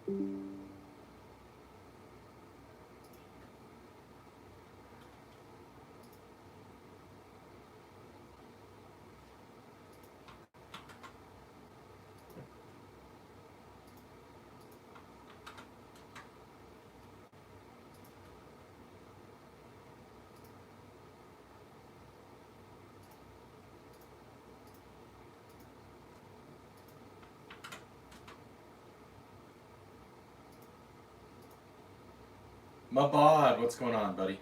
My bod, what's going on, buddy?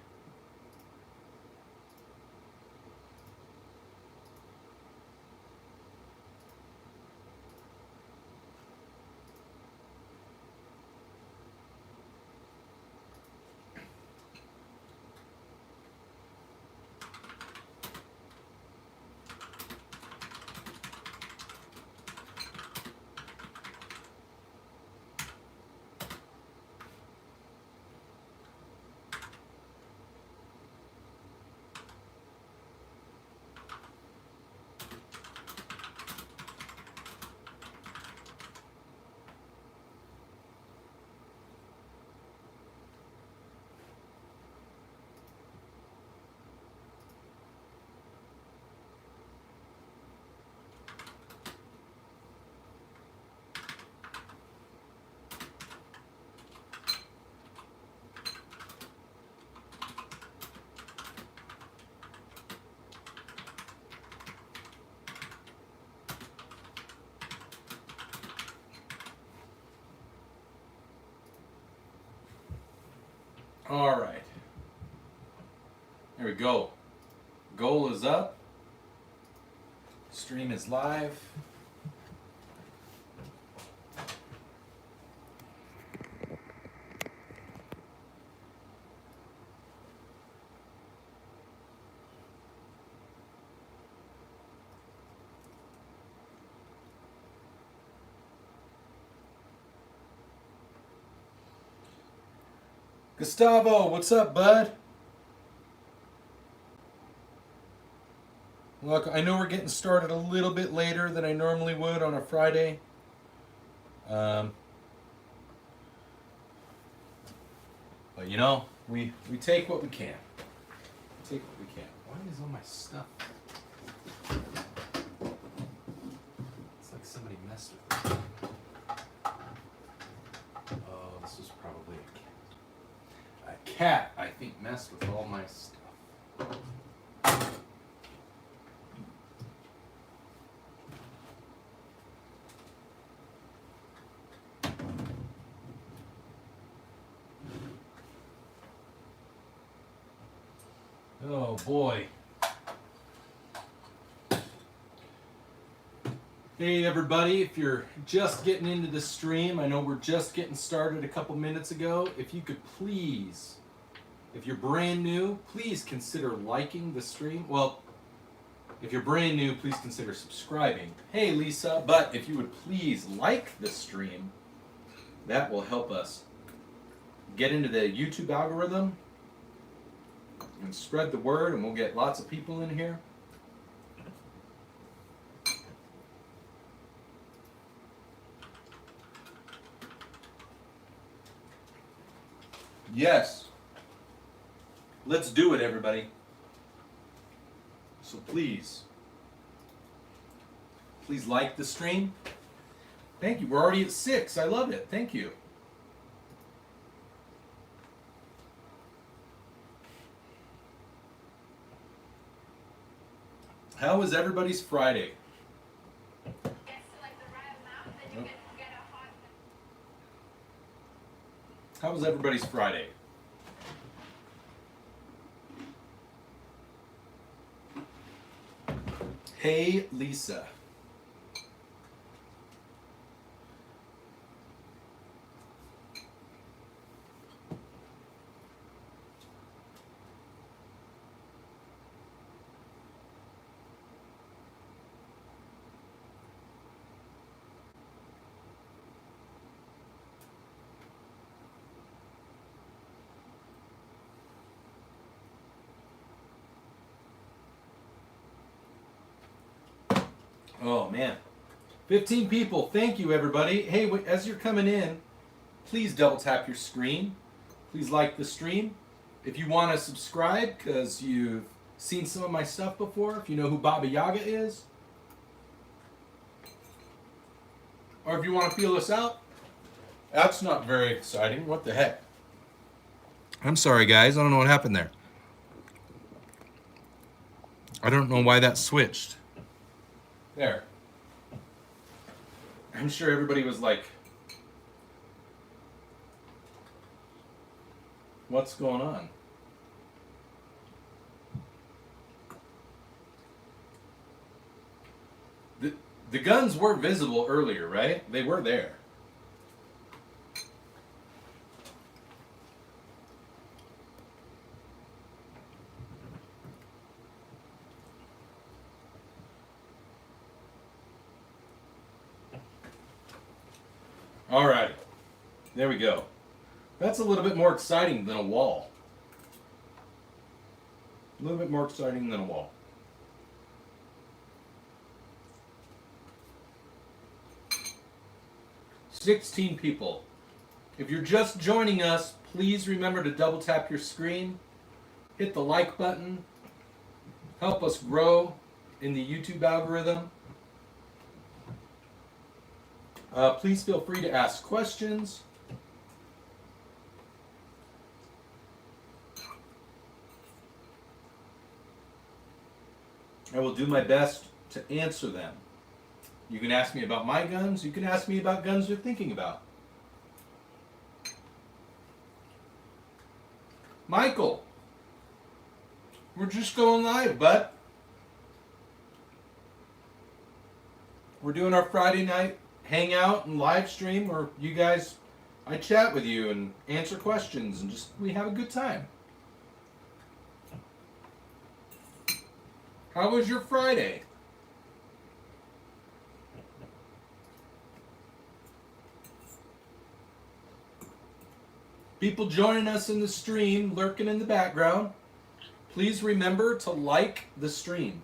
All right. There we go. Goal is up. Stream is live. Gustavo, what's up, bud? Look, I know we're getting started a little bit later than I normally would on a Friday. But you know, we take what we can. We take what we can. Why is all my stuff? It's like somebody messed with it. Oh, this was probably a cat. A cat, I think, messed with all my stuff. Oh boy. Hey everybody, if you're just getting into the stream, I know we're just getting started a couple minutes ago. If you could please, if you're brand new, please consider liking the stream. Well, if you're brand new, please consider subscribing. Hey Lisa, but if you would please like the stream, that will help us get into the YouTube algorithm and spread the word, and we'll get lots of people in here. Yes. Let's do it, everybody. So please like the stream. Thank you. We're already at 6. I love it. Thank you. How was everybody's Friday? How was everybody's Friday? Hey, Lisa. Oh man, 15 people. Thank you, everybody. Hey, as you're coming in, please double tap your screen. Please like the stream. If you want to subscribe because you've seen some of my stuff before, if you know who Baba Yaga is, or if you want to feel us out, that's not very exciting. What the heck? I'm sorry, guys. I don't know what happened there. I don't know why that switched. There. I'm sure everybody was like, what's going on? The guns were visible earlier, right? They were there. Alrighty. There we go. That's a little bit more exciting than a wall. A little bit more exciting than a wall. "16 people. If you're just joining us, please remember to double tap your screen, hit the like button, help us grow in the YouTube algorithm. Please feel free to ask questions. I will do my best to answer them. You can ask me about my guns. You can ask me about guns you're thinking about. Michael, we're just going live, bud. We're doing our Friday night hangout and live stream where you guys, I chat with you and answer questions and just, we have a good time. How was your Friday? People joining us in the stream, lurking in the background, please remember to like the stream.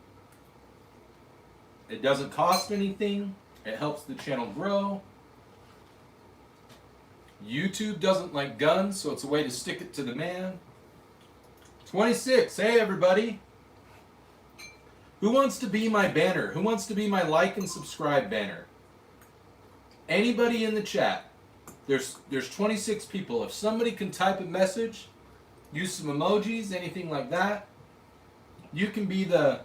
It doesn't cost anything. It helps the channel grow. YouTube doesn't like guns, so it's a way to stick it to the man. 26, hey everybody. Who wants to be my banner? Who wants to be my like and subscribe banner? Anybody in the chat? There's 26 people. If somebody can type a message, use some emojis, anything like that, you can be the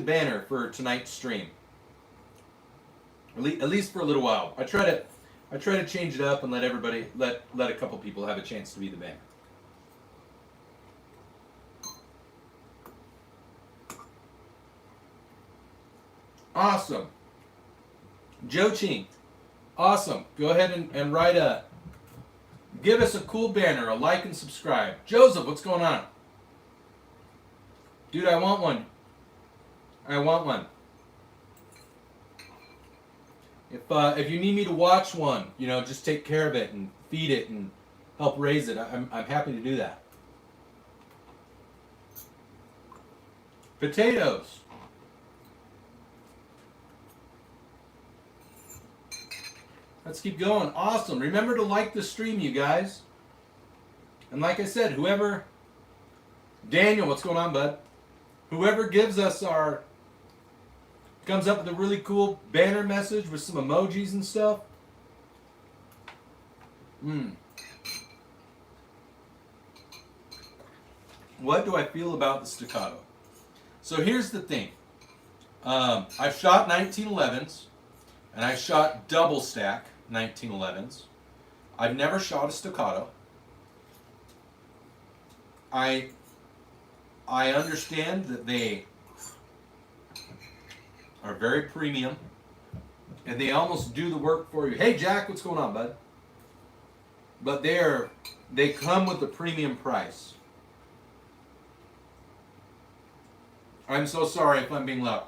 banner for tonight's stream. At least for a little while. I try to change it up and let a couple people have a chance to be the banner. Awesome. Joe Ching. Awesome. Go ahead and write give us a cool banner, a like and subscribe. Joseph, what's going on? Dude, I want one. I want one. If you need me to watch one, just take care of it and feed it and help raise it, I'm happy to do that. Potatoes. Let's keep going. Awesome. Remember to like the stream, you guys. And like I said, Daniel, what's going on, bud? Whoever gives us comes up with a really cool banner message with some emojis and stuff. What do I feel about the staccato? So here's the thing. I've shot 1911s, and I've shot double stack 1911s. I've never shot a staccato. I understand that they are very premium, and they almost do the work for you. Hey Jack, what's going on, bud? But they come with a premium price. I'm so sorry if I'm being loud.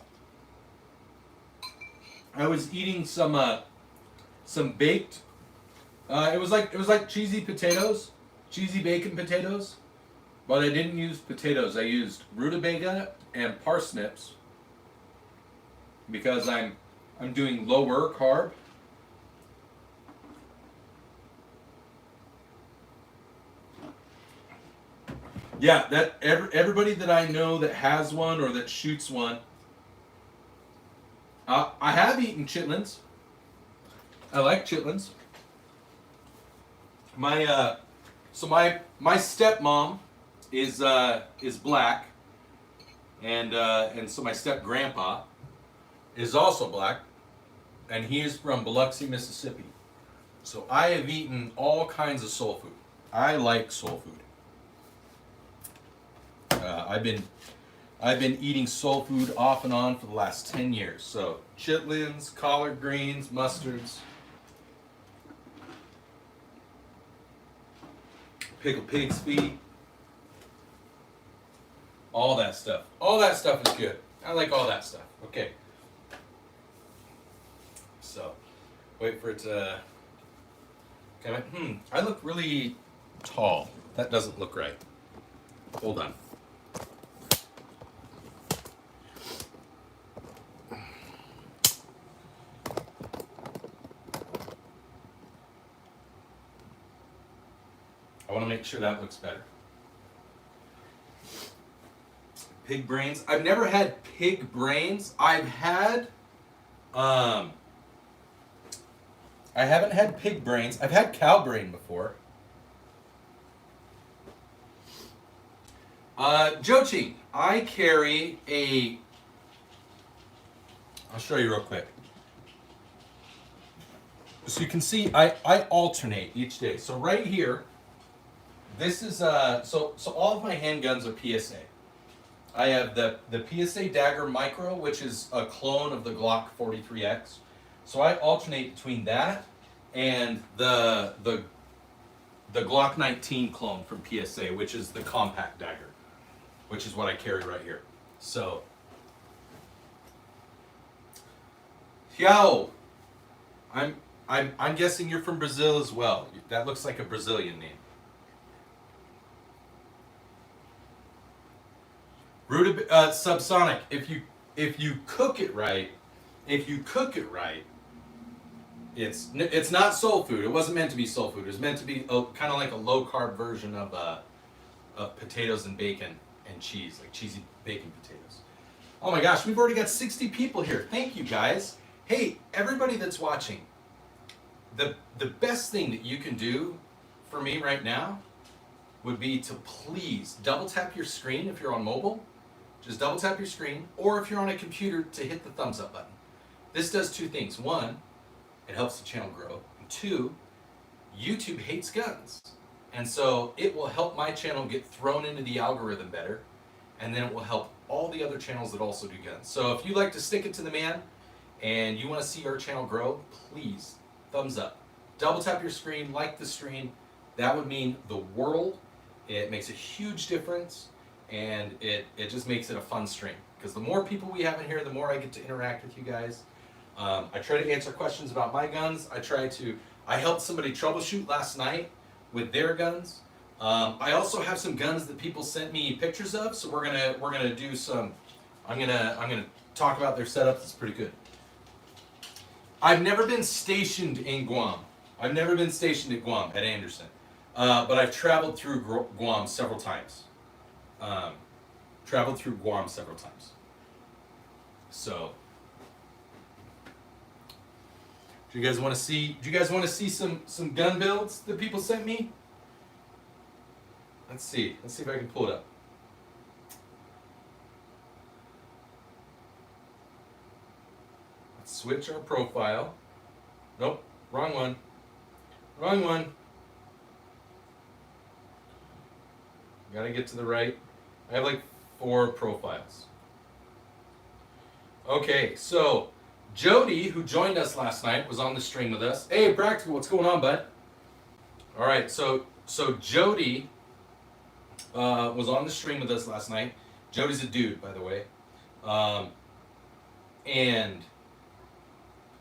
I was eating some baked. It was like cheesy potatoes, cheesy bacon potatoes, but I didn't use potatoes. I used rutabaga and parsnips because I'm doing lower carb. Yeah, that everybody that I know that has one or that shoots one. I have eaten chitlins. I like chitlins. My my stepmom is black, and so my step grandpa is also black, and he is from Biloxi, Mississippi. So I have eaten all kinds of soul food. I like soul food. I've been eating soul food off and on for the last 10 years. So chitlins, collard greens, mustards, pickled pig's feet, all that stuff. All that stuff is good. I like all that stuff. Okay. So, wait for it to come in. I look really tall. That doesn't look right. Hold on. I want to make sure that looks better. Pig brains. I've never had pig brains. I haven't had pig brains. I've had cow brain before. Jochi, I carry a... I'll show you real quick. So you can see I alternate each day. So right here, this is so all of my handguns are PSA. I have the PSA Dagger Micro, which is a clone of the Glock 43X. So I alternate between that and the Glock 19 clone from PSA, which is the compact dagger, which is what I carry right here. So, Hiao, I'm guessing you're from Brazil as well. That looks like a Brazilian name. Subsonic, if you cook it right, it's not soul food. It wasn't meant to be soul food. It was meant to be kind of like a low carb version of potatoes and bacon and cheese, like cheesy bacon potatoes. Oh my gosh, we've already got 60 people here. Thank you guys. Hey, everybody that's watching, the best thing that you can do for me right now would be to please double tap your screen if you're on mobile. Just double tap your screen, or if you're on a computer, to hit the thumbs up button. This does two things. One, it helps the channel grow. And two, YouTube hates guns. And so it will help my channel get thrown into the algorithm better, and then it will help all the other channels that also do guns. So if you like to stick it to the man and you want to see our channel grow, please, thumbs up. Double tap your screen, like the stream. That would mean the world. It makes a huge difference, and it just makes it a fun stream. Because the more people we have in here, the more I get to interact with you guys. I try to answer questions about my guns. I helped somebody troubleshoot last night with their guns. I also have some guns that people sent me pictures of, so we're gonna do some. I'm gonna talk about their setups. It's pretty good. I've never been stationed in Guam. I've never been stationed at Guam at Anderson, but I've traveled through Guam several times. So, do you guys want to see some gun builds that people sent me? Let's see if I can pull it up. Let's switch our profile. Nope, wrong one. Gotta get to the right. I have like 4 profiles. Okay, so Jody, who joined us last night, was on the stream with us. Hey, Practical, what's going on, bud? All right, so Jody was on the stream with us last night. Jody's a dude, by the way. And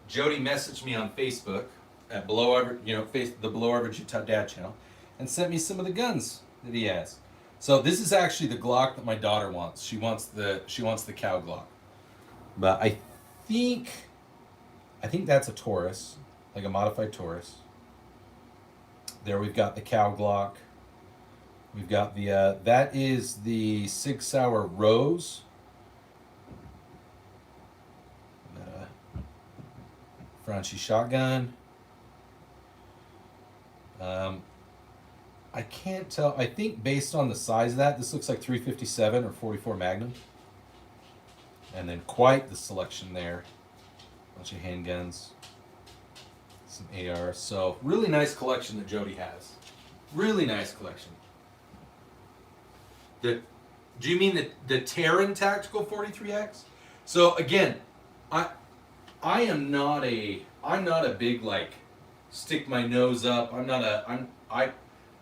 Jody messaged me on Facebook at the Below Average Utah Dad channel, and sent me some of the guns that he has. So this is actually the Glock that my daughter wants. She wants the cow Glock. But I think that's a Taurus, like a modified Taurus. There we've got the cow Glock. We've got the, that is the Sig Sauer Rose. Franchi shotgun. I can't tell. I think based on the size of that, this looks like 357 or 44 Magnum. And then quite the selection there. Bunch of handguns. Some ARs. So really nice collection that Jody has. Really nice collection. Do you mean the Terran Tactical 43X? So again, I'm not a big like stick my nose up.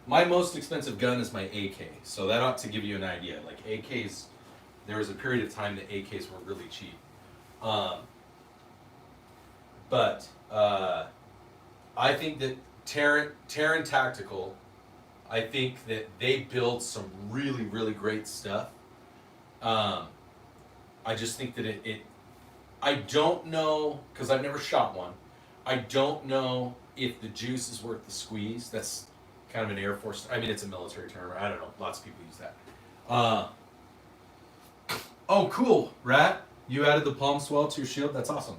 My most expensive gun is my AK. So that ought to give you an idea. Like AKs, there was a period of time that AKs were really cheap. But I think that Terran Tactical, I think that they build some really, really great stuff. I just think that I don't know, because I've never shot one, I don't know if the juice is worth the squeeze. That's kind of an Air Force, I mean, it's a military term. I don't know, lots of people use that. Oh, cool, Rat. You added the palm swell to your shield. That's awesome.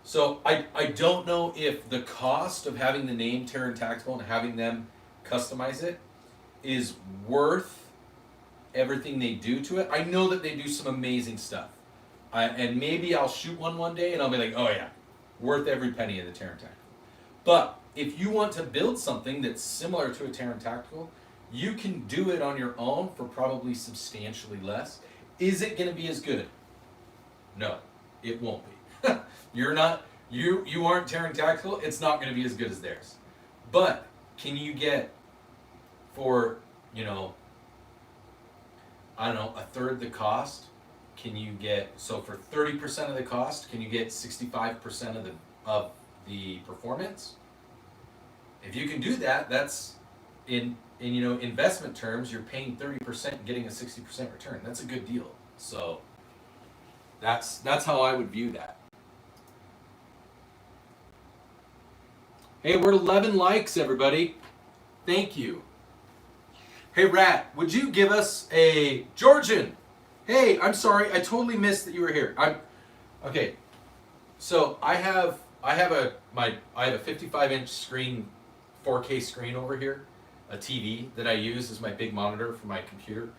So I don't know if the cost of having the name Terran Tactical and having them customize it is worth everything they do to it. I know that they do some amazing stuff. And maybe I'll shoot one day and I'll be like, oh yeah, worth every penny of the Terran Tactical. But if you want to build something that's similar to a Terran Tactical, you can do it on your own for probably substantially less. Is it going to be as good? No, it won't be. You aren't Terran Tactical, it's not going to be as good as theirs. But can you get for, I don't know, a third the cost? Can you get, so for 30% of the cost, can you get 65% of the performance? If you can do that, that's in investment terms, you're paying 30% and getting a 60% return. That's a good deal. So that's how I would view that. Hey, we're at 11 likes, everybody. Thank you. Hey, Rat, would you give us a Georgian? Hey, I'm sorry, I totally missed that you were here. Okay. So I have a 55-inch screen, 4K screen over here, a TV that I use as my big monitor for my computer,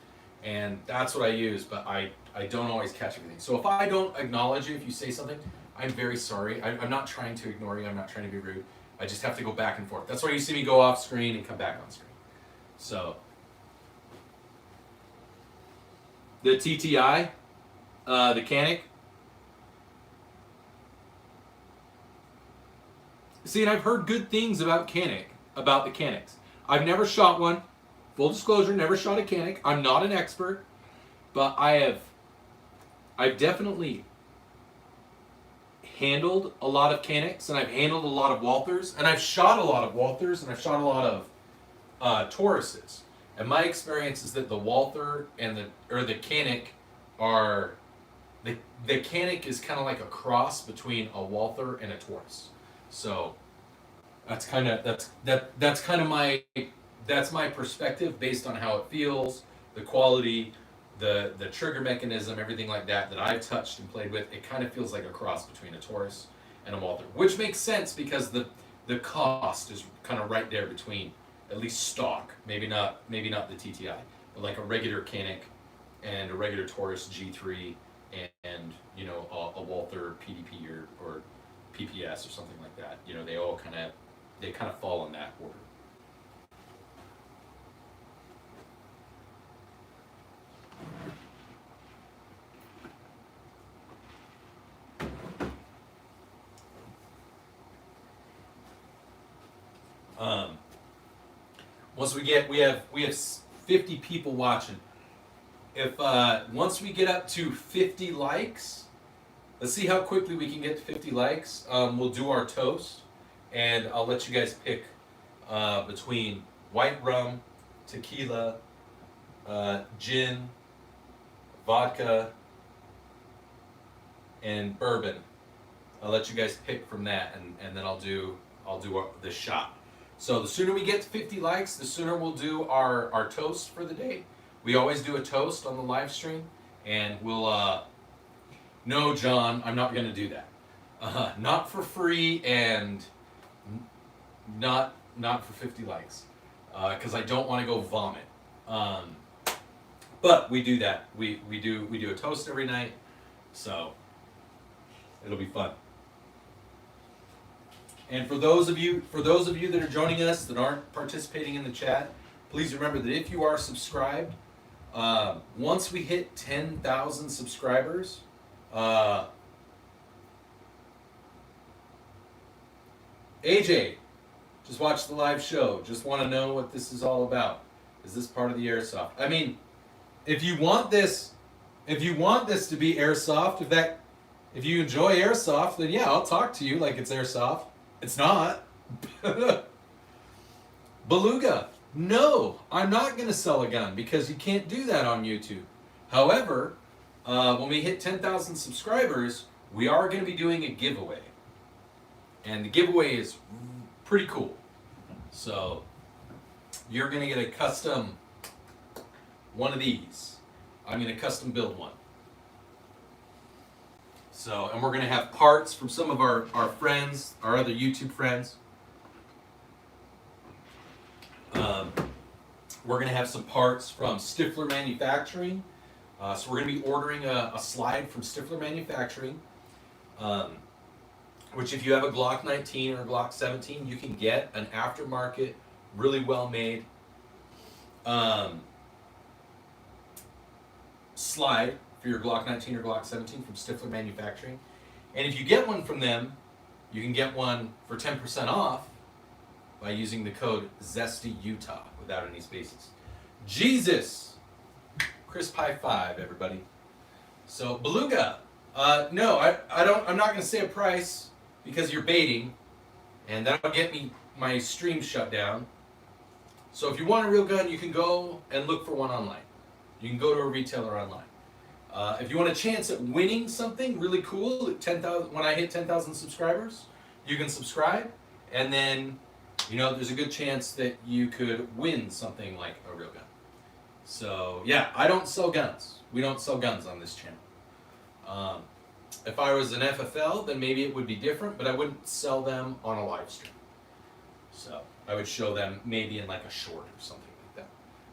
and that's what I use. But I don't always catch everything. So if I don't acknowledge you, if you say something, I'm very sorry. I'm not trying to ignore you. I'm not trying to be rude. I just have to go back and forth. That's why you see me go off screen and come back on screen. So the TTI, the Canic. See, and I've heard good things about the Canics. I've never shot one. Full disclosure, never shot a Canic. I'm not an expert, but I've definitely handled a lot of Canics, and I've handled a lot of Walthers, and I've shot a lot of Walthers, and I've shot a lot of Tauruses. And my experience is that the Walther and the Canic are, the Canic is kind of like a cross between a Walther and a Taurus. So that's my perspective based on how it feels, the quality, the trigger mechanism, everything like that I've touched and played with. It kind of feels like a cross between a Taurus and a Walther, which makes sense because the cost is kind of right there between, at least stock, maybe not the TTI, but like a regular Canic and a regular Taurus G3 and a Walther PDP or PPS or something like that. They all kind of fall in that order. Once we have 50 people watching. If once we get up to 50 likes, let's see how quickly we can get to 50 likes. We'll do our toast, and I'll let you guys pick between white rum, tequila, gin, vodka, and bourbon. I'll let you guys pick from that, and then I'll do the shot. So the sooner we get to 50 likes, the sooner we'll do our toast for the day. We always do a toast on the live stream, and we'll, no, John, I'm not going to do that. Not for free and not for 50 likes, because I don't want to go vomit. But we do that. We do a toast every night, so it'll be fun. And for those of you that are joining us that aren't participating in the chat, please remember that if you are subscribed, once we hit 10,000 subscribers, AJ, just watch the live show. Just want to know what this is all about. Is this part of the airsoft? I mean, if you want this to be airsoft, if you enjoy airsoft, then yeah, I'll talk to you like it's airsoft. It's not. Beluga, no, I'm not going to sell a gun because you can't do that on YouTube. However, when we hit 10,000 subscribers, we are going to be doing a giveaway. And the giveaway is pretty cool. So you're going to get a custom one of these. I'm going to custom build one. So, and we're going to have parts from some of our friends, our other YouTube friends. We're going to have some parts from Stifler Manufacturing. So we're going to be ordering a slide from Stifler Manufacturing, which if you have a Glock 19 or a Glock 17, you can get an aftermarket, really well made slide for your Glock 19 or Glock 17 from Stifler Manufacturing. And if you get one from them, you can get one for 10% off by using the code ZESTYUTAH without any spaces. Jesus! Crisp high five, everybody. So, Beluga. No, I'm not going to say a price because you're baiting, and that'll get me my stream shut down. So if you want a real gun, you can go and look for one online. You can go to a retailer online. If you want a chance at winning something really cool at 10,000, when I hit 10,000 subscribers, you can subscribe, and then there's a good chance that you could win something like a real gun. So yeah, I don't sell guns. We don't sell guns on this channel. If I was an FFL, then maybe it would be different, but I wouldn't sell them on a live stream. So I would show them maybe in like a short or something like that.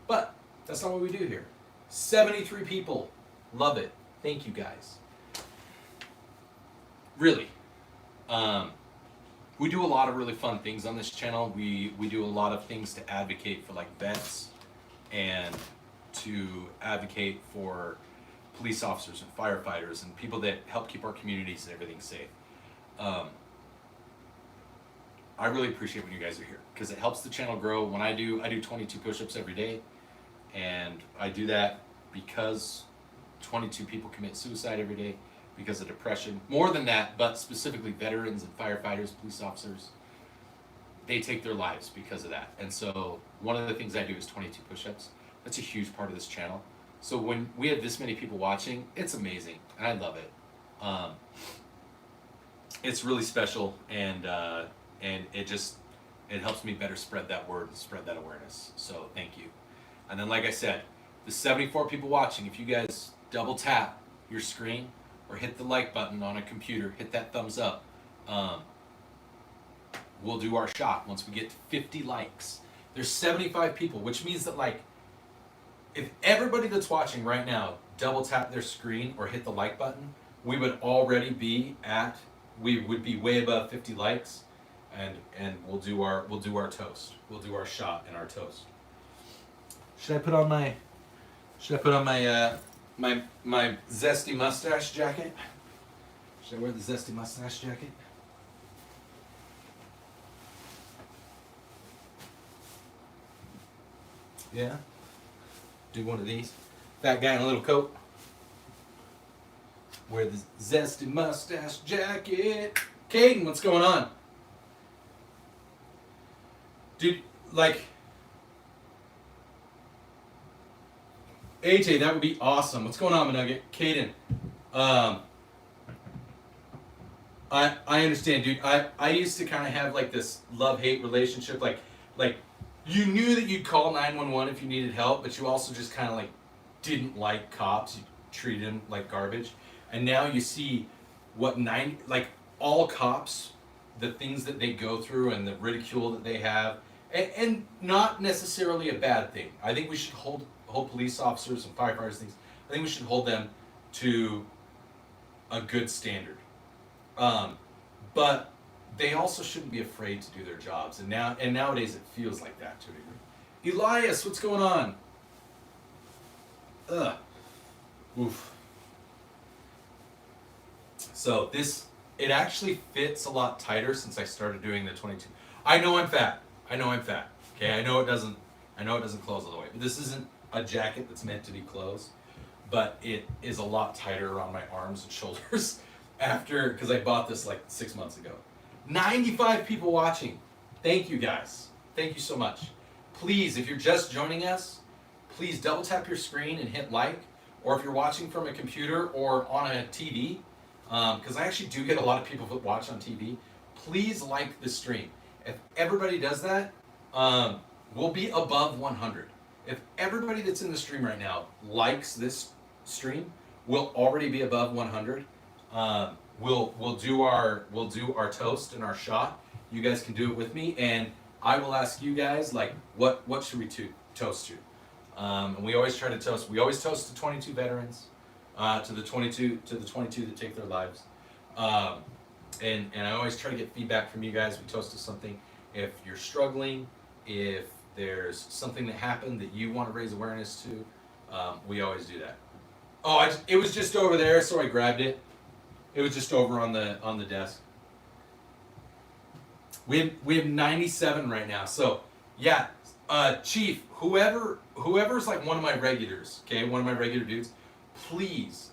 But that's not what we do here. 73 people love it. Thank you guys. Really. We do a lot of really fun things on this channel. We do a lot of things to advocate for like vets and to advocate for police officers and firefighters and people that help keep our communities and everything safe. I really appreciate when you guys are here because it helps the channel grow. When I do 22 push-ups every day, and I do that because 22 people commit suicide every day because of depression. More than that, but specifically veterans and firefighters, police officers, they take their lives because of that. And so one of the things I do is 22 push-ups. That's a huge part of this channel. So when we have this many people watching, it's amazing, and I love it. It's really special, and it helps me better spread that word and spread that awareness. So thank you. And then, like I said, the 74 people watching, if you guys double tap your screen or hit the like button on a computer, hit that thumbs up, we'll do our shot once we get to 50 likes. There's 75 people, which means that like, if everybody that's watching right now double tap their screen or hit the like button, we would already be we would be way above 50 likes, and we'll do our toast. We'll do our shot and our toast. Should I put on my my zesty mustache jacket? Should I wear the zesty mustache jacket? Yeah. Do one of these. Fat guy in a little coat. Wear the zesty mustache jacket. Caden, what's going on? Dude, like, AJ, that would be awesome. What's going on, Nugget? Caden. I understand, dude. I used to kind of have like this love-hate relationship. Like, like, you knew that you'd call 911 if you needed help, but you also just kind of like didn't like cops. You treated them like garbage. And now you see what like all cops, the things that they go through and the ridicule that they have, and not necessarily a bad thing. I think we should hold police officers and firefighters things. I think we should hold them to a good standard. But they also shouldn't be afraid to do their jobs. And nowadays it feels like that to a degree. Elias, what's going on? Oof. So it actually fits a lot tighter since I started doing the 22. I know I'm fat. Okay, I know it doesn't close all the way. But this isn't a jacket that's meant to be closed, but it is a lot tighter around my arms and shoulders because I bought this like 6 months ago. 95 people watching. Thank you guys. Thank you so much. Please, if you're just joining us, please double tap your screen and hit like, or if you're watching from a computer or on a TV, because I actually do get a lot of people that watch on TV, please like the stream. If everybody does that, we'll be above 100. If everybody that's in the stream right now likes this stream, we'll already be above 100. We'll do our toast and our shot. You guys can do it with me, and I will ask you guys like what should we toast to? And we always try to toast. We always toast to 22 veterans, to the 22 that take their lives. And I always try to get feedback from you guys. We toast to something. If you're struggling, if there's something that happened that you want to raise awareness to, we always do that. Oh, it was just over there, so I grabbed it. It was just over on the desk. We have 97 right now. So yeah, Chief, whoever's like one of my regulars, okay, one of my regular dudes, please.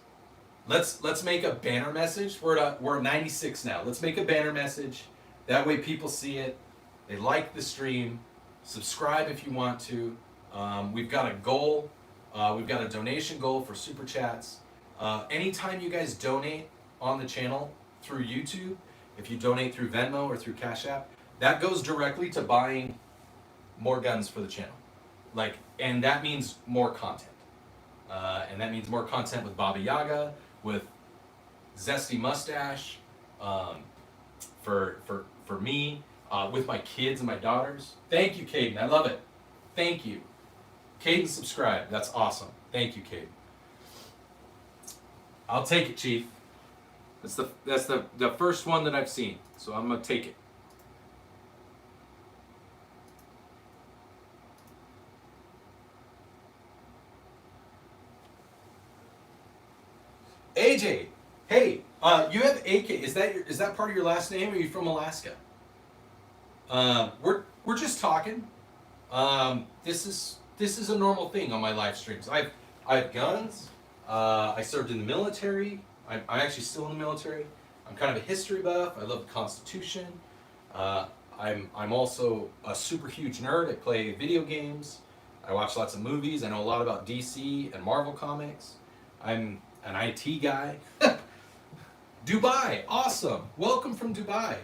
Let's make a banner message. We're at 96 now. Let's make a banner message. That way people see it. They like the stream. Subscribe if you want to. We've got a goal. We've got a donation goal for super chats. Anytime you guys donate on the channel through YouTube, if you donate through Venmo or through Cash App, that goes directly to buying more guns for the channel. And that means more content. And that means more content with Baba Yaga, with Zesty Mustache, for me, with my kids and my daughters. Thank you, Caden. I love it. Thank you. Caden, subscribe. That's awesome. Thank you, Caden. I'll take it, Chief. That's the first one that I've seen, so I'm gonna take it. AJ, hey, you have AK. Is that part of your last name? Or are you from Alaska? We're just talking. This is a normal thing on my live streams. I have guns. I served in the military. I'm actually still in the military. I'm kind of a history buff. I love the Constitution. I'm also a super huge nerd. I play video games. I watch lots of movies. I know a lot about DC and Marvel comics. I'm an IT guy. Dubai, awesome. Welcome from Dubai.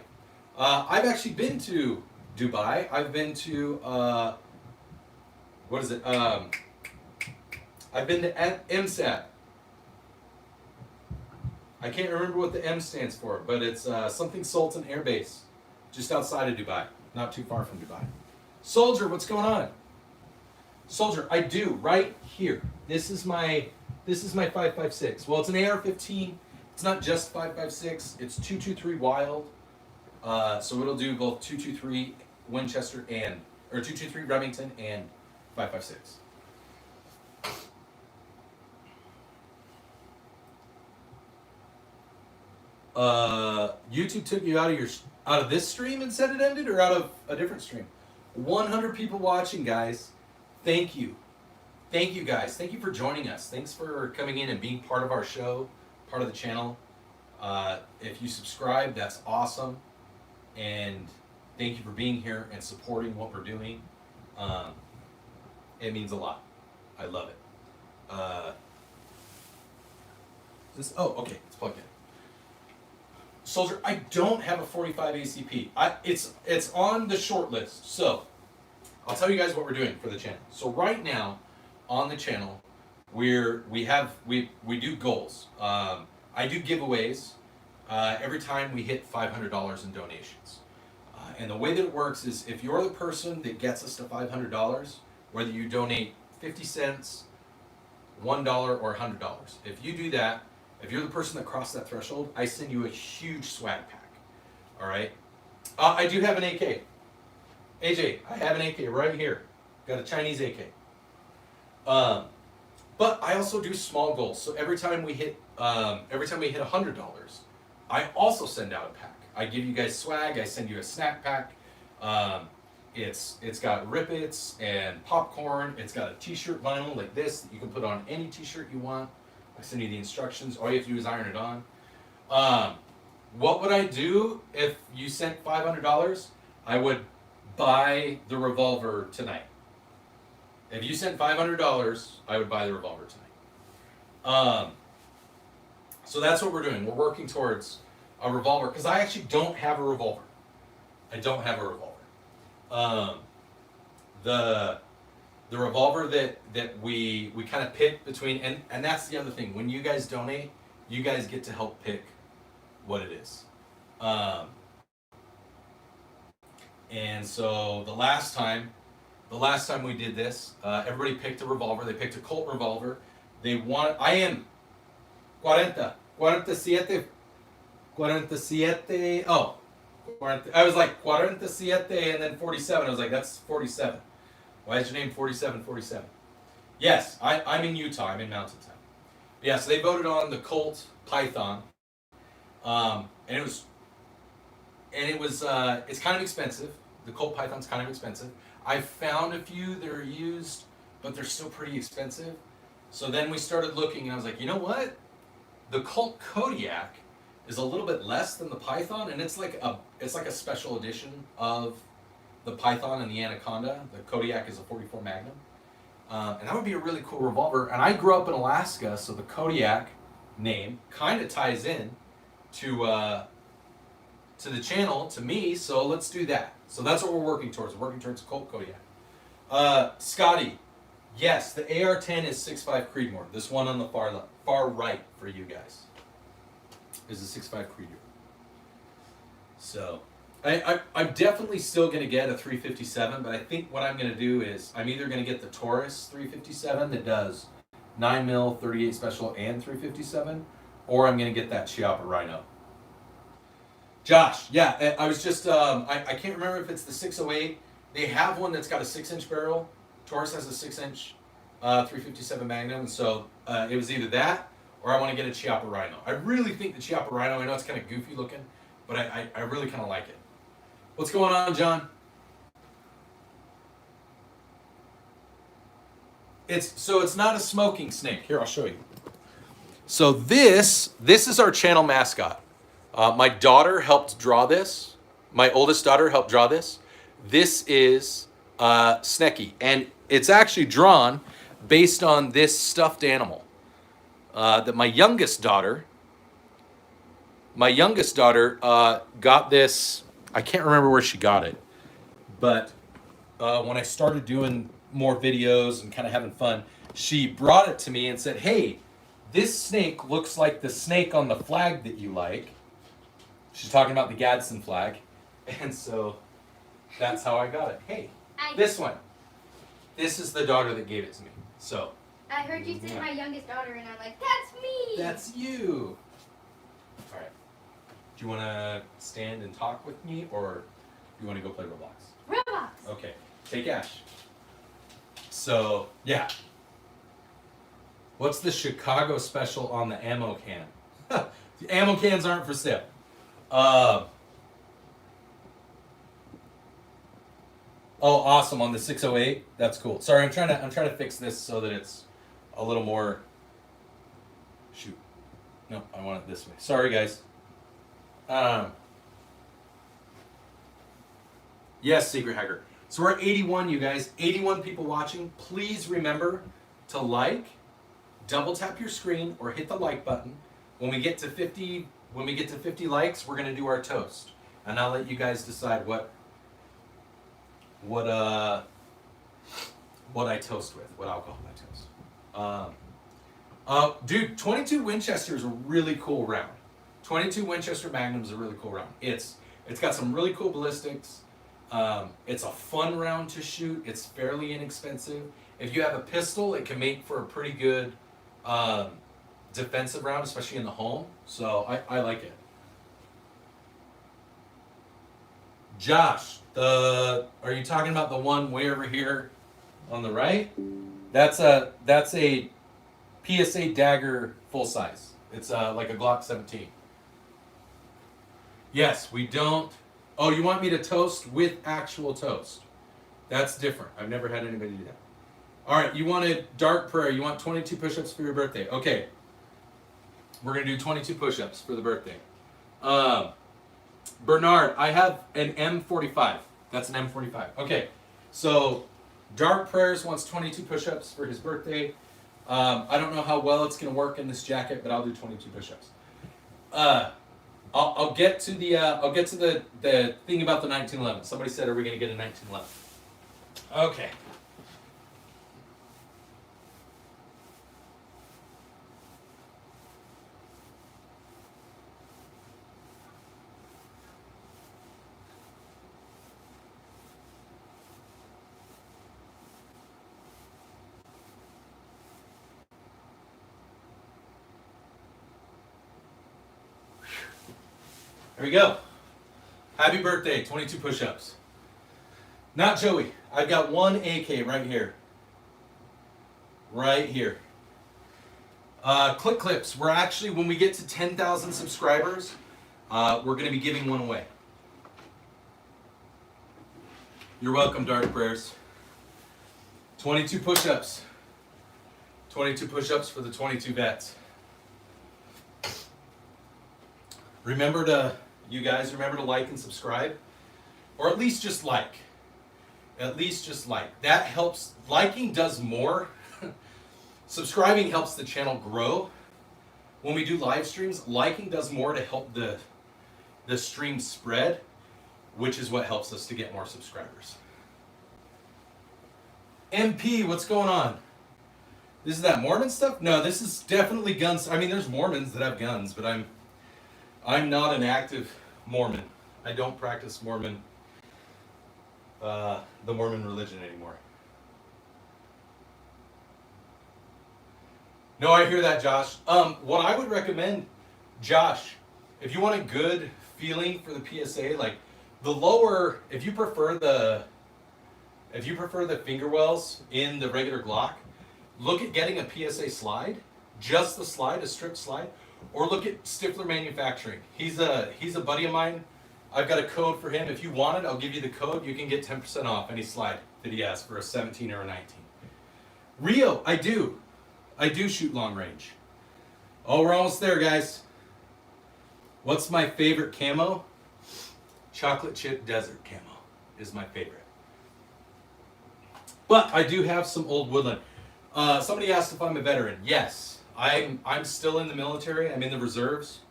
I've actually been to Dubai. I've been to, what is it? I've been to MSAT. I can't remember what the M stands for, but it's something Sultan Air Base, just outside of Dubai, not too far from Dubai. Soldier, what's going on? Soldier, I do, right here. This is my 5.56. Well, it's an AR-15. It's not just 5.56. It's 223 Wild. So it'll do both 223 Winchester or 223 Remington and 5.56. YouTube took you out of this stream and said it ended, or out of a different stream? 100 people watching, guys. Thank you. Thank you, guys. Thank you for joining us. Thanks for coming in and being part of our show, part of the channel. If you subscribe, that's awesome. And thank you for being here and supporting what we're doing. It means a lot. I love it. Okay, it's plugged in. Soldier, I don't have a 45 ACP. It's on the short list. So I'll tell you guys what we're doing for the channel. So right now, on the channel, we do goals. I do giveaways every time we hit $500 in donations. And the way that it works is if you're the person that gets us to $500, whether you donate 50 cents, $1, or $100, if you do that, if you're the person that crossed that threshold, I send you a huge swag pack. All right? I do have an AK. AJ, I have an AK right here. Got a Chinese AK. But I also do small goals. So every time we hit $100, I also send out a pack. I give you guys swag. I send you a snack pack. It's got Rippets and popcorn. It's got a t-shirt vinyl like this that you can put on any t-shirt you want. I send you the instructions. All you have to do is iron it on. What would I do if you sent $500? I would buy the Revolver tonight. If you sent $500, I would buy the Revolver tonight. So that's what we're doing. We're working towards a Revolver because I actually don't have a Revolver. I don't have a Revolver. The Revolver that we kind of pick between, and that's the other thing. When you guys donate, you guys get to help pick what it is. And so the last time we did this, everybody picked a revolver. They picked a Colt revolver. They want. I am 47. Oh, 40, I was like 47 and then 47. I was like, that's 47. Why is your name 4747? Yes, I'm in Utah. I'm in Mountain Time. Yeah, so they voted on the Colt Python, and it's kind of expensive. The Colt Python's kind of expensive. I found a few that are used, but they're still pretty expensive. So then we started looking, and I was like, you know what? The Colt Kodiak is a little bit less than the Python, and it's like a special edition of the Python and the Anaconda. The Kodiak is a 44 Magnum, and that would be a really cool revolver. And I grew up in Alaska, so the Kodiak name kind of ties in to the channel, to me. So let's do that. So that's what we're working towards. We're working towards Colt Kodiak. Scotty, yes, the AR-10 is 6.5 Creedmoor. This one on the far right for you guys is a 6.5 Creedmoor. So I'm definitely still going to get a 357, but I think what I'm going to do is I'm either going to get the Taurus 357 that does 9mm, 38 special, and 357, or I'm going to get that Chiappa Rhino. Josh, yeah, I was just, I can't remember if it's the 608. They have one that's got a 6-inch barrel. Taurus has a 6-inch 357 Magnum, so it was either that or I want to get a Chiappa Rhino. I really think the Chiappa Rhino, I know it's kind of goofy looking, but I really kind of like it. What's going on, John? It's not a smoking snake. Here, I'll show you. So this is our channel mascot. My daughter helped draw this. My oldest daughter helped draw this. This is Snecky, and it's actually drawn based on this stuffed animal that my youngest daughter got this. I can't remember where she got it, but when I started doing more videos and kind of having fun, she brought it to me and said, hey, this snake looks like the snake on the flag that you like. She's talking about the Gadsden flag. And so that's how I got it. Hey, this one. This is the daughter that gave it to me. So I heard you say my youngest daughter, and I'm like, that's me. That's you. All right. Do you want to stand and talk with me, or do you want to go play Roblox? Roblox. Okay. Take Ash. So, yeah. What's the Chicago special on the ammo can? The ammo cans aren't for sale. Oh, awesome, on the 608. That's cool. Sorry, I'm trying to fix this so that it's a little more. Shoot. No, I want it this way. Sorry, guys. Yes, Secret Hacker. So we're at 81, you guys. 81 people watching. Please remember to like, double tap your screen, or hit the like button. When we get to 50 likes, we're gonna do our toast, and I'll let you guys decide what what I toast with, what alcohol I toast. Dude, 22 Winchester is a really cool round. 22 Winchester Magnum is a really cool round. It's got some really cool ballistics. It's a fun round to shoot. It's fairly inexpensive. If you have a pistol, it can make for a pretty good defensive round, especially in the home. So I like it. Josh, are you talking about the one way over here on the right? That's a PSA dagger full size. It's like a Glock 17. Yes, we don't. Oh, you want me to toast with actual toast? That's different. I've never had anybody do that. All right, you wanted dark prayer. You want 22 push-ups for your birthday. Okay. We're going to do 22 push-ups for the birthday. Bernard, I have an M45. That's an M45. Okay, so Dark Prayers wants 22 push-ups for his birthday. I don't know how well it's going to work in this jacket, but I'll do 22 push-ups. I'll get to the thing about the 1911. Somebody said, "Are we going to get a 1911?" Okay. Here we go. Happy birthday, 22 push-ups. Not Joey. I've got one AK right here. Right here. Click clips. We're actually, when we get to 10,000 subscribers, we're going to be giving one away. You're welcome, Dark Prayers. 22 push-ups. 22 push-ups for the 22 vets. You guys remember to like and subscribe, or at least just like. At least just like. That helps. Liking does more. Subscribing helps the channel grow. When we do live streams, liking does more to help the stream spread, which is what helps us to get more subscribers. MP, what's going on? This is that Mormon stuff? No, this is definitely guns. I mean, there's Mormons that have guns, but I'm not an active Mormon. I don't practice the Mormon religion anymore. No, I hear that, Josh. What I would recommend, Josh, if you want a good feeling for the PSA, like the lower, if you prefer the finger wells in the regular Glock, look at getting a PSA slide, just the slide, a strip slide. Or look at Stifler Manufacturing. He's a buddy of mine. I've got a code for him. If you want it, I'll give you the code. You can get 10% off any slide that he has for a 17 or a 19. Rio, I do shoot long range. Oh, we're almost there, guys. What's my favorite camo? Chocolate chip desert camo is my favorite. But I do have some old woodland. Somebody asked if I'm a veteran. Yes. I'm still in the military. I'm in the reserves.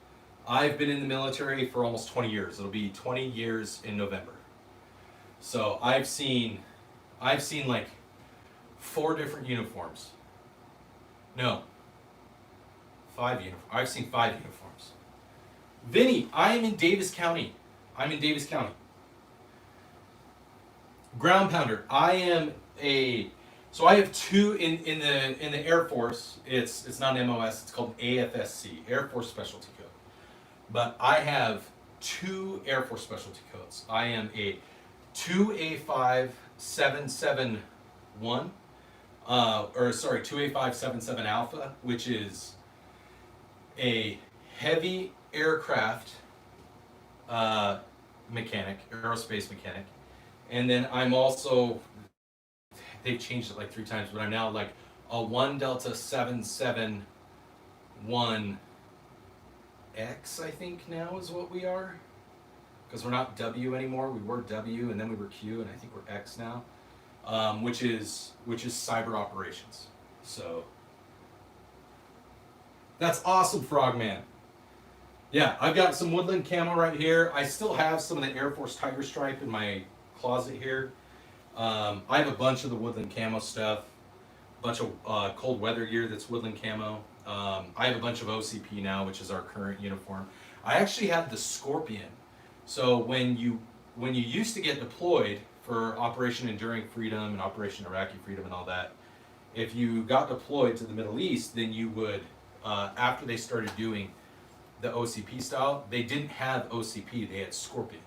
I've been in the military for almost 20 years. It'll be 20 years in November. So I've seen like 4 different uniforms. No. 5 uniforms. I've seen 5 uniforms. Vinny, I am in Davis County. Ground pounder. So I have 2 in the Air Force. It's not an MOS. It's called AFSC, Air Force Specialty Code. But I have 2 Air Force Specialty Codes. I am a 2A5771, 2A577 Alpha, which is a heavy aircraft mechanic, aerospace mechanic, and then I'm also. They've changed it like 3 times, but I'm now like a 1 Delta 771X, I think now is what we are. Because we're not W anymore. We were W and then we were Q, and I think we're X now. Which is cyber operations. So that's awesome, Frogman. Yeah, I've got some woodland camo right here. I still have some of the Air Force Tiger Stripe in my closet here. I have a bunch of the woodland camo stuff, a bunch of cold weather gear that's woodland camo. I have a bunch of OCP now, which is our current uniform. I actually have the Scorpion. So when you used to get deployed for Operation Enduring Freedom and Operation Iraqi Freedom and all that, if you got deployed to the Middle East, then you would, after they started doing the OCP style, they didn't have OCP, they had Scorpion.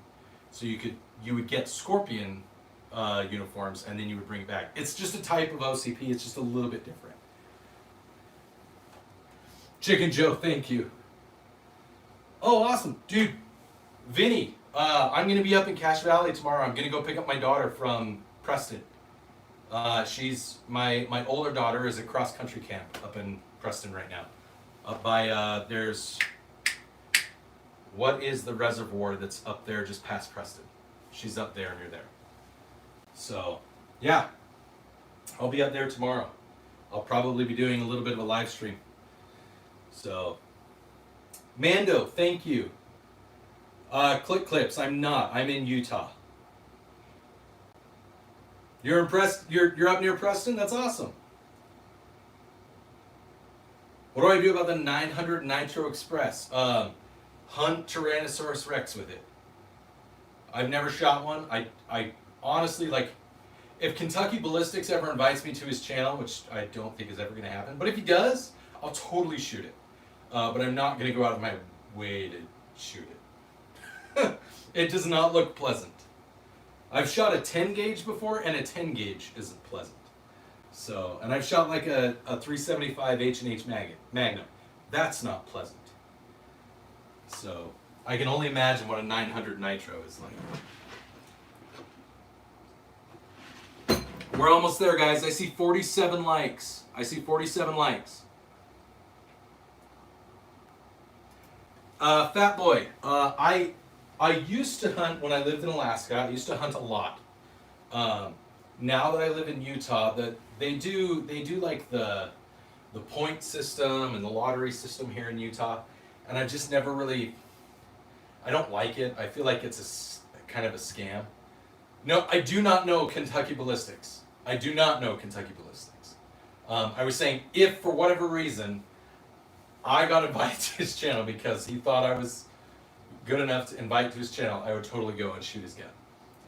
So you would get Scorpion uniforms and then you would bring it back. It's just a type of OCP, it's just a little bit different. Chicken Joe, thank you. Oh, awesome. Dude, Vinny, I'm going to be up in Cache Valley tomorrow. I'm going to go pick up my daughter from Preston. She's, my older daughter is at cross country camp up in Preston right now. Up by, there's, what is the reservoir that's up there just past Preston? She's up there near there. So, yeah, I'll be up there tomorrow. I'll probably be doing a little bit of a live stream. So, Mando, thank you. Click Clips, I'm not. I'm in Utah. You're impressed? You're up near Preston? That's awesome. What do I do about the 900 Nitro Express? Hunt Tyrannosaurus Rex with it. I've never shot one. I honestly, like, if Kentucky Ballistics ever invites me to his channel, which I don't think is ever going to happen, but if he does, I'll totally shoot it. But I'm not going to go out of my way to shoot it. It does not look pleasant. I've shot a 10 gauge before, and a 10 gauge isn't pleasant. So, and I've shot like a 375 H&H Magnum. That's not pleasant. So, I can only imagine what a 900 Nitro is like. We're almost there, guys. I see 47 likes. I see 47 likes. Fat Boy, I used to hunt when I lived in Alaska. I used to hunt a lot. Now that I live in Utah, they do like the point system and the lottery system here in Utah, and I just never really. I don't like it. I feel like it's a kind of a scam. No, I do not know Kentucky Ballistics. I do not know Kentucky Ballistics. I was saying if for whatever reason I got invited to his channel because he thought I was good enough to invite to his channel, I would totally go and shoot his gun.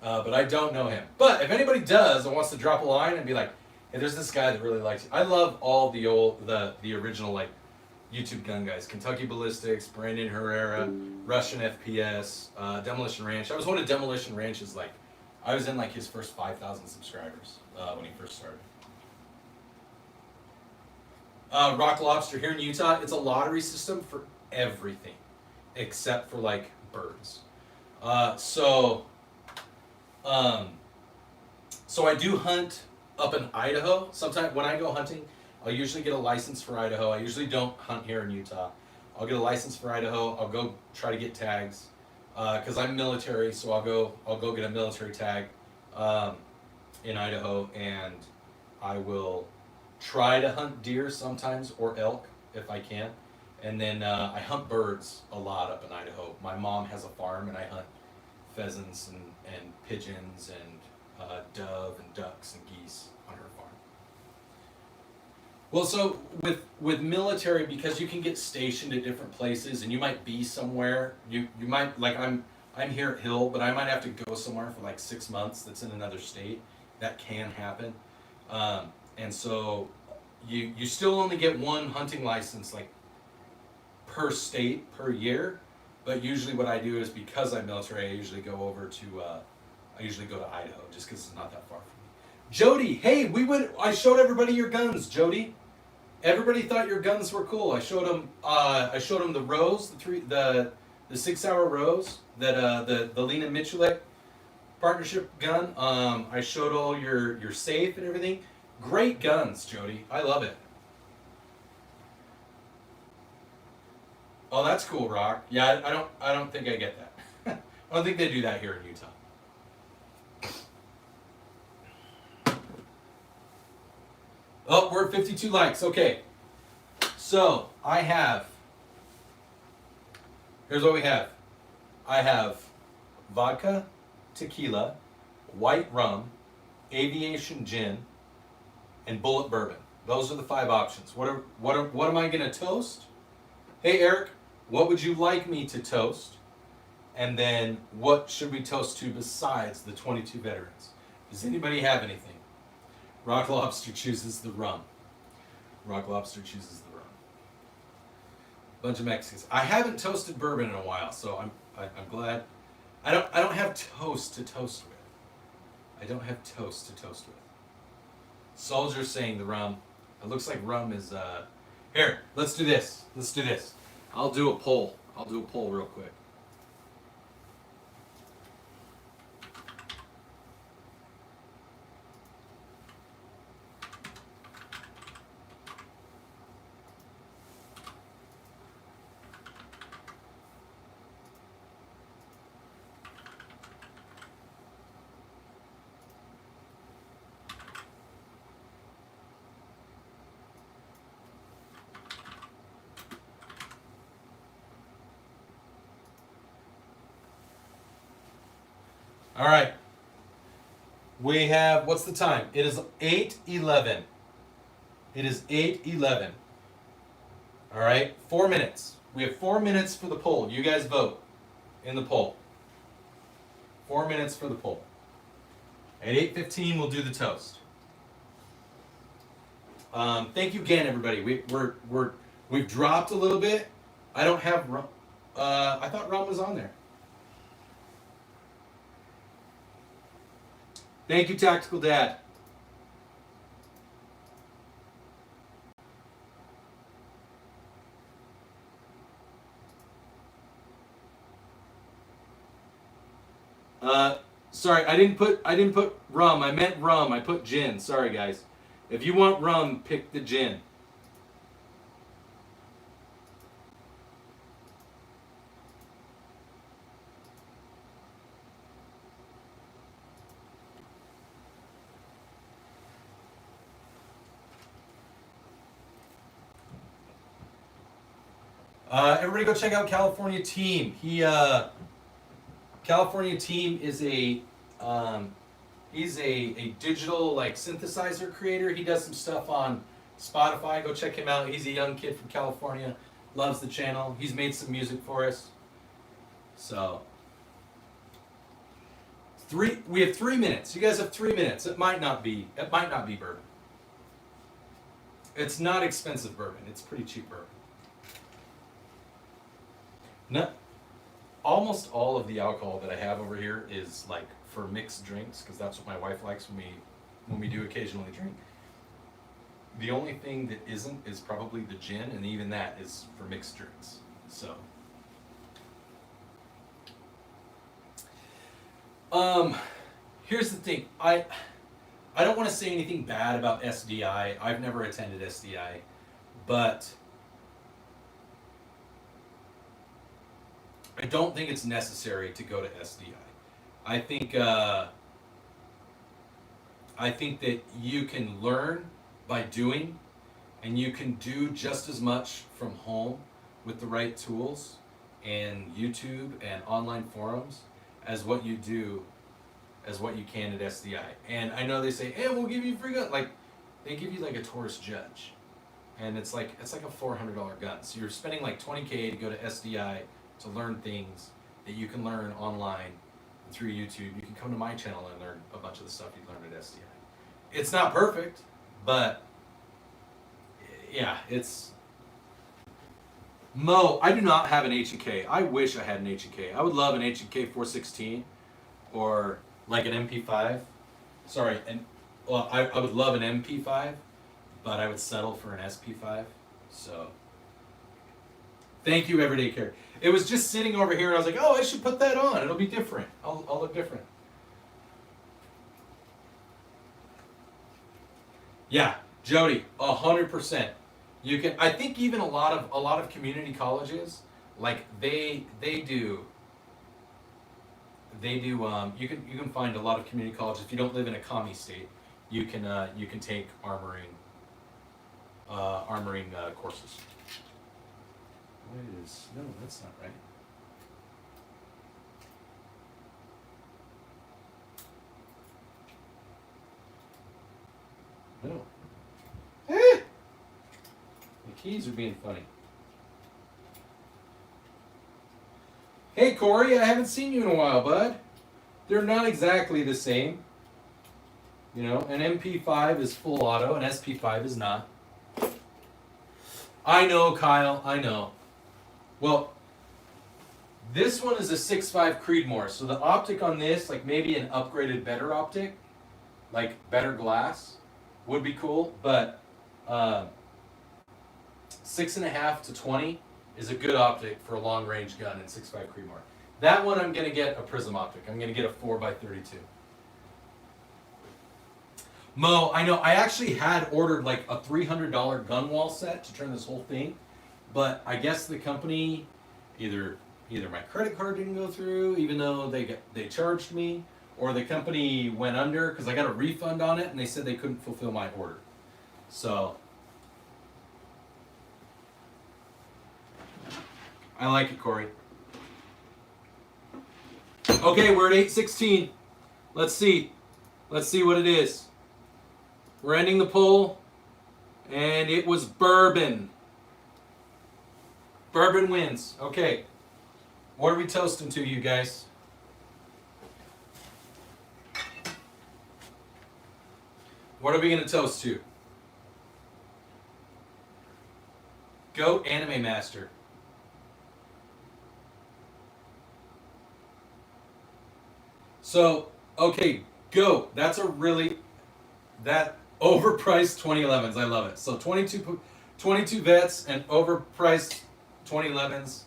But I don't know him. But if anybody does and wants to drop a line and be like, hey, there's this guy that really likes you. I love all the original like YouTube gun guys. Kentucky Ballistics, Brandon Herrera, Russian FPS, Demolition Ranch. I was one of Demolition Ranch's like, I was in like his first 5,000 subscribers when he first started. Rock Lobster here in Utah, it's a lottery system for everything except for like birds. So I do hunt up in Idaho. Sometimes when I go hunting, I'll usually get a license for Idaho. I usually don't hunt here in Utah. I'll get a license for Idaho. I'll go try to get tags because I'm military, so I'll go get a military tag in Idaho, and I will try to hunt deer sometimes or elk if I can. And then I hunt birds a lot up in Idaho. My mom has a farm, and I hunt pheasants and pigeons and dove and ducks and geese on her farm. Well, so with military, because you can get stationed at different places, and you might be somewhere. You might, like I'm here at Hill, but I might have to go somewhere for like 6 months. That's in another state. That can happen. And so you still only get one hunting license like per state per year, but usually what I do is because I'm military, I usually go over to Idaho just because it's not that far from me. Jody, hey, I showed everybody your guns, Jody. Everybody thought your guns were cool. I showed them the Rose, the 6 hour Rose that the Lena Michulek partnership gun. I showed all your safe and everything. Great guns, Jody. I love it. Oh, that's cool, Rock. Yeah, I don't think I get that. I don't think they do that here in Utah. Oh, we're at 52 likes. Okay. So, here's what we have. I have vodka, tequila, white rum, aviation gin, and bullet bourbon. Those are the 5 options. What am I gonna toast? Hey Eric, what would you like me to toast? And then what should we toast to besides the 22 veterans? Does anybody have anything? Rock Lobster chooses the rum. Rock Lobster chooses the rum. Bunch of Mexicans. I haven't toasted bourbon in a while, so I'm glad. I don't have toast to toast with. I don't have toast to toast with. Soldier's saying the rum. It looks like rum is here, let's do this. Let's do this. I'll do a poll. I'll do a poll real quick. All right. We have, what's the time? It is 8:11. It is 8:11. All right, 4 minutes. We have 4 minutes for the poll. You guys vote in the poll. 4 minutes for the poll. At 8:15, we'll do the toast. Thank you again, everybody. We've dropped a little bit. I don't have rum. I thought rum was on there. Thank you, Tactical Dad. Sorry, I didn't put rum. I meant rum. I put gin. Sorry, guys. If you want rum, pick the gin. Everybody go check out California Team. California Team is he's a digital like synthesizer creator. He does some stuff on Spotify. Go check him out. He's a young kid from California. Loves the channel. He's made some music for us. So we have 3 minutes. You guys have 3 minutes. It might not be bourbon. It's not expensive bourbon. It's pretty cheap bourbon. No, almost all of the alcohol that I have over here is like for mixed drinks because that's what my wife likes when we do occasionally drink. The only thing that isn't is probably the gin, and even that is for mixed drinks. So, here's the thing. I don't want to say anything bad about SDI. I've never attended SDI, but I don't think it's necessary to go to SDI. I think that you can learn by doing, and you can do just as much from home with the right tools and YouTube and online forums as what you can at SDI. And I know they say, hey, we'll give you free gun. Like, they give you like a Taurus Judge. And it's like a $400 gun. So you're spending like $20K to go to SDI to learn things that you can learn online through YouTube. You can come to my channel and learn a bunch of the stuff you learned at SDI. It's not perfect, but yeah, it's... Mo, I do not have an H&K. I wish I had an H&K. I would love an H&K 416 or like an MP5. Sorry, I would love an MP5, but I would settle for an SP5. So, thank you, Everyday Care. It was just sitting over here, and I was like, oh, I should put that on. It'll be different. I'll look different. Yeah, Jody, 100%. You can. I think even a lot of community colleges, like they do. You can find a lot of community colleges if you don't live in a commie state. You can take armoring courses. No, that's not right. No. The keys are being funny. Hey Corey, I haven't seen you in a while, bud. They're not exactly the same. You know, an MP5 is full auto, an SP5 is not. I know, Kyle, I know. Well, this one is a 6.5 Creedmoor, so the optic on this, like maybe an upgraded better optic, like better glass, would be cool, but 6.5 to 20 is a good optic for a long range gun in 6.5 Creedmoor. That one I'm going to get a prism optic. I'm going to get a 4x32. Mo, I know, I actually had ordered like a $300 gun wall set to turn this whole thing, but I guess the company, either my credit card didn't go through, even though they charged me, or the company went under because I got a refund on it and they said they couldn't fulfill my order. So, I like it, Corey. Okay, we're at 8:16. Let's see. Let's see what it is. We're ending the poll, and it was bourbon. Bourbon wins. Okay. What are we toasting to, you guys? What are we going to toast to? Goat Anime Master. So, okay, Goat. That's a really... That overpriced 2011s. I love it. So 22 vets and overpriced 2011s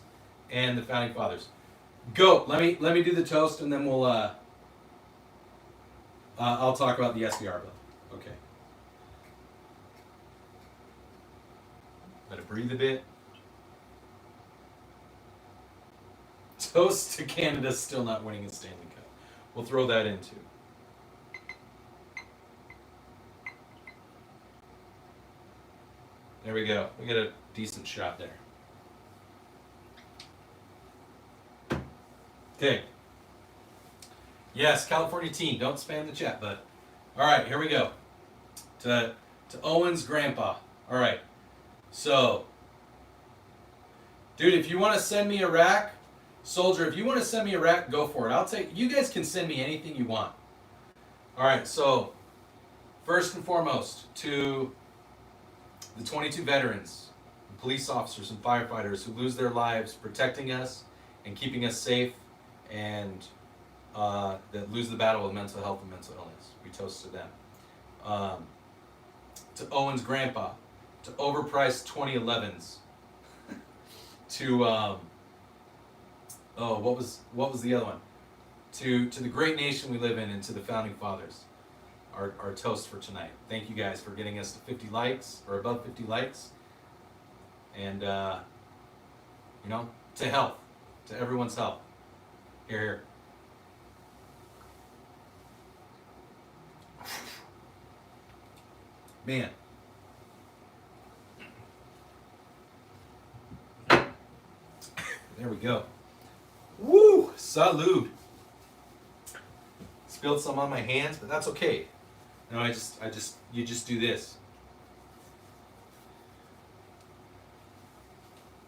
and the Founding Fathers. Goat. Let me do the toast and then we'll I'll talk about the SBR bill. Okay. Let it breathe a bit. Toast to Canada still not winning a Stanley Cup. We'll throw that in too. There we go. We get a decent shot there. Okay. Yes, California team. Don't spam the chat, bud. All right, here we go. To Owen's grandpa. All right. So, dude, if you want to send me a rack, Soldier, if you want to send me a rack, go for it. I'll take. You guys can send me anything you want. All right. So, first and foremost, to the 22 veterans, police officers and firefighters who lose their lives protecting us and keeping us safe, and that lose the battle with mental health and mental illness. We toast to them. To Owen's grandpa, to overpriced 2011s, to what was the other one? To the great nation we live in, and to the Founding Fathers. Our toast for tonight. Thank you guys for getting us to 50 likes or above 50 likes, and to health, to everyone's health. Here, here. Man. There we go. Woo! Salud. Spilled some on my hands, but that's okay. No, you just do this.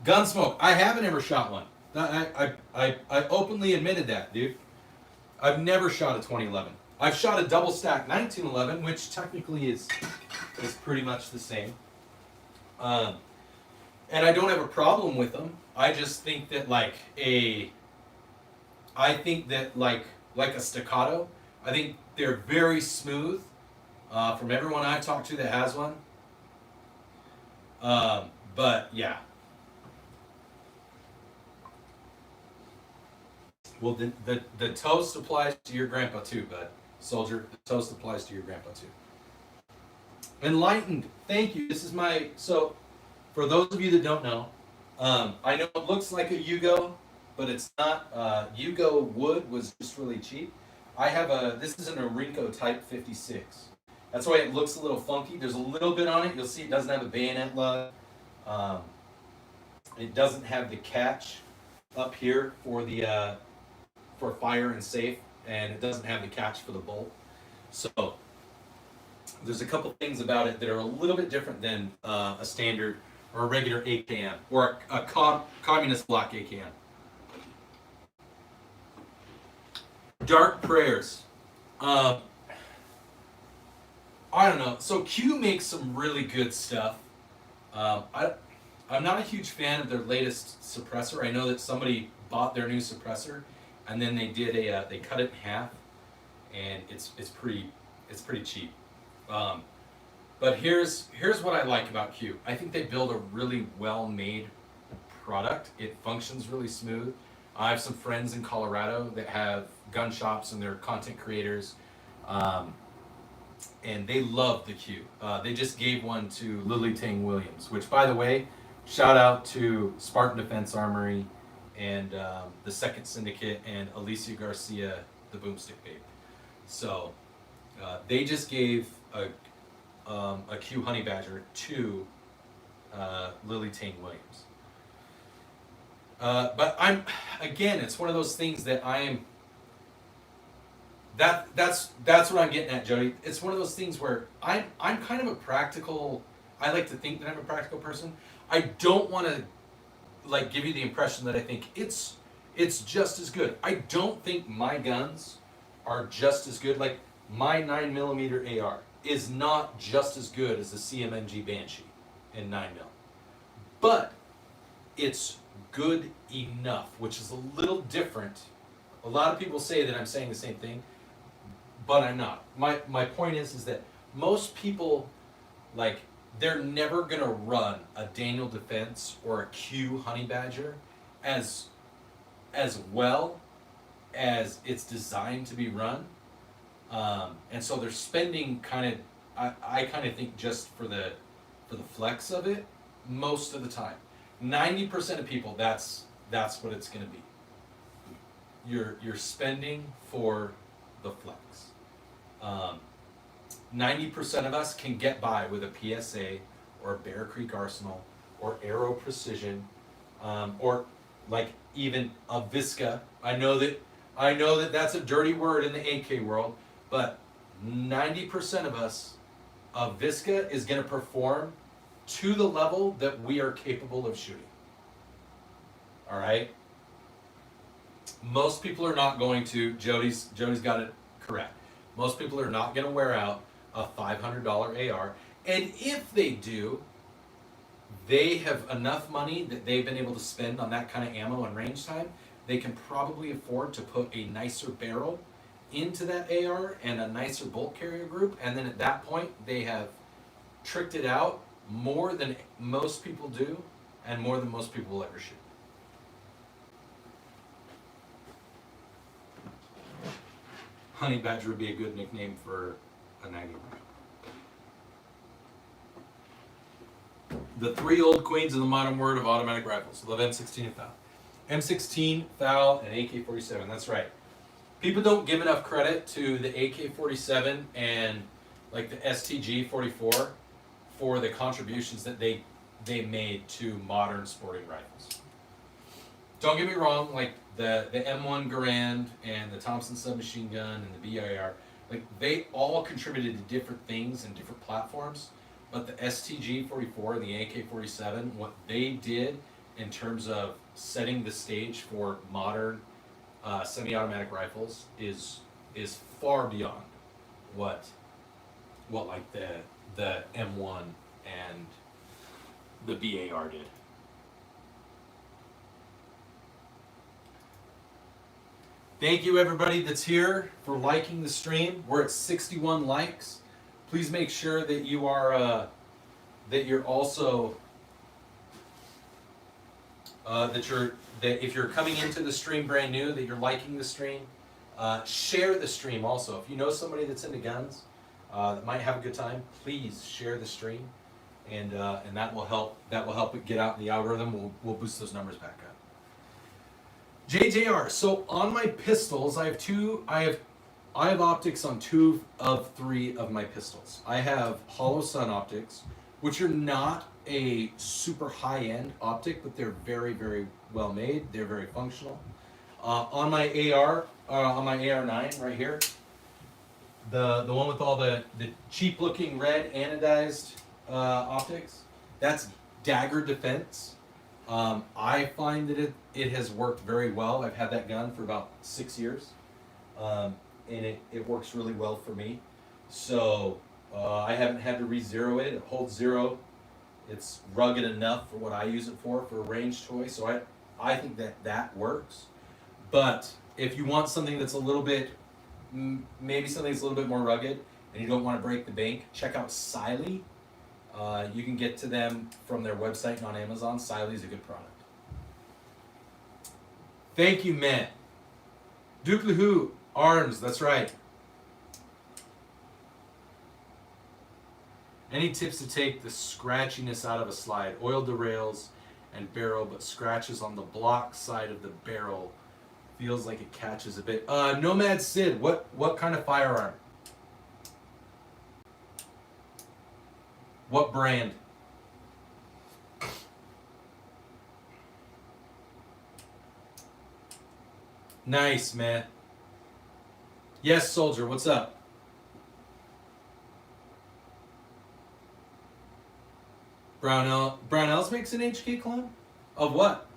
Gunsmoke. I haven't ever shot one. I openly admitted that, dude. I've never shot a 2011. I've shot a double stack 1911, which technically is pretty much the same. And I don't have a problem with them. I just think that like a staccato, I think they're very smooth. From everyone I've talked to that has one. But yeah. Well, the toast applies to your grandpa too, bud. Soldier, the toast applies to your grandpa too. Enlightened, thank you. This is so for those of you that don't know, I know it looks like a Yugo, but it's not. Yugo wood was just really cheap. I have this is an Orinco Type 56. That's why it looks a little funky. There's a little bit on it. You'll see it doesn't have a bayonet lug. It doesn't have the catch up here for the for fire and safe, and it doesn't have the catch for the bolt. So there's a couple things about it that are a little bit different than a standard or a regular AKM or a communist block AKM. Dark Prayers. I don't know. So Q makes some really good stuff. I'm not a huge fan of their latest suppressor. I know that somebody bought their new suppressor, and then they did they cut it in half, and it's pretty cheap. But here's what I like about Q. I think they build a really well-made product. It functions really smooth. I have some friends in Colorado that have gun shops and they're content creators, and they love the Q. They just gave one to Lily Tang Williams, which, by the way, shout out to Spartan Defense Armory and the Second Syndicate and Alicia Garcia, the Boomstick Babe. So they just gave a Q Honey Badger to Lily Tang Williams. But it's one of those things that that's what I'm getting at, Jody. It's one of those things where I'm kind of a practical. I like to think that I'm a practical person. I don't want to like give you the impression that I think it's just as good. I don't think my guns are just as good. Like my 9mm AR is not just as good as the CMMG Banshee in 9mm, but it's good enough, which is a little different. A lot of people say that I'm saying the same thing, but I'm not. My point is that most people, like, they're never gonna run a Daniel Defense or a Q Honey Badger as well as it's designed to be run, and so they're spending kind of, I kind of think, just for the flex of it most of the time. 90% of people, that's what it's gonna be. You're spending for the flex. 90% of us can get by with a PSA or a Bear Creek Arsenal or Aero Precision, or like even a Visca. I know that that's a dirty word in the AK world, but 90% of us, a Visca is going to perform to the level that we are capable of shooting. All right. Most people are not going to. Jody's got it correct. Most people are not going to wear out a $500 AR, and if they do, they have enough money that they've been able to spend on that kind of ammo and range time. They can probably afford to put a nicer barrel into that AR and a nicer bolt carrier group, and then at that point they have tricked it out more than most people do, and more than most people will ever shoot. Honey Badger would be a good nickname for a 90. The three old queens of the modern word of automatic rifles. Love M16 and FAL. M16, FAL, and AK-47. That's right. People don't give enough credit to the AK-47 and like the STG-44 for the contributions that they made to modern sporting rifles. Don't get me wrong, like the M1 Garand and the Thompson submachine gun and the BIR, like they all contributed to different things and different platforms, but the STG-44 and the AK-47, what they did in terms of setting the stage for modern semi-automatic rifles is far beyond what like the M1 and the BAR did. Thank you everybody that's here for liking the stream. We're at 61 likes. Please make sure that you are that you're also that if you're coming into the stream brand new, that you're liking the stream. Share the stream also. If you know somebody that's into guns that might have a good time, please share the stream, and that will help it get out in the algorithm. We'll boost those numbers back up. JJR. So on my pistols, I have optics on 2 of 3 of my pistols. I have Hollow Sun optics, which are not a super high-end optic, but they're very, very well made. They're very functional. On my AR, on my AR9 right here, The one with all the cheap looking red anodized optics, that's dagger defense. I find that it has worked very well. I've had that gun for about 6 years, and it works really well for me. So I haven't had to re-zero it. It holds zero. It's rugged enough for what I use it for a range toy. So I think that works. But if you want something that's a little bit, maybe something that's a little bit more rugged, and you don't want to break the bank, check out Siley. You can get to them from their website and on Amazon. Siley's a good product. Thank you, Matt. Duke Lahoo, Arms, that's right. Any tips to take the scratchiness out of a slide? Oil the rails and barrel, but scratches on the block side of the barrel. Feels like it catches a bit. Nomad Sid, what kind of firearm? What brand? Nice, man. Yes, Soldier, what's up? Brownells makes an HK clone? Of what?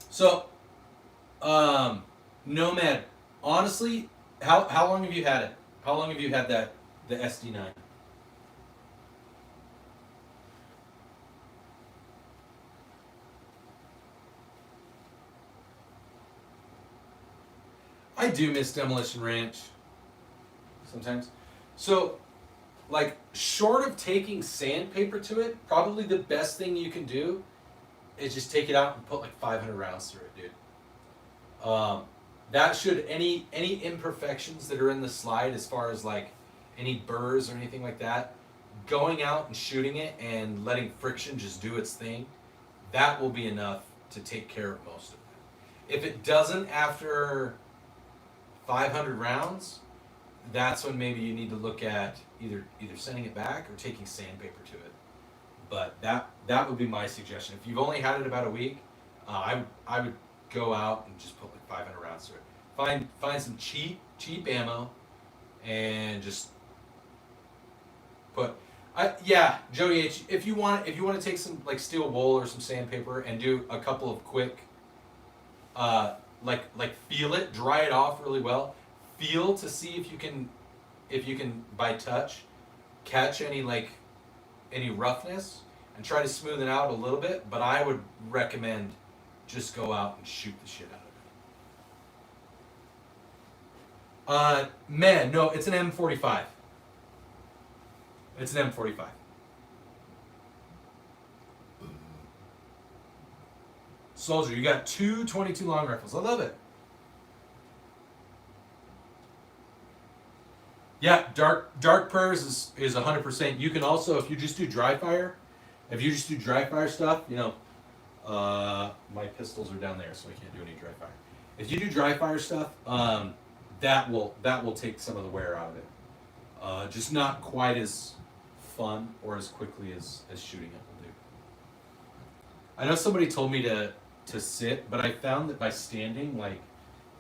So, Nomad, honestly, how long have you had it? How long have you had the SD9? I do miss Demolition Ranch sometimes. So, like, short of taking sandpaper to it, probably the best thing you can do is just take it out and put like 500 rounds through it, dude. That should, any imperfections that are in the slide as far as like any burrs or anything like that, going out and shooting it and letting friction just do its thing, that will be enough to take care of most of it. If it doesn't after 500 rounds, that's when maybe you need to look at either sending it back or taking sandpaper to it. But that would be my suggestion. If you've only had it about a week, I would go out and just put like 500 rounds through it. Find some cheap ammo, and just put. Jody H. If you want to take some like steel wool or some sandpaper and do a couple of quick, like feel it, dry it off really well. Feel to see if you can by touch catch any roughness, and try to smooth it out a little bit. But I would recommend just go out and shoot the shit out of it. Man, no, it's an M45. It's an M45. Soldier, you got two 22 long rifles. I love it. Yeah, dark prayers is 100%. You can also, if you just do dry fire stuff, my pistols are down there, so I can't do any dry fire. If you do dry fire stuff, that will take some of the wear out of it. Just not quite as fun or as quickly as shooting it will do. I know somebody told me to sit, but I found that by standing, like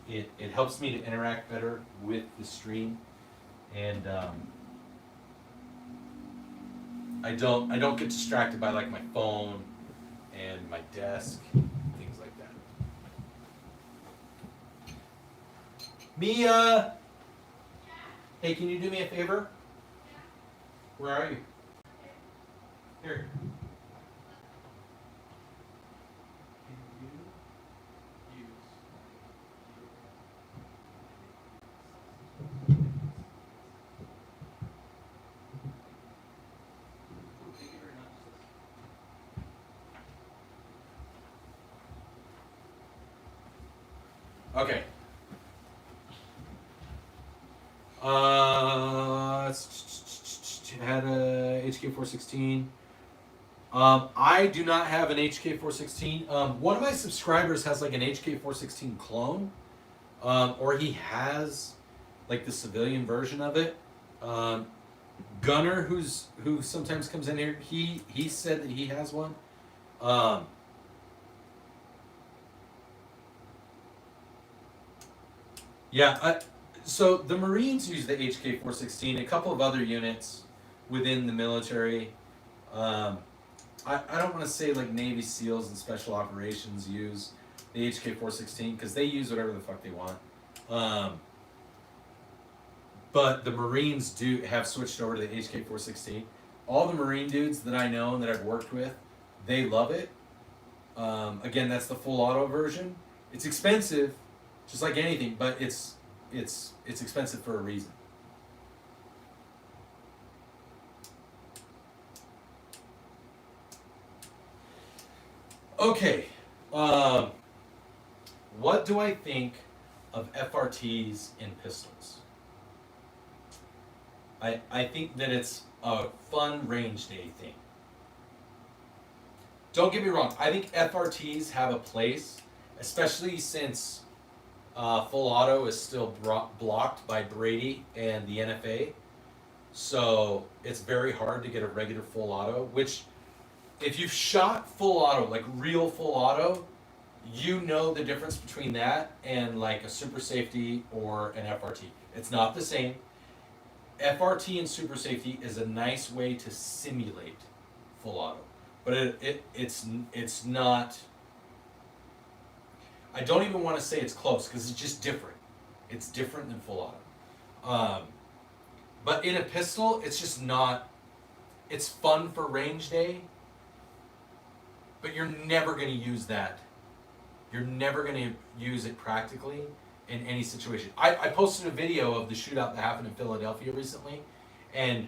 it helps me to interact better with the stream. And I don't get distracted by like my phone and my desk, things like that. Mia, hey, can you do me a favor? Where are you? Here. Okay. Had a HK416. I do not have an HK416. One of my subscribers has like an HK416 clone, or he has like the civilian version of it. Gunner, who sometimes comes in here, he said that he has one. So the Marines use the HK416. A couple of other units within the military. I don't want to say like Navy SEALs and Special Operations use the HK416 because they use whatever the fuck they want. But the Marines do have switched over to the HK416. All the Marine dudes that I know and that I've worked with, they love it. Again, that's the full auto version. It's expensive, just like anything, but it's expensive for a reason. Okay, what do I think of FRTs in pistols? I think that it's a fun range day thing. Don't get me wrong, I think FRTs have a place, especially since full auto is still blocked by Brady and the NFA. So it's very hard to get a regular full auto, which if you've shot full auto, like real full auto, you know the difference between that and like a super safety or an FRT. It's not the same. FRT and super safety is a nice way to simulate full auto, but it's not. I don't even want to say it's close because it's just different. It's different than full auto. But in a pistol, it's just not. It's fun for range day, but you're never going to use that. You're never going to use it practically in any situation. I posted a video of the shootout that happened in Philadelphia recently, and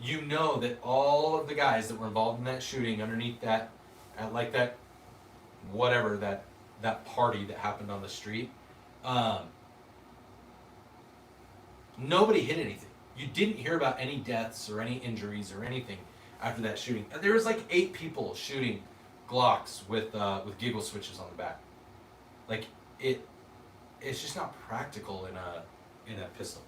you know that all of the guys that were involved in that shooting underneath that, like that, whatever, that party that happened on the street, nobody hit anything. You didn't hear about any deaths or any injuries or anything after that shooting. There was like 8 people shooting Glocks with giggle switches on the back. Like it's just not practical in a pistol.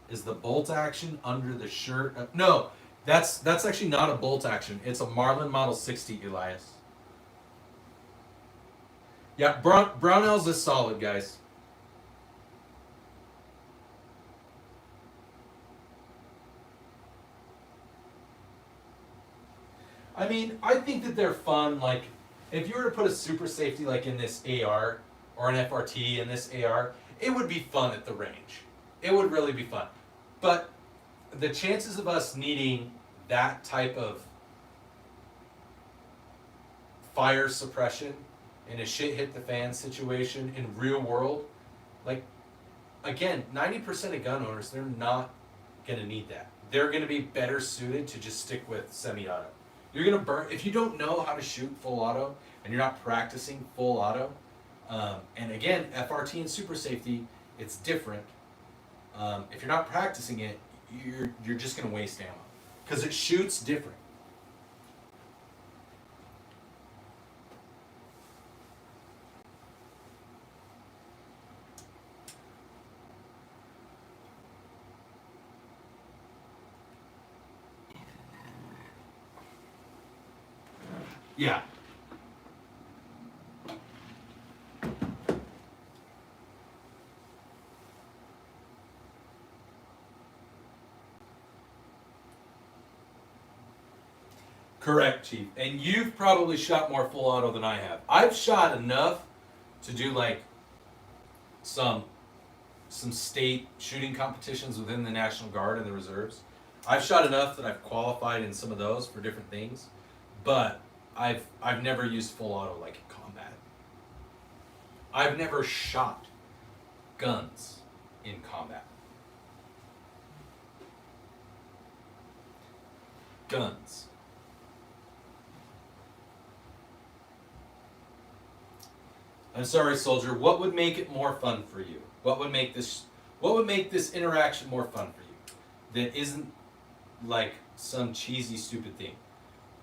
Is the bolt action under the shirt? No, that's actually not a bolt action. It's a Marlin Model 60, Elias. Yeah, Brownells is solid, guys. I mean, I think that they're fun. Like, if you were to put a super safety like in this AR or an FRT in this AR, it would be fun at the range. It would really be fun. But the chances of us needing that type of fire suppression in a shit hit the fan situation in real world, like, again, 90% of gun owners, they're not going to need that. They're going to be better suited to just stick with semi-auto. You're going to burn, if you don't know how to shoot full auto and you're not practicing full auto, and again, FRT and super safety, it's different. If you're not practicing it, you're just going to waste ammo because it shoots different. Yeah. Correct, Chief. And you've probably shot more full auto than I have. I've shot enough to do like some state shooting competitions within the National Guard and the reserves. I've shot enough that I've qualified in some of those for different things, but I've never used full auto like in combat. I've never shot guns in combat. Guns. I'm sorry, soldier. What would make it more fun for you? What would make this interaction more fun for you? That isn't like some cheesy, stupid thing.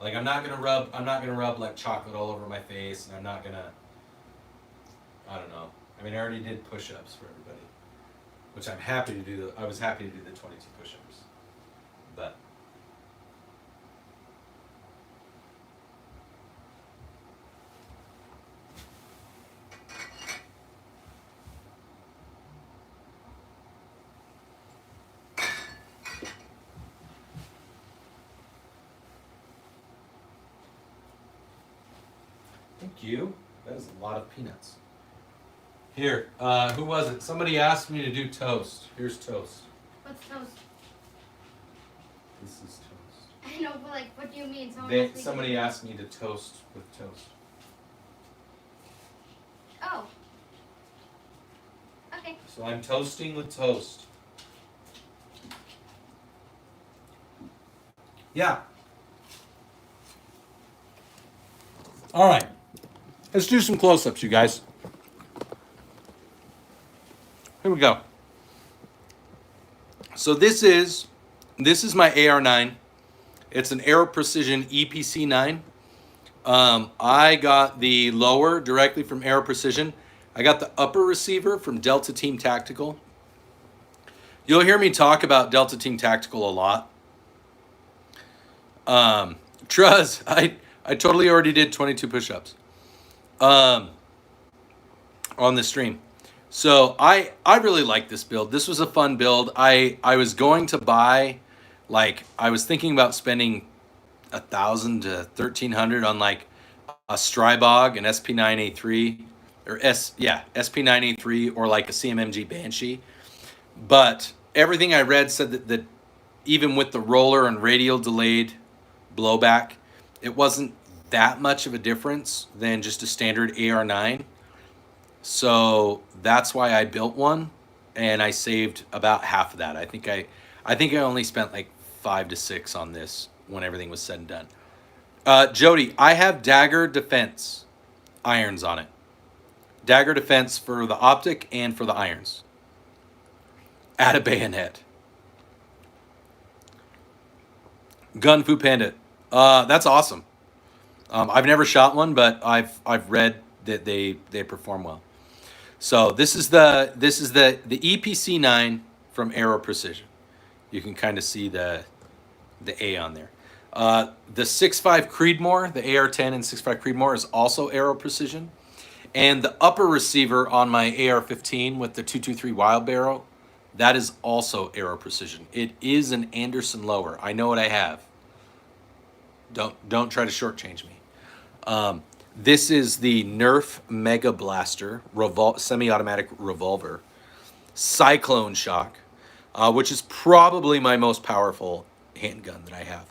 Like I'm not gonna rub like chocolate all over my face, and I'm not gonna. I don't know. I mean, I already did push-ups for everybody, which I'm happy to do. I was happy to do the 22 push-ups, but. you. That is a lot of peanuts. Here, who was it? Somebody asked me to do toast. Here's toast. What's toast? This is toast. I know, but like, what do you mean? Somebody asked me to toast with toast. Oh. Okay. So I'm toasting with toast. Yeah. All right. Let's do some close-ups, you guys. Here we go. So this is my AR9. It's an Aero Precision EPC9. I got the lower directly from Aero Precision. I got the upper receiver from Delta Team Tactical. You'll hear me talk about Delta Team Tactical a lot. Truz, I totally already did 22 push-ups on the stream. So I really like this build. This was a fun build. I was going to buy, like, I was thinking about spending $1,000 to $1,300 on like a Strybog, an SP9A3, or SP9A3, or like a CMMG Banshee. But everything I read said that even with the roller and radial delayed blowback, it wasn't that much of a difference than just a standard AR9. So that's why I built one, and I saved about half of that. I think I only spent like 5 to 6 on this when everything was said and done. Jody, I have dagger defense irons on it. Dagger defense for the optic and for the irons. Add a bayonet. Gun Fu Pandit. That's awesome. I've never shot one, but I've read that they perform well. So this is the EPC9 from Aero Precision. You can kind of see the A on there. The 6.5 Creedmoor, the AR-10 and 6.5 Creedmoor is also Aero Precision. And the upper receiver on my AR-15 with the 223 Wild Barrel, that is also Aero Precision. It is an Anderson lower. I know what I have. Don't try to shortchange me. This is the Nerf Mega Blaster semi-automatic revolver, Cyclone Shock, which is probably my most powerful handgun that I have.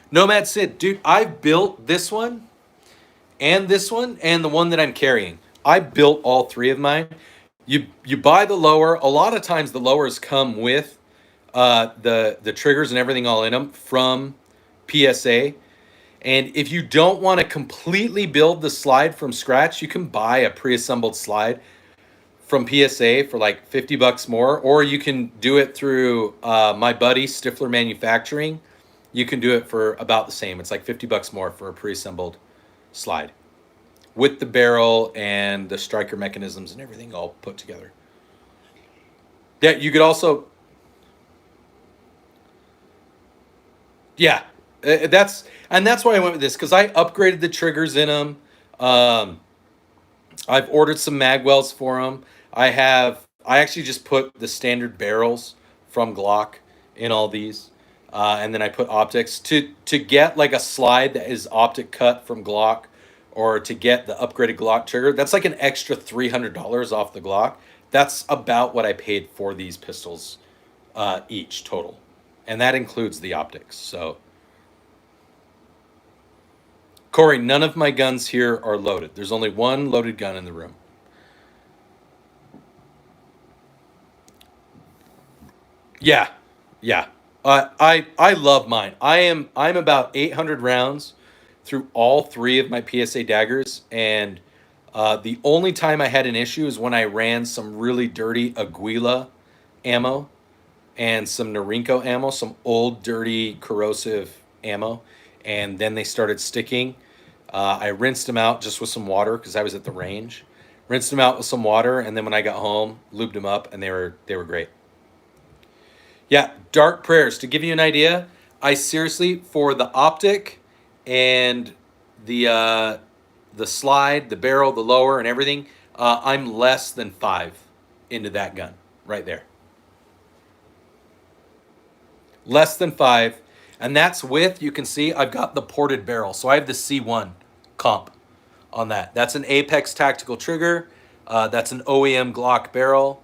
Nomad Sid, dude, I've built this one and the one that I'm carrying. I built all 3 of mine. You buy the lower. A lot of times the lowers come with the triggers and everything all in them from PSA. And if you don't want to completely build the slide from scratch, you can buy a pre-assembled slide from PSA for like $50 more, or you can do it through my buddy Stifler Manufacturing. You can do it for about the same. It's like $50 more for a pre-assembled slide with the barrel and the striker mechanisms and everything all put together. Yeah, you could also... Yeah, that's why I went with this, because I upgraded the triggers in them. I've ordered some magwells for them. I actually just put the standard barrels from Glock in all these. And then I put optics to get like a slide that is optic cut from Glock, or to get the upgraded Glock trigger. That's like an extra $300 off the Glock. That's about what I paid for these pistols each total. And that includes the optics. So, Corey, none of my guns here are loaded. There's only one loaded gun in the room. Yeah. I love mine. I'm about 800 rounds through all 3 of my PSA daggers, and the only time I had an issue is when I ran some really dirty Aguila ammo and some Norinco ammo, some old, dirty, corrosive ammo, and then they started sticking. I rinsed them out just with some water because I was at the range. Rinsed them out with some water, and then when I got home, lubed them up, and they were great. Yeah, Dark Prayers. To give you an idea, I seriously, for the optic and the slide, the barrel, the lower, and everything, I'm less than 5 into that gun right there. less than 5. And that's with, you can see, I've got the ported barrel. So I have the C1 comp on that. That's an Apex tactical trigger. That's an OEM Glock barrel.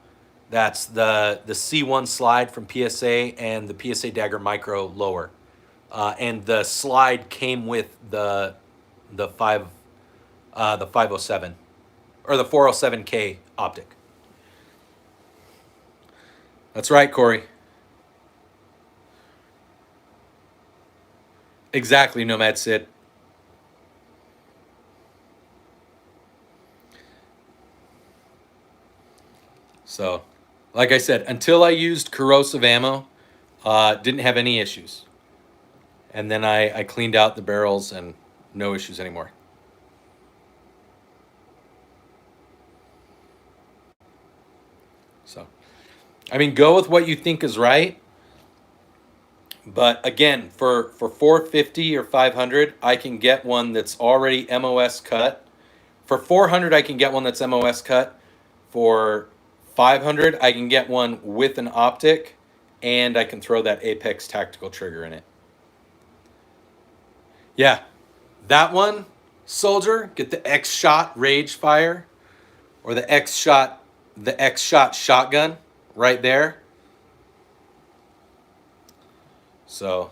That's the C1 slide from PSA and the PSA Dagger Micro lower. And the slide came with the 507 or the 407K optic. That's right, Corey. Exactly, Nomad Sid. So, like I said, until I used corrosive ammo, didn't have any issues. And then I cleaned out the barrels and no issues anymore. So, I mean, go with what you think is right. But again, for 450 or 500, I can get one that's already MOS cut. For 400, I can get one that's MOS cut. For 500, I can get one with an optic, and I can throw that Apex tactical trigger in it. Yeah, that one, Soldier, get the X-Shot Rage Fire, or the X-Shot shotgun right there. So,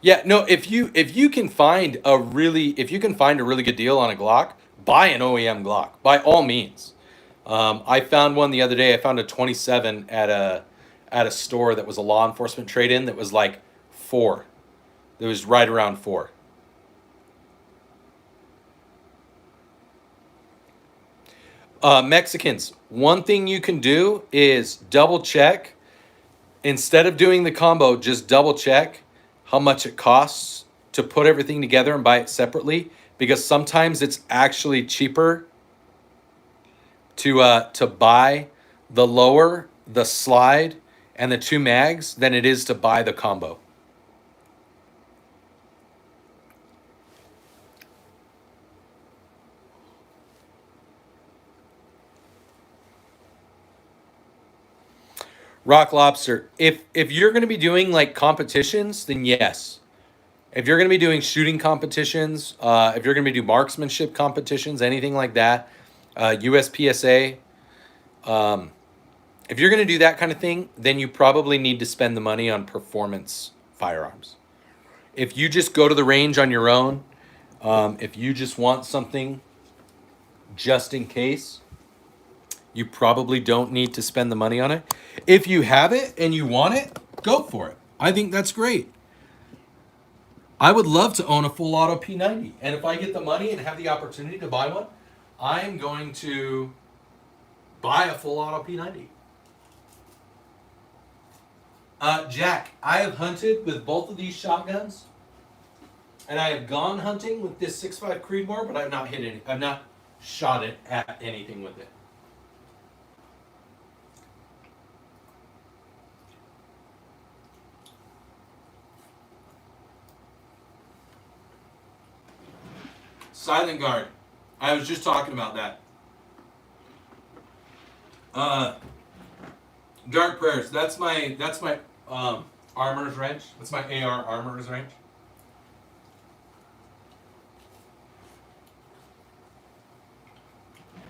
yeah, no, if you can find a really good deal on a Glock, buy an OEM Glock by all means. I found one the other day. I found a 27 at a store that was a law enforcement trade-in that was like 4. It was right around 4. Mexicans, one thing you can do is double check. Instead of doing the combo, just double check how much it costs to put everything together and buy it separately, because sometimes it's actually cheaper to buy the lower, the slide, and the 2 mags than it is to buy the combo. Rock Lobster, if you're going to be doing like competitions, then yes. If you're going to be doing shooting competitions, if you're going to be doing marksmanship competitions, anything like that, USPSA, if you're going to do that kind of thing, then you probably need to spend the money on performance firearms. If you just go to the range on your own, if you just want something just in case, you probably don't need to spend the money on it. If you have it and you want it, go for it. I think that's great. I would love to own a full auto P90. And if I get the money and have the opportunity to buy one, I'm going to buy a full auto P90. Jack, I have hunted with both of these shotguns. And I have gone hunting with this 6.5 Creedmoor, but I've not hit any. I've not shot it at anything with it. Silent Guard. I was just talking about that. Dark Prayers. That's my armorer's wrench. That's my AR armorer's wrench.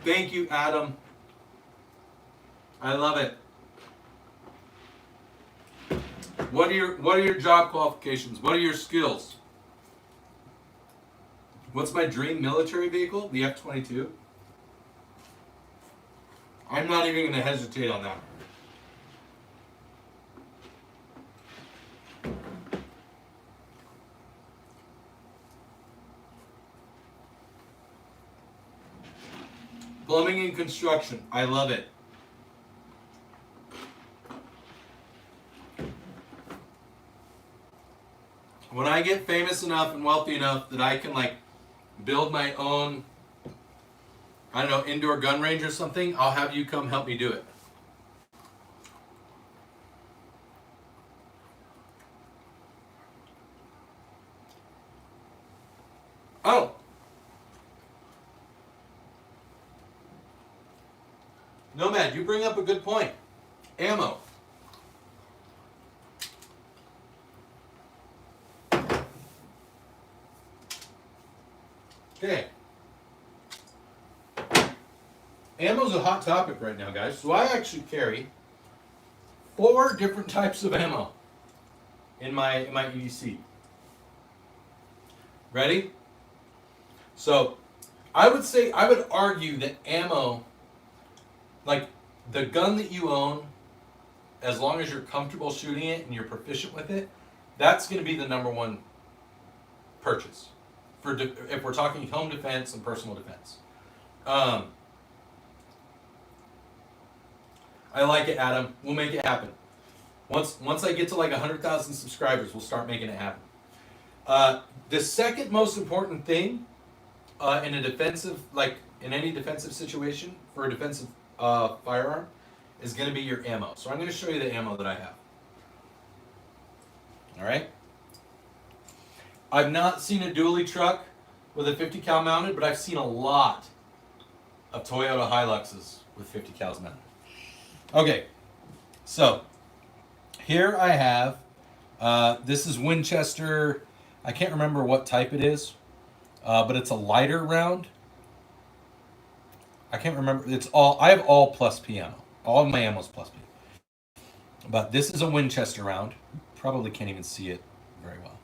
Thank you, Adam. I love it. What are your job qualifications? What are your skills? What's my dream military vehicle? The F-22. I'm not even going to hesitate on that. Plumbing and construction. I love it. When I get famous enough and wealthy enough that I can like build my own, I don't know, indoor gun range or something, I'll have you come help me do it. Oh. Nomad, you bring up a good point. Ammo. Okay. Ammo's a hot topic right now, guys. So I actually carry 4 different types of ammo in my EDC. Ready? So I would argue that ammo, like the gun that you own, as long as you're comfortable shooting it and you're proficient with it, that's going to be the #1 purchase for if we're talking home defense and personal defense. I like it, Adam. We'll make it happen. Once I get to like 100,000 subscribers, we'll start making it happen. The second most important thing in a defensive, like in any defensive situation for a defensive firearm, is going to be your ammo. So I'm going to show you the ammo that I have. All right. I've not seen a dually truck with a 50 cal mounted, but I've seen a lot of Toyota Hiluxes with 50 cals mounted. Okay, so here I have, this is Winchester, I can't remember what type it is, but it's a lighter round. I can't remember, I have all plus P ammo. All of my ammo is plus P. But this is a Winchester round. Probably can't even see it very well.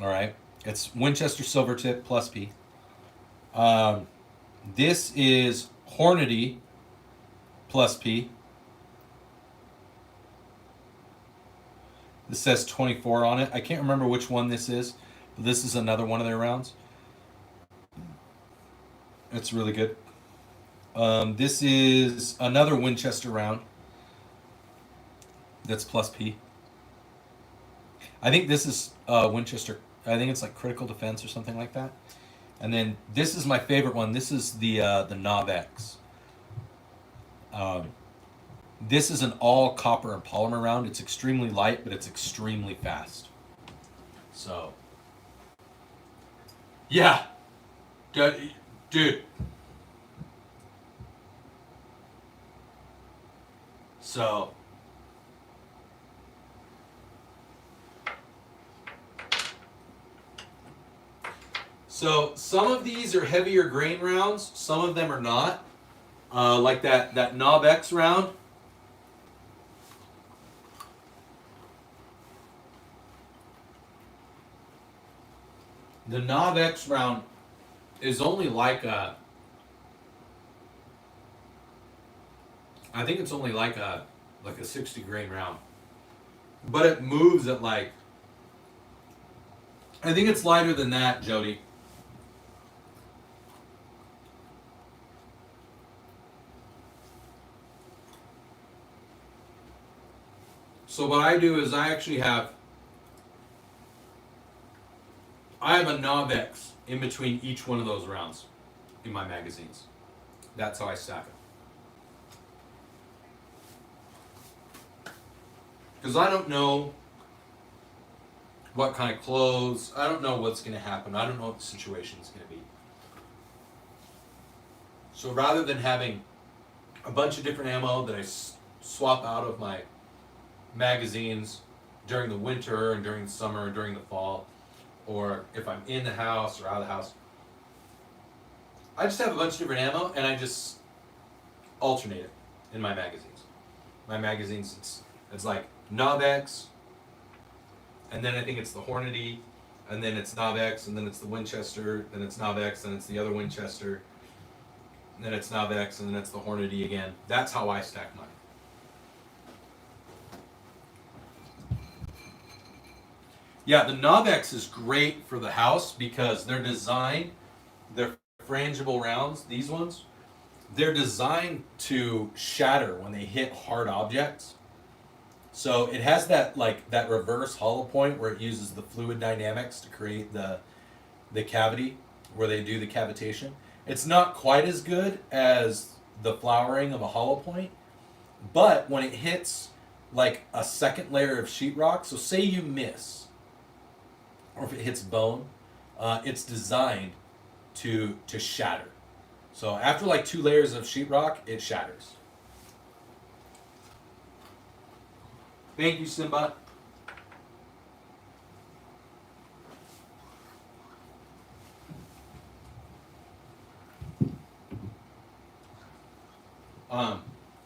All right, it's Winchester silver tip plus P. This is Hornady plus P. This says 24 on it. I can't remember which one this is, but this is another one of their rounds. It's really good. This is another Winchester round that's plus P. I think this is Winchester. I think it's like critical defense or something like that. And then this is my favorite one. This is the Novx. This is an all copper and polymer round. It's extremely light, but it's extremely fast. So, yeah, dude. So, some of these are heavier grain rounds. Some of them are not. Like that Novx round. The Novx round is only like I think it's only like a 60 grain round. But it moves at like, I think it's lighter than that, Jody. So what I do is I have a Novx in between each one of those rounds in my magazines. That's how I stack it. Because I don't know what kind of clothes, I don't know what's going to happen. I don't know what the situation is going to be. So rather than having a bunch of different ammo that I swap out of my magazines during the winter and during the summer and during the fall, or if I'm in the house or out of the house, I just have a bunch of different ammo and I just alternate it in my magazines. My magazines, it's like Novx, and then I think it's the Hornady, and then it's Novx, and then it's the Winchester, then it's Novx, then it's the other Winchester, and then it's Novx, and then it's the Hornady again. That's how I stack mine. Yeah, the Novx is great for the house because they're frangible rounds, these ones, they're designed to shatter when they hit hard objects. So it has that reverse hollow point where it uses the fluid dynamics to create the cavity where they do the cavitation. It's not quite as good as the flowering of a hollow point, but when it hits like a second layer of sheetrock, so say you miss, or if it hits bone, it's designed to shatter. So after like 2 layers of sheetrock, it shatters. Thank you, Simba.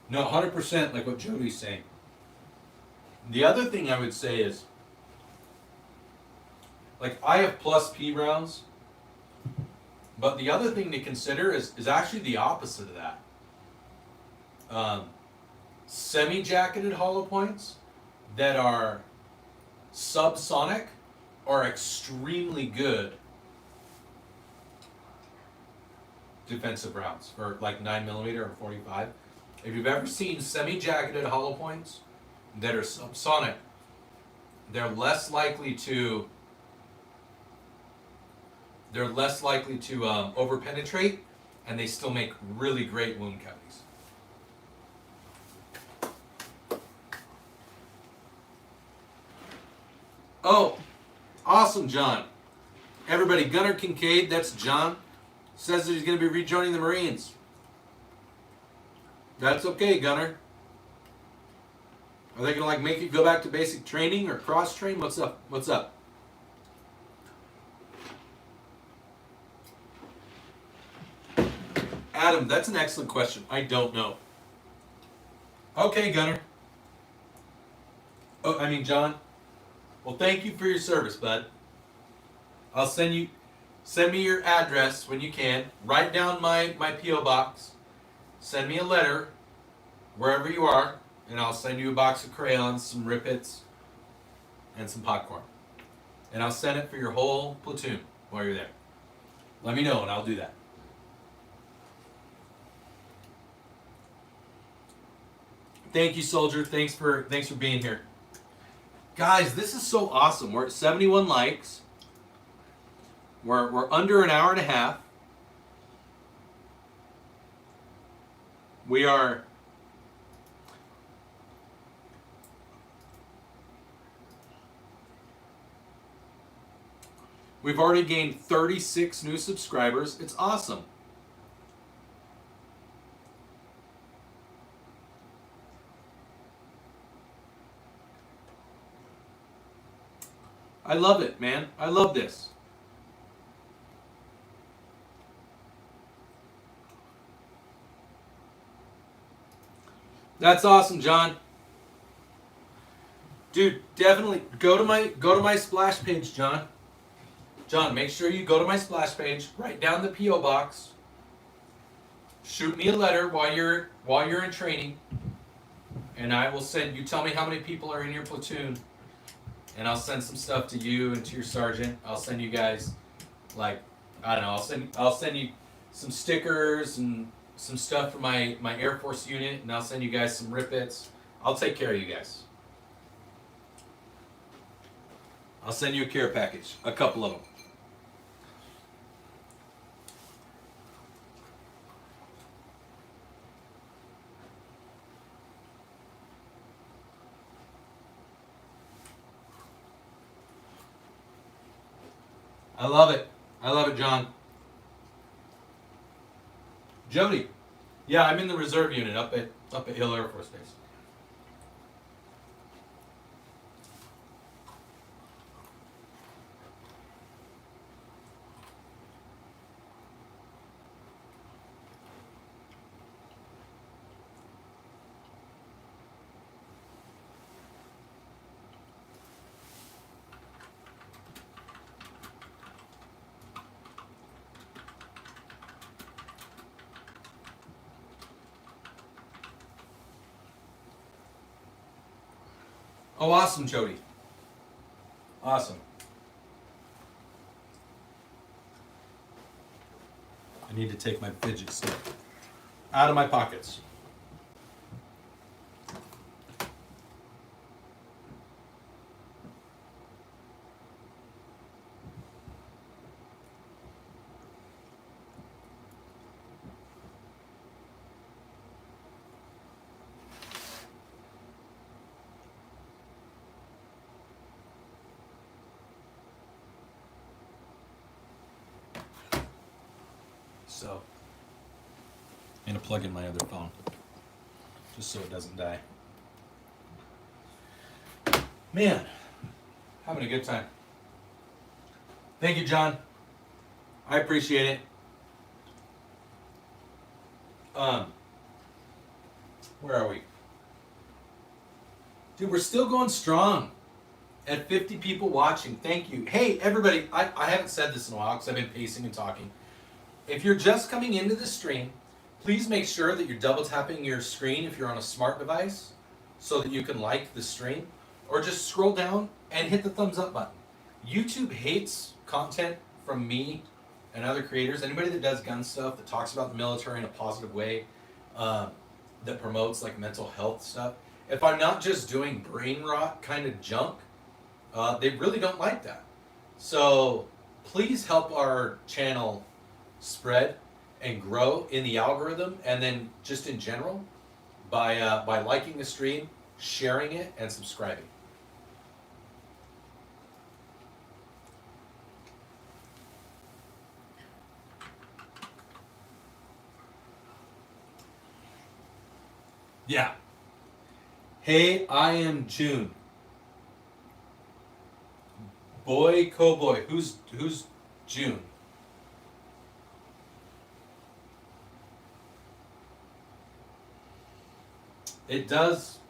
No, 100% like what Jody's saying. The other thing I would say is, like, I have plus P rounds, but the other thing to consider is actually the opposite of that. Semi-jacketed hollow points that are subsonic are extremely good defensive rounds for like 9mm or 45. If you've ever seen semi-jacketed hollow points that are subsonic, they're less likely to over penetrate, and they still make really great wound cavity. Oh, awesome, John. Everybody, Gunnar Kincaid, that's John, says that he's going to be rejoining the Marines. That's okay, Gunnar. Are they going to like make you go back to basic training or cross train? What's up? What's up? Adam, that's an excellent question. I don't know. Okay, Gunnar. Oh, I mean, John. Well, thank you for your service, bud. I'll send me your address when you can. Write down my P.O. box. Send me a letter wherever you are, and I'll send you a box of crayons, some Rip-Its, and some popcorn. And I'll send it for your whole platoon while you're there. Let me know, and I'll do that. Thank you, soldier. Thanks for being here. Guys, this is so awesome. We're at 71 likes. We're under an hour and a half. We've already gained 36 new subscribers. It's awesome. I love it, man. I love this. That's awesome, John. Dude, definitely go to my splash page, John. John, make sure you go to my splash page, write down the P.O. box, shoot me a letter while you're in training, and I will send you. Tell me how many people are in your platoon, and I'll send some stuff to you and to your sergeant. I'll send you guys, like, I don't know. I'll send you some stickers and some stuff for my Air Force unit, and I'll send you guys some Rip-Its. I'll take care of you guys. I'll send you a care package, a couple of them. I love it. I love it, John. Jody. Yeah, I'm in the reserve unit up at Hill Air Force Base. Oh, awesome, Jody. Awesome. I need to take my fidget stick out of my pockets. So, I'm going to plug in my other phone, just so it doesn't die. Man, having a good time. Thank you, John. I appreciate it. Where are we? Dude, we're still going strong. At 50 people watching. Thank you. Hey, everybody, I haven't said this in a while because I've been pacing and talking. If you're just coming into the stream, please make sure that you're double tapping your screen if you're on a smart device so that you can like the stream, or just scroll down and hit the thumbs up button. YouTube hates content from me and other creators. Anybody that does gun stuff, that talks about the military in a positive way, that promotes like mental health stuff. If I'm not just doing brain rot kind of junk, they really don't like that. So please help our channel spread and grow in the algorithm, and then just in general by liking the stream, sharing it, and subscribing. Yeah. Hey, I am June. Boy, cowboy. Who's June? It does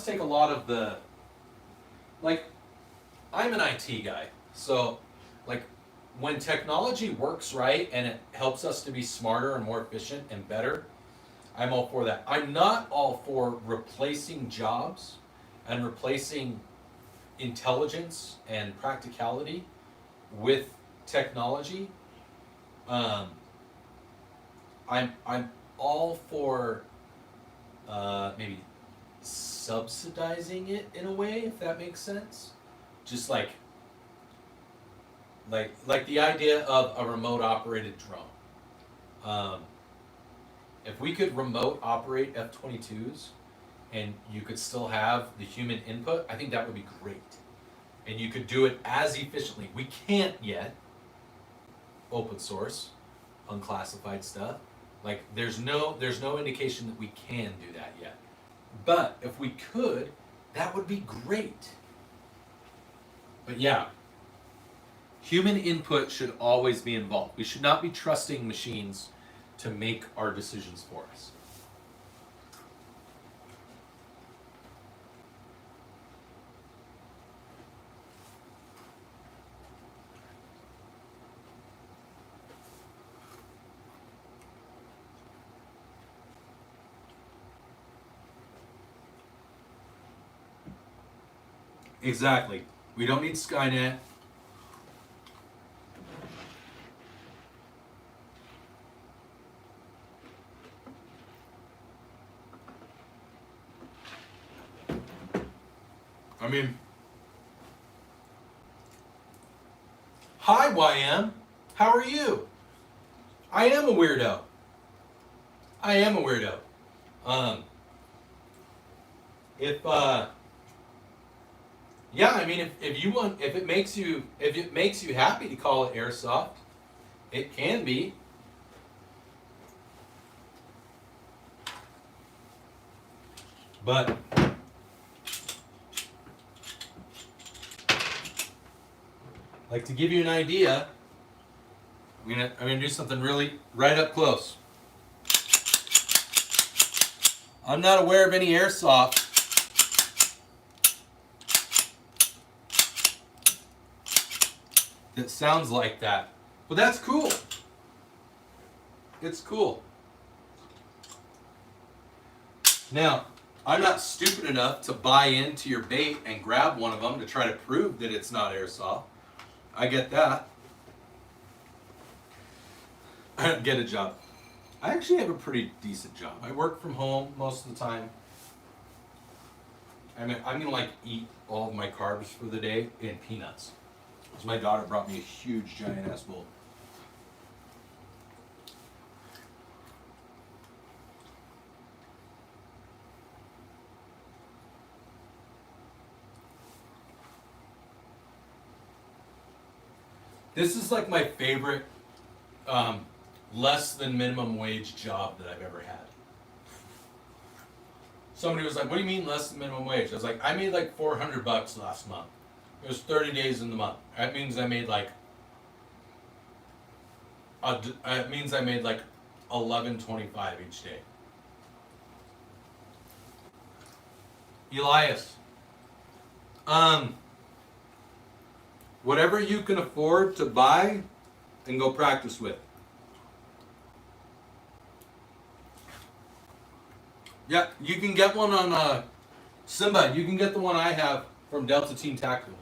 take a lot of the, like, I'm an IT guy, so like when technology works right and it helps us to be smarter and more efficient and better, I'm all for that. I'm not all for replacing jobs and replacing intelligence and practicality with technology. I'm all for maybe subsidizing it in a way, if that makes sense. Just like the idea of a remote operated drone. If we could remote operate F-22s and you could still have the human input, I think that would be great. And you could do it as efficiently. We can't yet. Open source, unclassified stuff. Like there's no indication that we can do that yet. But if we could, that would be great. But yeah, human input should always be involved. We should not be trusting machines to make our decisions for us. Exactly. We don't need Skynet. I mean, hi YM, how are you? I am a weirdo. Yeah, I mean, if it makes you happy to call it airsoft, it can be. But like, to give you an idea, I'm gonna do something really right up close. I'm not aware of any airsoft that sounds like that, but that's cool. It's cool. Now, I'm not stupid enough to buy into your bait and grab one of them to try to prove that it's not airsoft. I get that. I don't get a job. I actually have a pretty decent job. I work from home most of the time. I'm gonna like eat all of my carbs for the day in peanuts. Because my daughter brought me a huge giant ass bowl. This is like my favorite less than minimum wage job that I've ever had. somebody was like, what do you mean less than minimum wage? I was like, I made like $400 last month. It was 30 days in the month. That means I made like it means I made like $11.25 each day. Elias, whatever you can afford to buy and go practice with. Yeah, you can get one on Simba. You can get the one I have from Delta Team Tactical.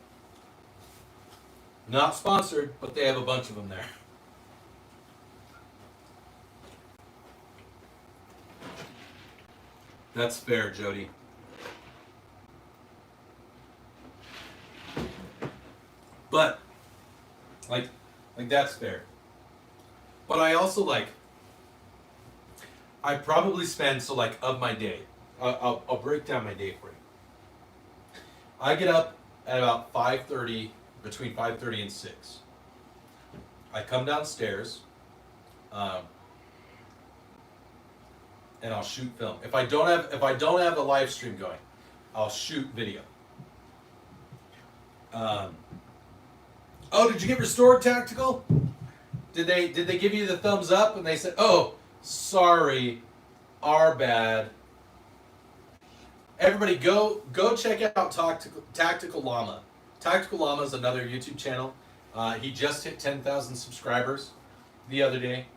Not sponsored, but they have a bunch of them there. That's fair, Jody. But like that's fair. But I also I probably spend of my day. I'll break down my day for you. I get up at about 5:30, between 5:30 and 6. I come downstairs, and I'll shoot film. If I don't have a live stream going, I'll shoot video. Oh, did you get restored tactical? Did they give you the thumbs up and they said, oh, sorry, our bad. Everybody go check out Tactical Llama. Tactical Llama is another YouTube channel. He just hit 10,000 subscribers the other day.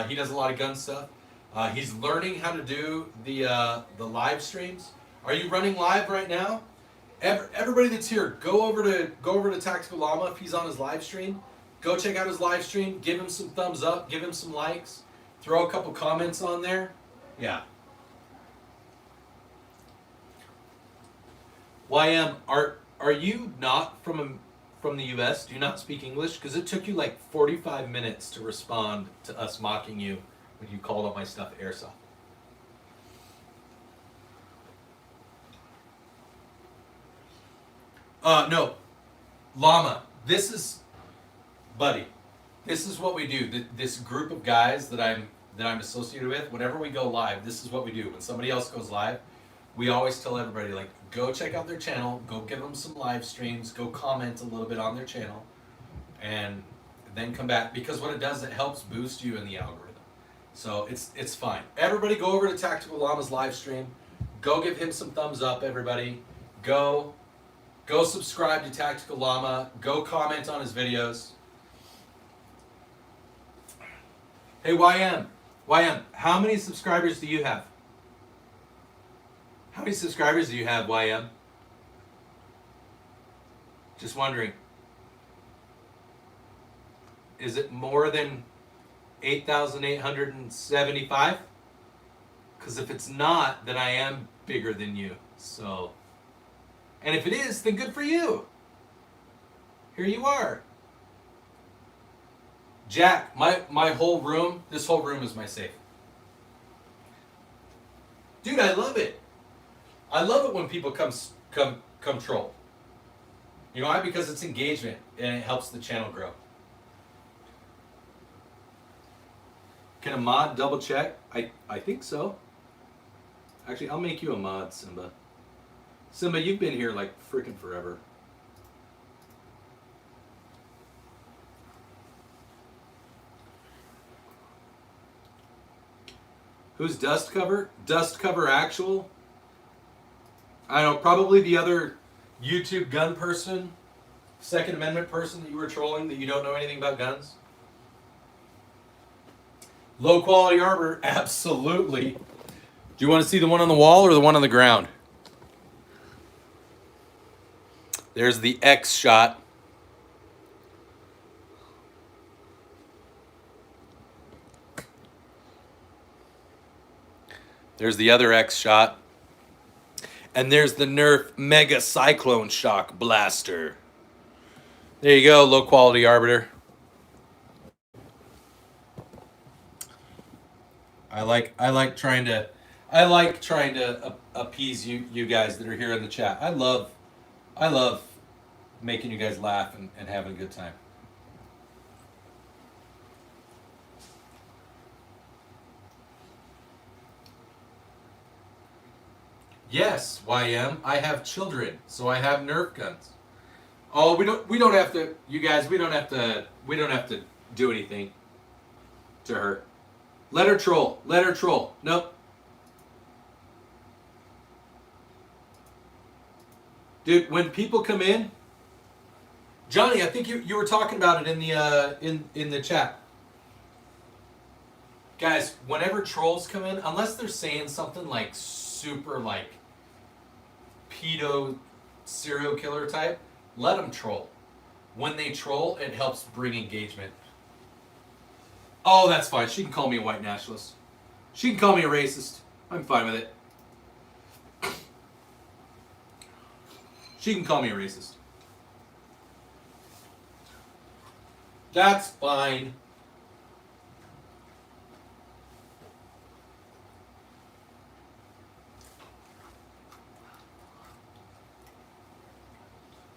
He does a lot of gun stuff. He's learning how to do the live streams. Are you running live right now? Everybody that's here, go over to Tactical Llama if he's on his live stream. Go check out his live stream. Give him some thumbs up. Give him some likes. Throw a couple comments on there. Yeah. YM, are you not from the U.S.? Do you not speak English? Because it took you like 45 minutes to respond to us mocking you when you called all my stuff airsoft. No, Llama. This is, buddy. This is what we do. This group of guys that I'm associated with. Whenever we go live, this is what we do. When somebody else goes live, we always tell everybody go check out their channel, go give them some live streams, go comment a little bit on their channel, and then come back, because what it does, it helps boost you in the algorithm. So it's fine. Everybody go over to Tactical Llama's live stream. Go give him some thumbs up, everybody. Go subscribe to Tactical Llama. Go comment on his videos. Hey, YM, how many subscribers do you have? How many subscribers do you have, YM? Just wondering. Is it more than 8,875? Because if it's not, then I am bigger than you. So, and if it is, then good for you. Here you are. Jack, my whole room, this whole room is my safe. Dude, I love it. I love it when people come troll. You know why? Because it's engagement and it helps the channel grow. Can a mod double check? I think so. Actually, I'll make you a mod, Simba. Simba, you've been here like freaking forever. Who's Dust Cover? Dust Cover Actual? I don't know, probably the other YouTube gun person, Second Amendment person that you were trolling that you don't know anything about guns. Low quality armor, absolutely. Do you want to see the one on the wall or the one on the ground? There's the X shot. There's the other X shot. And there's the Nerf Mega Cyclone Shock Blaster. There you go, low quality arbiter. I like trying to appease you guys that are here in the chat. I love making you guys laugh and having a good time. Yes, YM. I have children, so I have Nerf guns. Oh, we don't have to. You guys, we don't have to do anything to her. Let her troll. Let her troll. Nope. Dude, when people come in, Johnny, I think you were talking about it in the chat. Guys, whenever trolls come in, unless they're saying something like super like pedo serial killer type, let them troll. When they troll, it helps bring engagement. Oh, that's fine. She can call me a white nationalist. She can call me a racist. I'm fine with it. She can call me a racist. That's fine.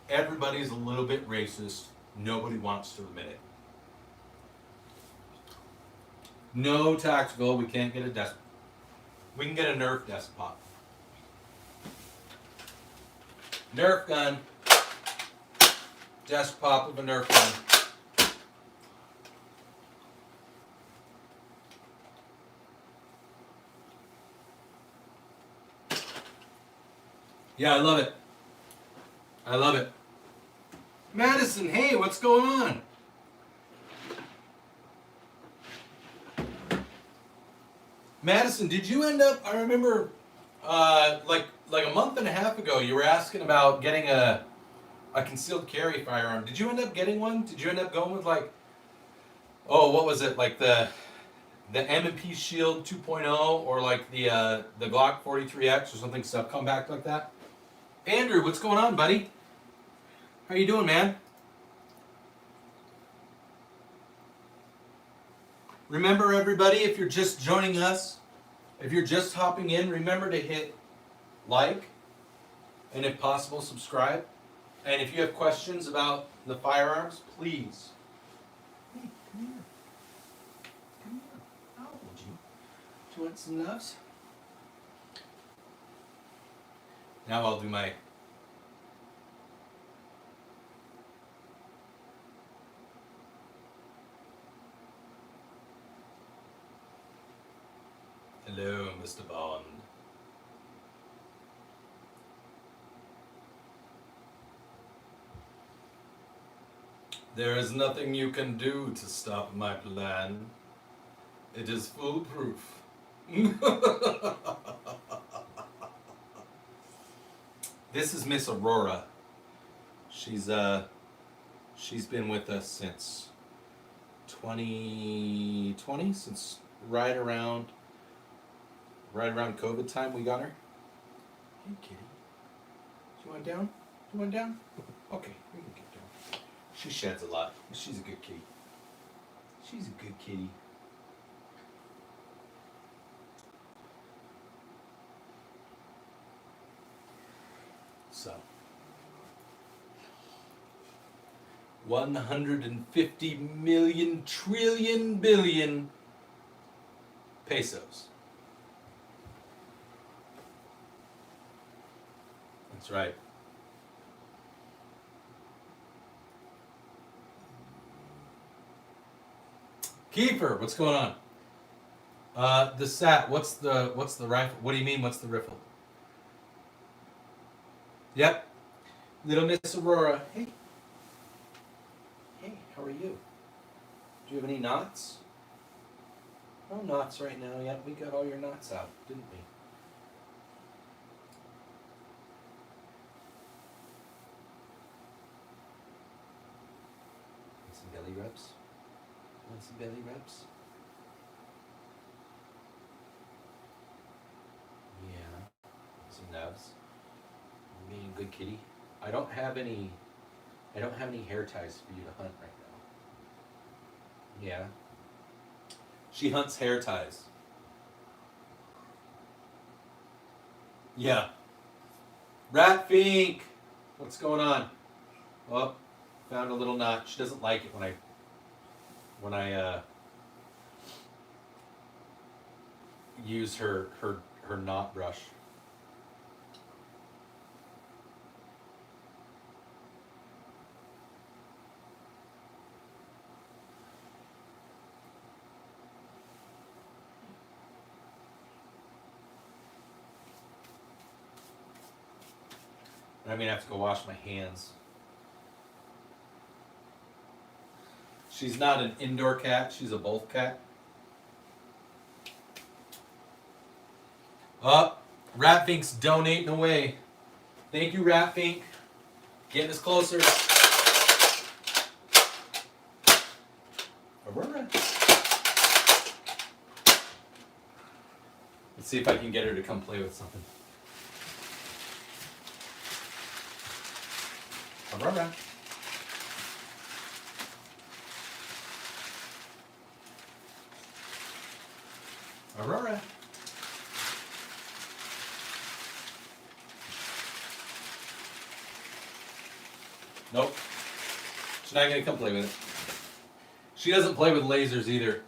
Everybody's a little bit racist. Nobody wants to admit it. No tactical. We can't get a desk. We can get a Nerf desk pop. Nerf gun. Desk pop of a Nerf gun. Yeah, I love it. I love it. Madison, hey, what's going on? Madison, did you end up, I remember like a month and a half ago, you were asking about getting a concealed carry firearm. Did you end up getting one? Did you end up going with like, oh, what was it? Like the M&P Shield 2.0 or like the Glock 43X or something come back like that? Andrew, what's going on, buddy? How you doing, man? Remember, everybody, if you're just joining us, if you're just hopping in, remember to hit like, and if possible, subscribe. And if you have questions about the firearms, please. Hey, come here. Come here. How old are you? Do you want some loves? Now I'll do my... Hello, Mr. Bond. There is nothing you can do to stop my plan. It is foolproof. This is Miss Aurora. She's been with us since 2020, since right around COVID time we got her. Hey kitty. Do you want down? Do you want down? Okay, we can get down. She sheds a lot. She's a good kitty. She's a good kitty. So 150 million trillion billion pesos. That's right. Kiefer, what's going on? The SAT, what's the rifle? What do you mean, what's the riffle? Yep. Little Miss Aurora. Hey. Hey, how are you? Do you have any knots? No knots right now. Yep, we got all your knots out, didn't we? Some belly rubs? Want some belly rubs? Yeah. Some nubs. Being a good kitty. I don't have any hair ties for you to hunt right now. Yeah. She hunts hair ties. Yeah. Rat Fink! What's going on? Oh, found a little knot. She doesn't like it when I use her knot brush. I mean, I have to go wash my hands. She's not an indoor cat. She's a both cat. Ratfink's donating away. Thank you, Ratfink. Getting us closer. Aurora. Let's see if I can get her to come play with something. Aurora. Aurora. Nope. She's not going to come play with it. She doesn't play with lasers either.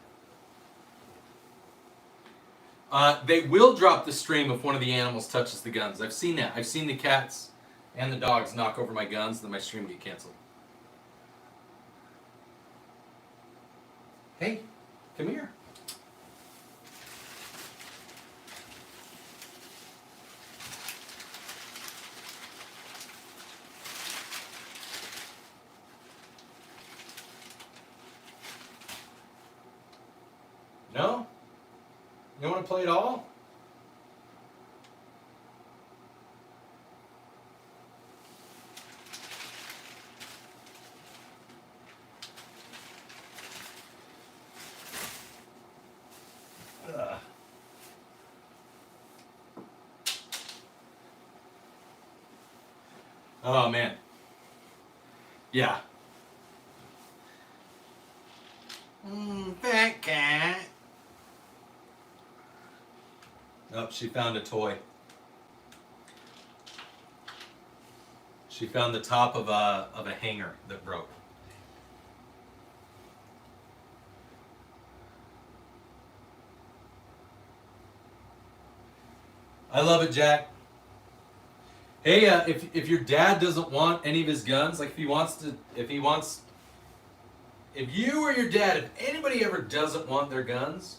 They will drop the stream if one of the animals touches the guns. I've seen that. I've seen the cats and the dogs knock over my guns, then my stream get canceled. Hey, come here. No? You don't want to play at all? Ugh. Oh man. Yeah. Fat cat. Oh, she found a toy. She found the top of a hanger that broke. I love it, Jack. Hey, if your dad doesn't want any of his guns, like if you or your dad, if anybody ever doesn't want their guns,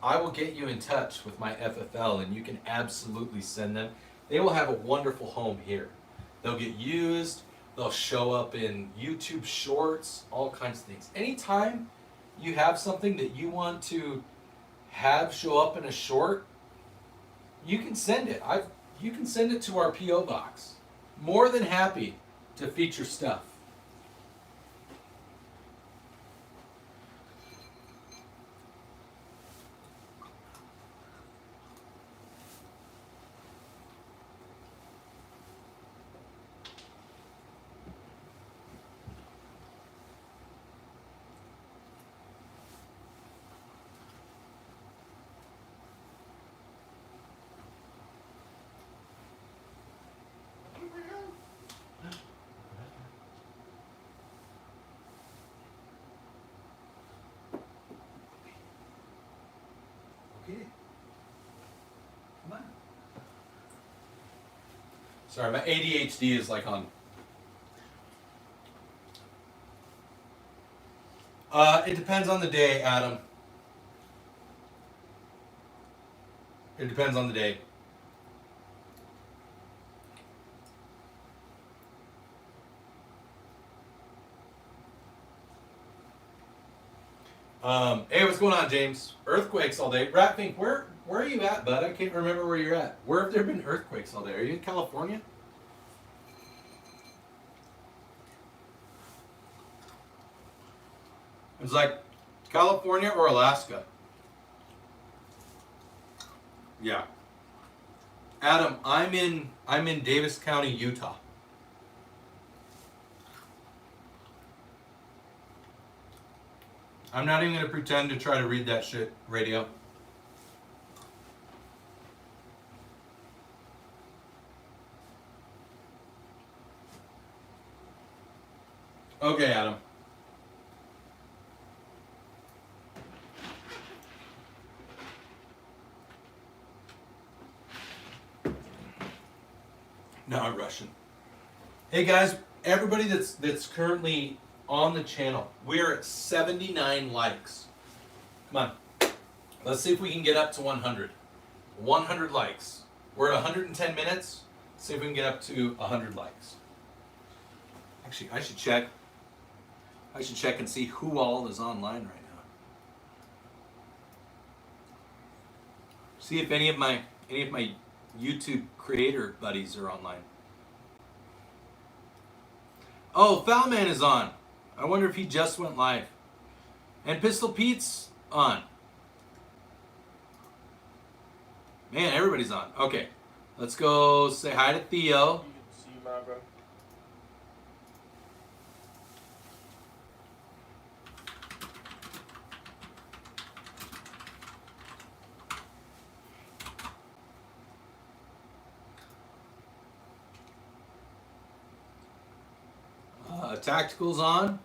I will get you in touch with my FFL and you can absolutely send them. They will have a wonderful home here. They'll get used, they'll show up in YouTube shorts, all kinds of things. Anytime you have something that you want to have show up in a short, you can send it. You can send it to our P.O. box. More than happy to feature stuff. Okay. Come on. Sorry, my ADHD is like on. It depends on the day, Adam. It depends on the day. Hey, what's going on, James? Earthquakes all day. Ratfink, where are you at, bud? I can't remember where you're at. Where have there been earthquakes all day? Are you in California? It's like California or Alaska. Yeah. Adam, I'm in Davis County, Utah. I'm not even going to pretend to try to read that shit, radio. Okay, Adam. No, I'm Russian. Hey guys, everybody that's currently on the channel, we're at 79 likes. Come on. Let's see if we can get up to 100. 100 likes. We're at 110 minutes. See if we can get up to 100 likes. Actually, I should check. I should check and see who all is online right now. See if any of my YouTube creator buddies are online. Oh, Foulman is on. I wonder if he just went live. And Pistol Pete's on. Man, everybody's on. Okay, let's go say hi to Theo. You can see my bro. Tactical's on.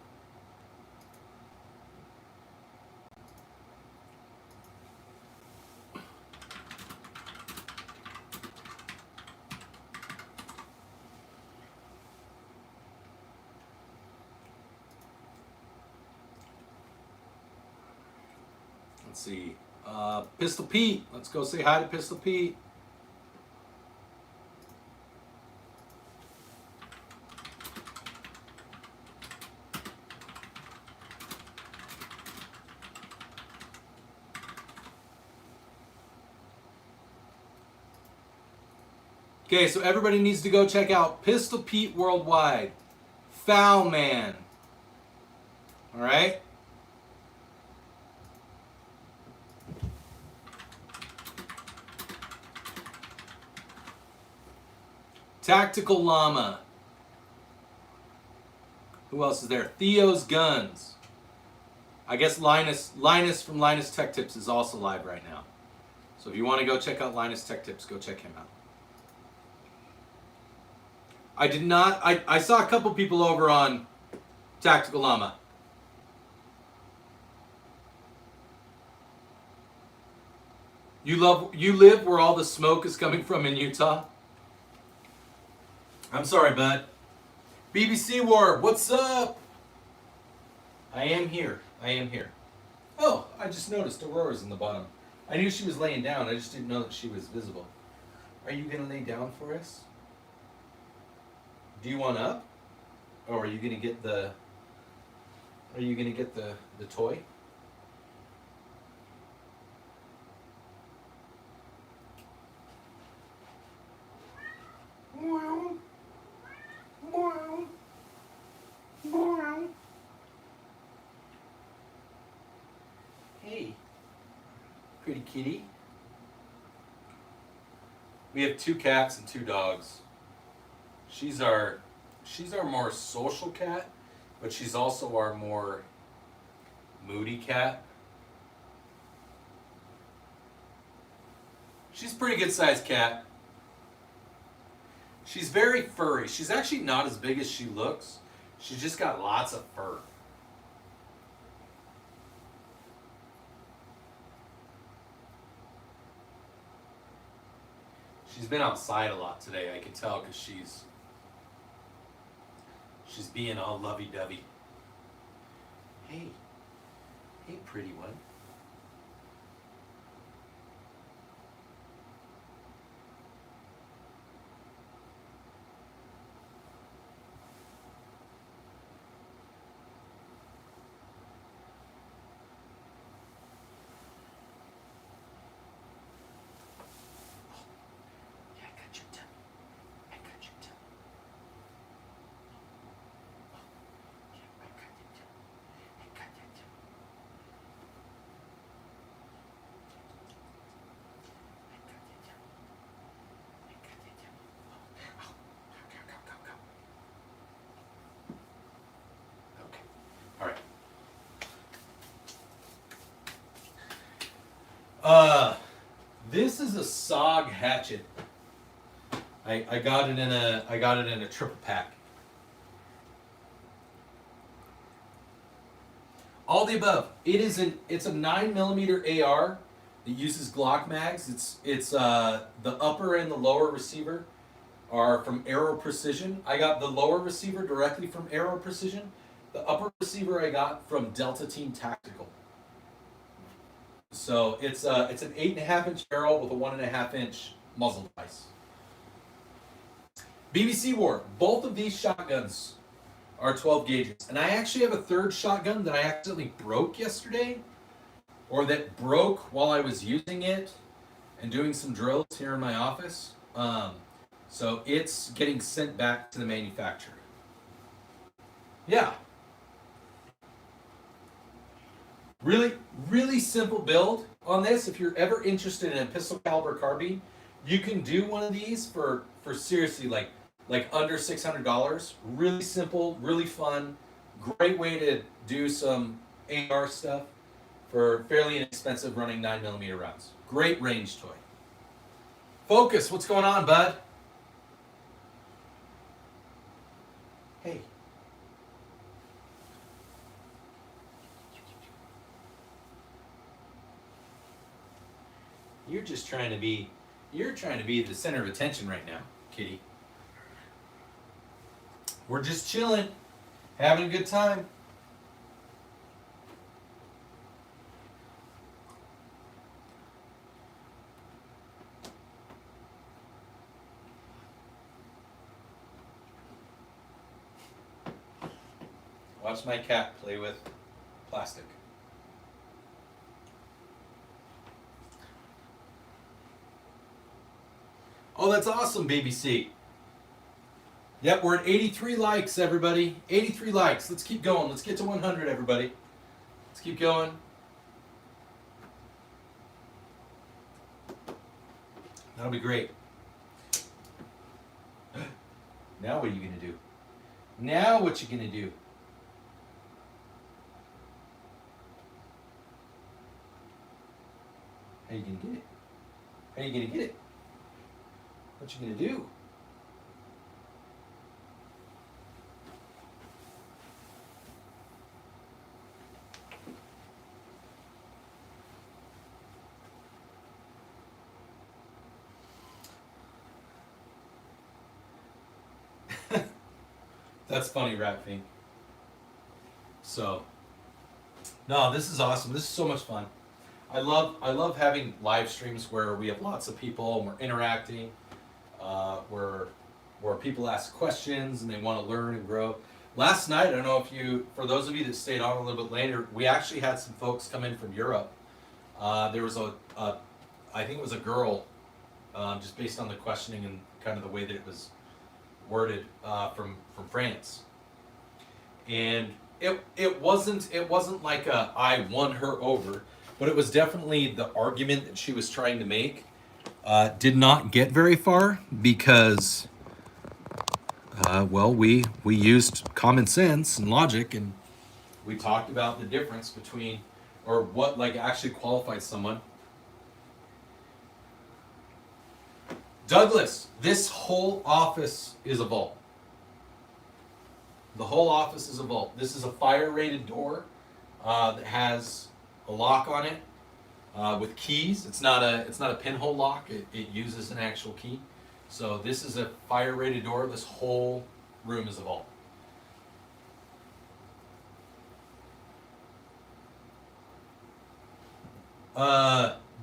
Let's see. Pistol Pete. Let's go say hi to Pistol Pete. Okay, so everybody needs to go check out Pistol Pete Worldwide. Foul Man. All right? Tactical Llama. Who else is there? Theo's Guns. I guess Linus from Linus Tech Tips is also live right now. So if you want to go check out Linus Tech Tips, go check him out. I saw a couple people over on Tactical Llama. You live where all the smoke is coming from in Utah? I'm sorry, bud. BBC War, what's up? I am here. Oh, I just noticed Aurora's in the bottom. I knew she was laying down. I just didn't know that she was visible. Are you going to lay down for us? Do you want up? Or are you going to get the toy? Hey, pretty kitty. We have 2 cats and 2 dogs. She's our more social cat, but she's also our more moody cat. She's a pretty good sized cat. She's very furry. She's actually not as big as she looks. She's just got lots of fur. She's been outside a lot today, I can tell, because she's being all lovey-dovey. Hey, pretty one. This is a SOG hatchet. I got it in a triple pack. All the above. It's a 9mm AR. It uses Glock mags. It's the upper and the lower receiver are from Aero Precision. I got the lower receiver directly from Aero Precision. The upper receiver I got from Delta Team Tactical. So it's an 8.5-inch barrel with a 1.5-inch muzzle device. BBC War. Both of these shotguns are 12 gauges. And I actually have a third shotgun that I accidentally broke yesterday, or that broke while I was using it and doing some drills here in my office. So it's getting sent back to the manufacturer. Yeah. Really, really simple build on this. If you're ever interested in a pistol caliber carbine, you can do one of these for seriously like under $600. Really simple, really fun, great way to do some AR stuff for fairly inexpensive running 9mm rounds. Great range toy. Focus, what's going on, bud? Hey. You're trying to be the center of attention right now, kitty. We're just chilling, having a good time. Watch my cat play with plastic. Oh, that's awesome, BBC. Yep, we're at 83 likes, everybody. 83 likes. Let's keep going. Let's get to 100, everybody. Let's keep going. That'll be great. Now what are you going to do? Now what you going to do? How you going to get it? How you going to get it? What you going to do? That's funny, Rat Fiend. So, no, this is awesome. This is so much fun. I love having live streams where we have lots of people and we're interacting, where people ask questions and they want to learn and grow. Last night, I don't know if you, for those of you that stayed on a little bit later, we actually had some folks come in from Europe. There was I think it was a girl, just based on the questioning and kind of the way that it was worded, from France, and it wasn't like I won her over, but it was definitely the argument that she was trying to make did not get very far because well, we used common sense and logic, and we talked about the difference between, or what like actually qualifies someone. Douglas, this whole office is a vault. The whole office is a vault. This is a fire-rated door that has a lock on it with keys. It's not a pinhole lock. It uses an actual key. So this is a fire-rated door. This whole room is a vault.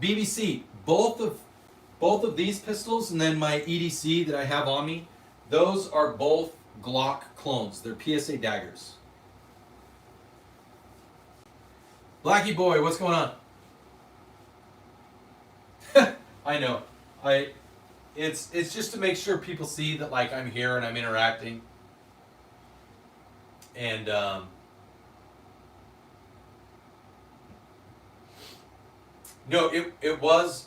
BBC, both of these pistols and then my EDC that I have on me, those are both Glock clones. They're PSA daggers. Blackie boy, what's going on? I know. It's just to make sure people see that like I'm here and I'm interacting. And no, it was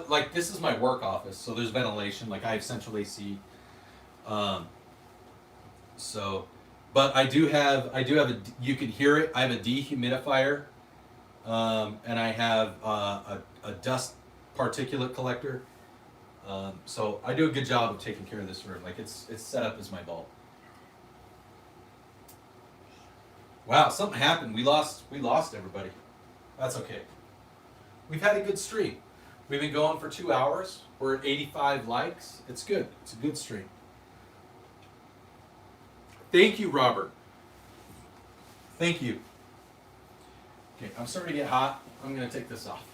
like, this is my work office, so there's ventilation, like I have central AC. So, but I do have you can hear it. I have a dehumidifier, and I have a dust particulate collector. So I do a good job of taking care of this room. Like it's set up as my vault. Wow, something happened. We lost everybody. That's okay. We've had a good stream. We've been going for 2 hours. We're at 85 likes. It's good. It's a good stream. Thank you, Robert. Thank you. Okay, I'm starting to get hot. I'm gonna take this off.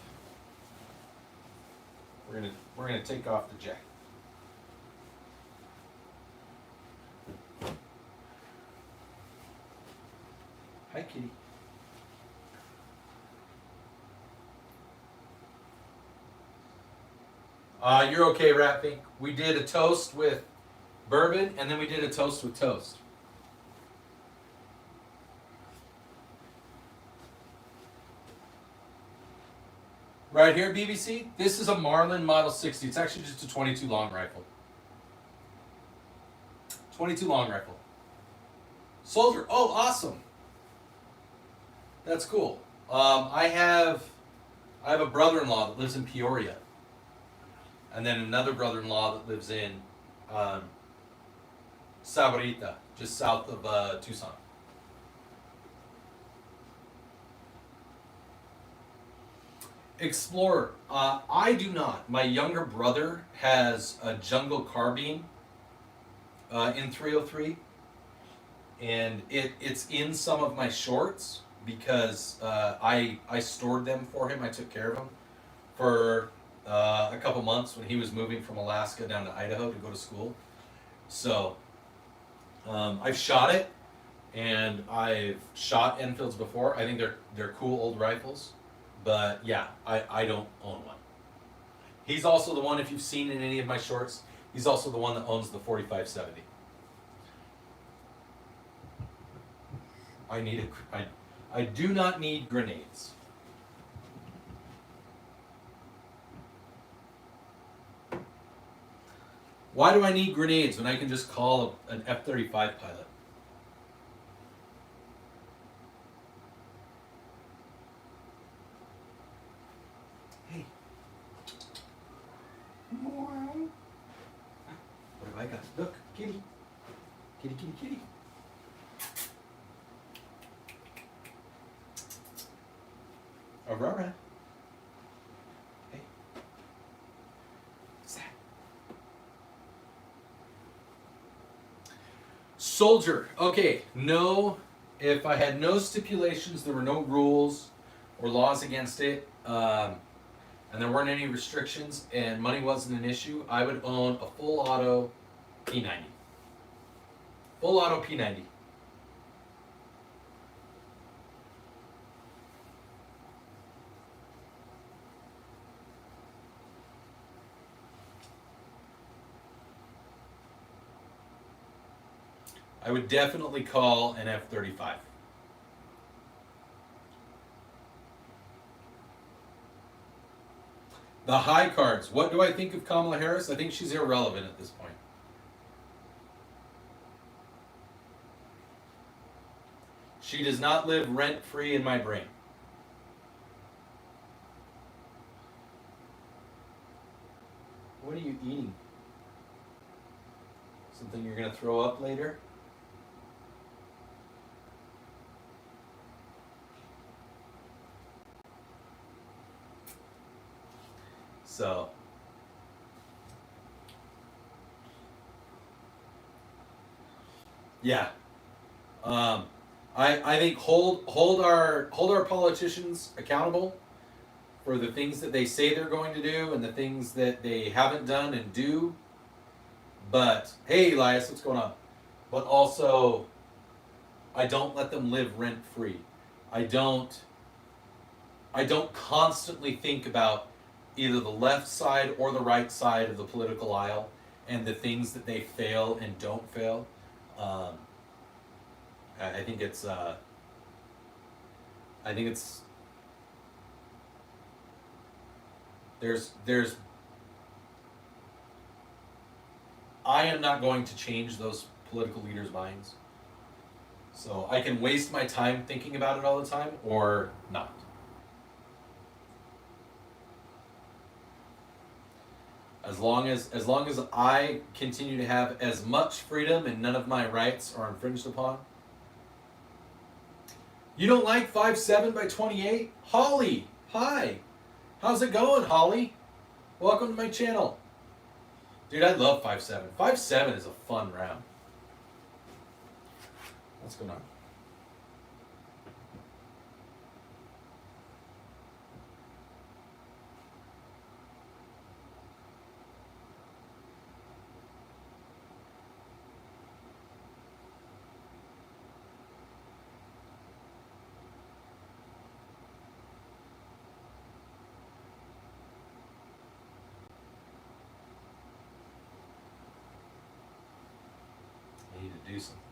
We're gonna take off the jacket. Hi, kitty. You're okay, Ratpink. We did a toast with bourbon, and then we did a toast with toast. Right here, BBC, this is a Marlin Model 60. It's actually just a 22 long rifle. 22 long rifle. Soldier, oh, awesome. That's cool. I have a brother-in-law that lives in Peoria. And then another brother-in-law that lives in Sabarita, just south of Tucson. Explorer. I do not. My younger brother has a jungle carbine in 303. And it's in some of my shorts because I stored them for him. I took care of him for a couple months when he was moving from Alaska down to Idaho to go to school. So I've shot it, and I've shot Enfields before. I think they're cool old rifles, but yeah, I don't own one. He's also the one, if you've seen in any of my shorts, he's also the one that owns the 4570. I do not need grenades. Why do I need grenades when I can just call an F-35 pilot? Hey. What have I got? Look, kitty. Kitty, kitty, kitty. Aurora. Hey. What's that? Soldier. Okay, no, if I had no stipulations, there were no rules or laws against it, and there weren't any restrictions, and money wasn't an issue, I would own a full auto P90. Full auto P90. I would definitely call an F-35. The high cards. What do I think of Kamala Harris? I think she's irrelevant at this point. She does not live rent-free in my brain. What are you eating? Something you're going to throw up later? So, yeah, I think hold our politicians accountable for the things that they say they're going to do and the things that they haven't done and do. But hey, Elias, what's going on? But also, I don't let them live rent free. I don't constantly think about either the left side or the right side of the political aisle and the things that they fail and don't fail. I think it's there's I am not going to change those political leaders' minds. So I can waste my time thinking about it all the time or not. As long as I continue to have as much freedom and none of my rights are infringed upon. You don't like 5'7" by 28? Holly, hi. How's it going, Holly? Welcome to my channel. Dude, I love 5'7". 5'7" is a fun round. What's going on? to do something.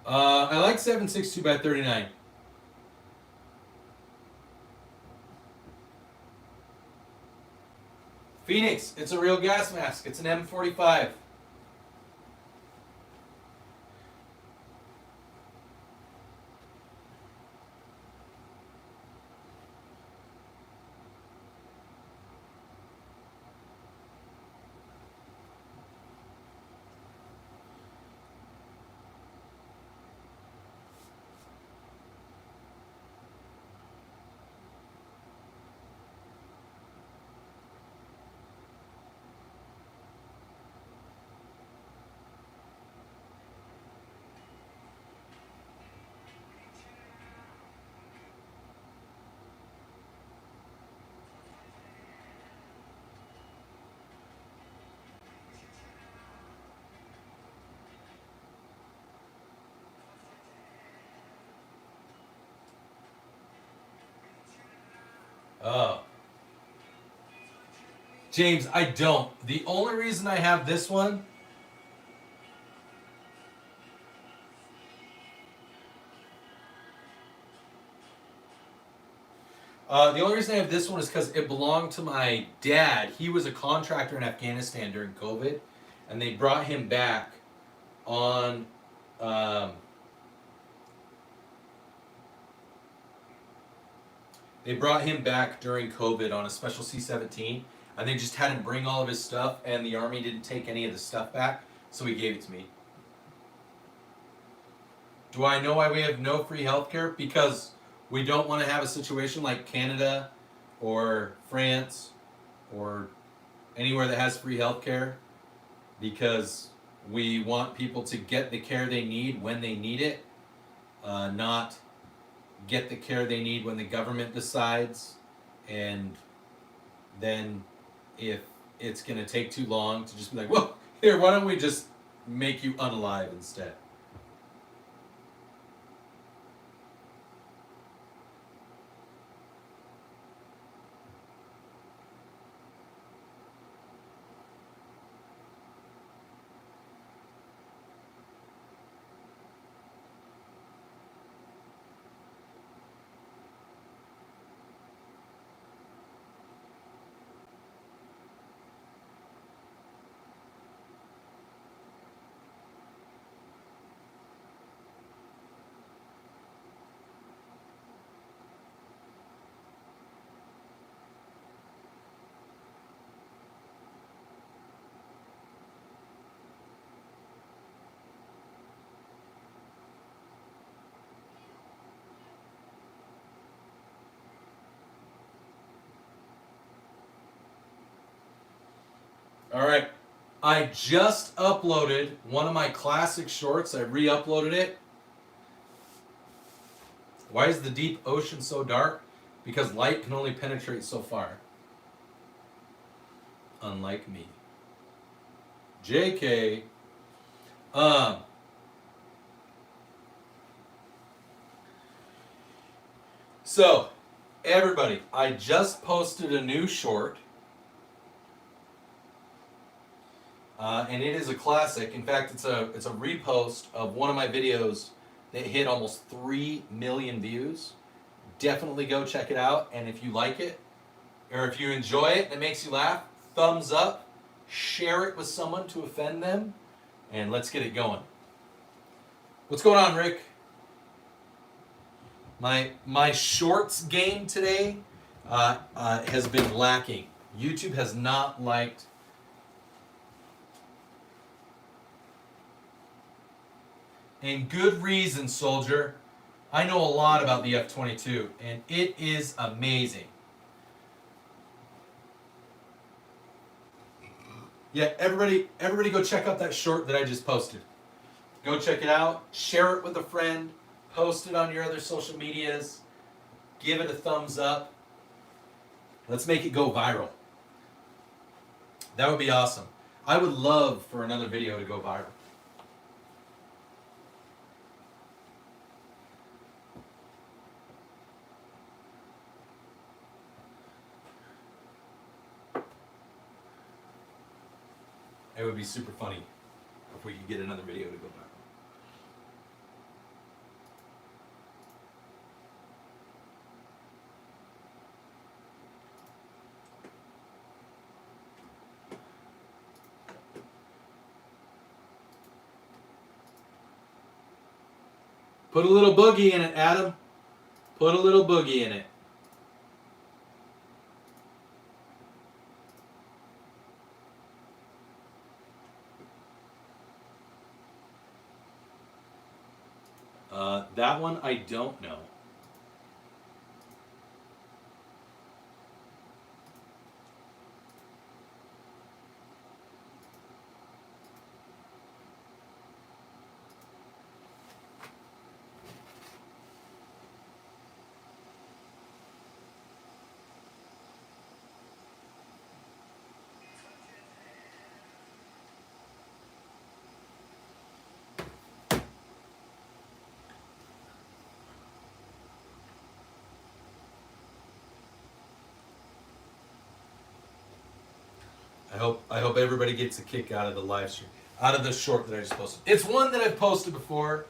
I like 7.62 by 39. Phoenix, it's a real gas mask. It's an M45. Oh. James, I don't. The only reason I have this one the only reason I have this one is because it belonged to my dad. He was a contractor in Afghanistan during COVID, and they brought him back on during COVID on a special C-17, and they just had him bring all of his stuff, and the Army didn't take any of the stuff back, so he gave it to me. Do I know why we have no free healthcare? Because we don't want to have a situation like Canada or France or anywhere that has free healthcare, because we want people to get the care they need when they need it, not get the care they need when the government decides, and then if it's going to take too long to just be like, well, here, why don't we just make you unalive instead? All right, I just uploaded one of my classic shorts. I re-uploaded it. Why is the deep ocean so dark? Because light can only penetrate so far. Unlike me. JK. So, everybody, I just posted a new short. And it is a classic. In fact, it's a repost of one of my videos that hit almost 3 million views. Definitely go check it out. And if you like it, or if you enjoy it and it makes you laugh, thumbs up, share it with someone to offend them, and let's get it going. What's going on, Rick? My shorts game today has been lacking. YouTube has not liked And good reason, soldier. I know a lot about the F-22, and it is amazing. Yeah, everybody go check out that short that I just posted. Go check it out, share it with a friend, post it on your other social medias, give it a thumbs up. Let's make it go viral. That would be awesome. I would love for another video to go viral. It would be super funny if we could get another video to go viral. Put a little boogie in it, Adam. Put a little boogie in it. That one I don't know. I hope everybody gets a kick out of the live stream, out of the short that I just posted. It's one that I've posted before,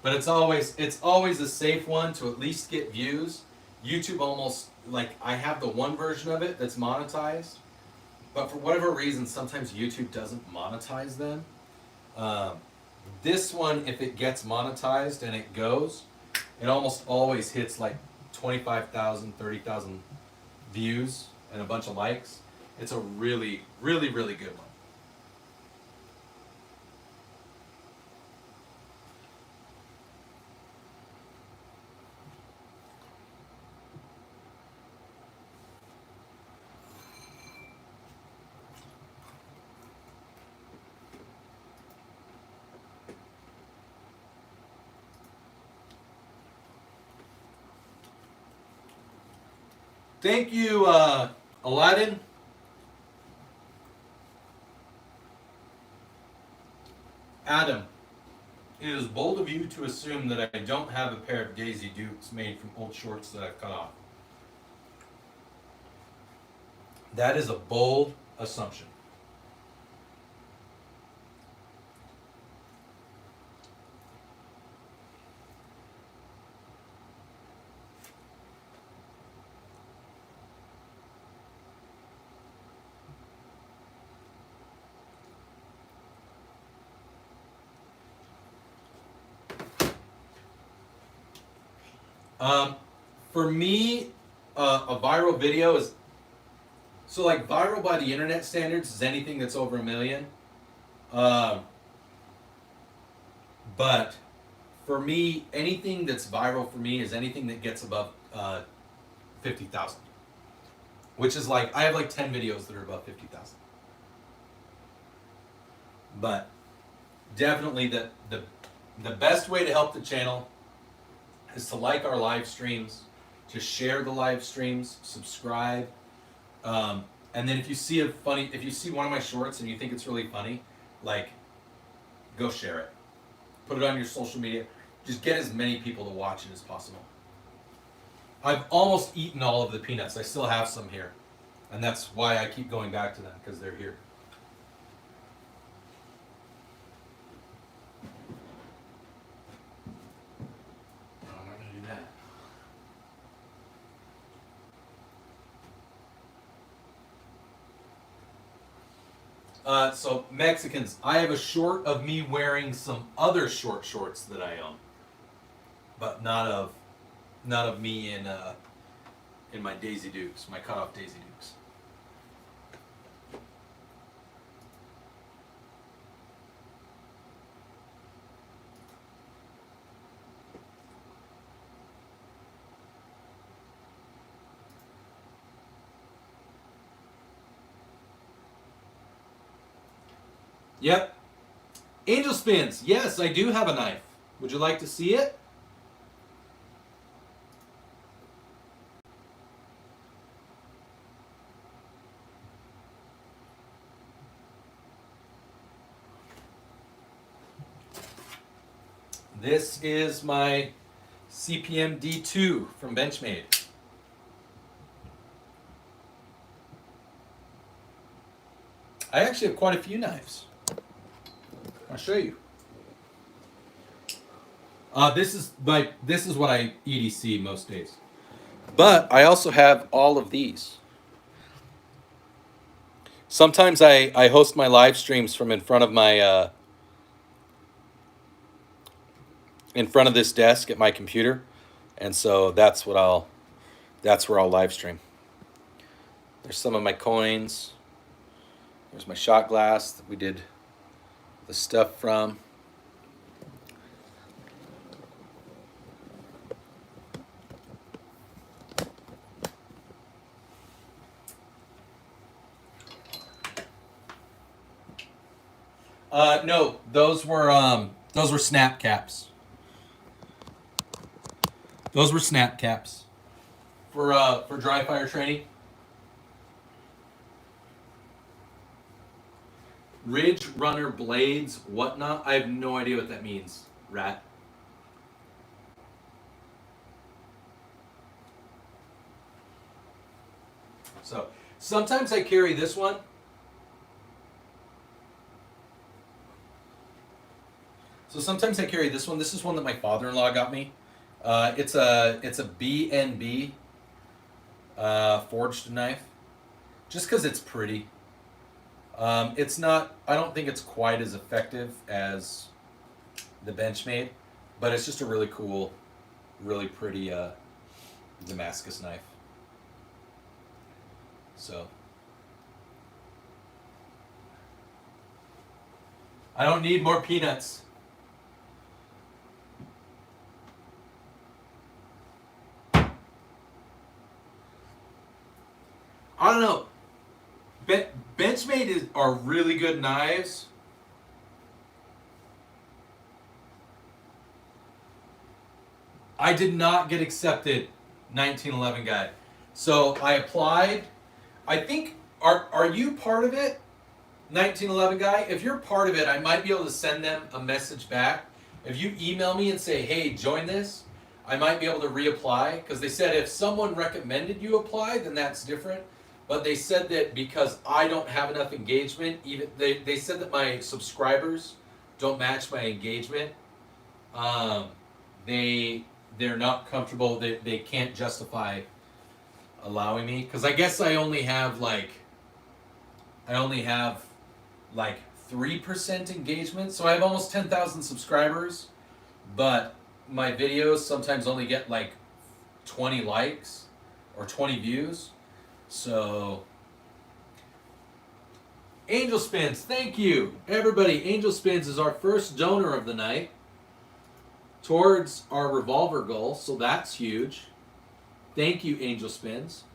but it's always a safe one to at least get views. YouTube almost, like, I have the one version of it that's monetized, but for whatever reason, sometimes YouTube doesn't monetize them. This one, if it gets monetized and it goes, it almost always hits like 25,000, 30,000 views and a bunch of likes. It's a really, really, really good one. Thank you, Aladdin. Adam, it is bold of you to assume that I don't have a pair of Daisy Dukes made from old shorts that I've cut off. That is a bold assumption. For me, a viral video is, so like viral by the internet standards is anything that's over 1 million. But for me, anything that's viral for me is anything that gets above 50,000. Which is like, I have like 10 videos that are above 50,000. But definitely the best way to help the channel is to like our live streams, to share the live streams, subscribe, and then if you see one of my shorts and you think it's really funny, like, go share it, put it on your social media, just get as many people to watch it as possible. I've almost eaten all of the peanuts. I still have some here, and that's why I keep going back to them, because they're here. So Mexicans, I have a short of me wearing some other shorts that I own, but not of me in my Daisy Dukes, my cutoff Daisy Dukes. Yep. Angel spins. Yes, I do have a knife. Would you like to see it? This is my CPM D2 from Benchmade. I actually have quite a few knives. I'll show you. This is what I EDC most days. But I also have all of these. Sometimes I host my live streams from in front of my in front of this desk at my computer, and so that's where I'll live stream. There's some of my coins. There's my shot glass that we did the stuff from. No, those were snap caps. Those were snap caps for dry fire training. Ridge Runner blades, whatnot. I have no idea what that means, Rat. So sometimes I carry this one. This is one that my father-in-law got me. It's a B&B forged knife, just because it's pretty. It's not. I don't think it's quite as effective as the Benchmade, but it's just a really cool, really pretty Damascus knife. So I don't need more peanuts. I don't know. Benchmade are really good knives. I did not get accepted 1911 guy. So I applied. I think, are you part of it? 1911 guy? If you're part of it, I might be able to send them a message back. If you email me and say, hey, join this, I might be able to reapply. Because they said if someone recommended you apply, then that's different. But they said that because I don't have enough engagement, even they said that my subscribers don't match my engagement. They're not comfortable. They can't justify allowing me, because I guess I only have like 3% engagement. So I have almost 10,000 subscribers, but my videos sometimes only get like 20 likes or 20 views. So, Angel Spins, thank you, everybody. Angel Spins is our first donor of the night towards our Revolver goal, so that's huge. Thank you, Angel Spins.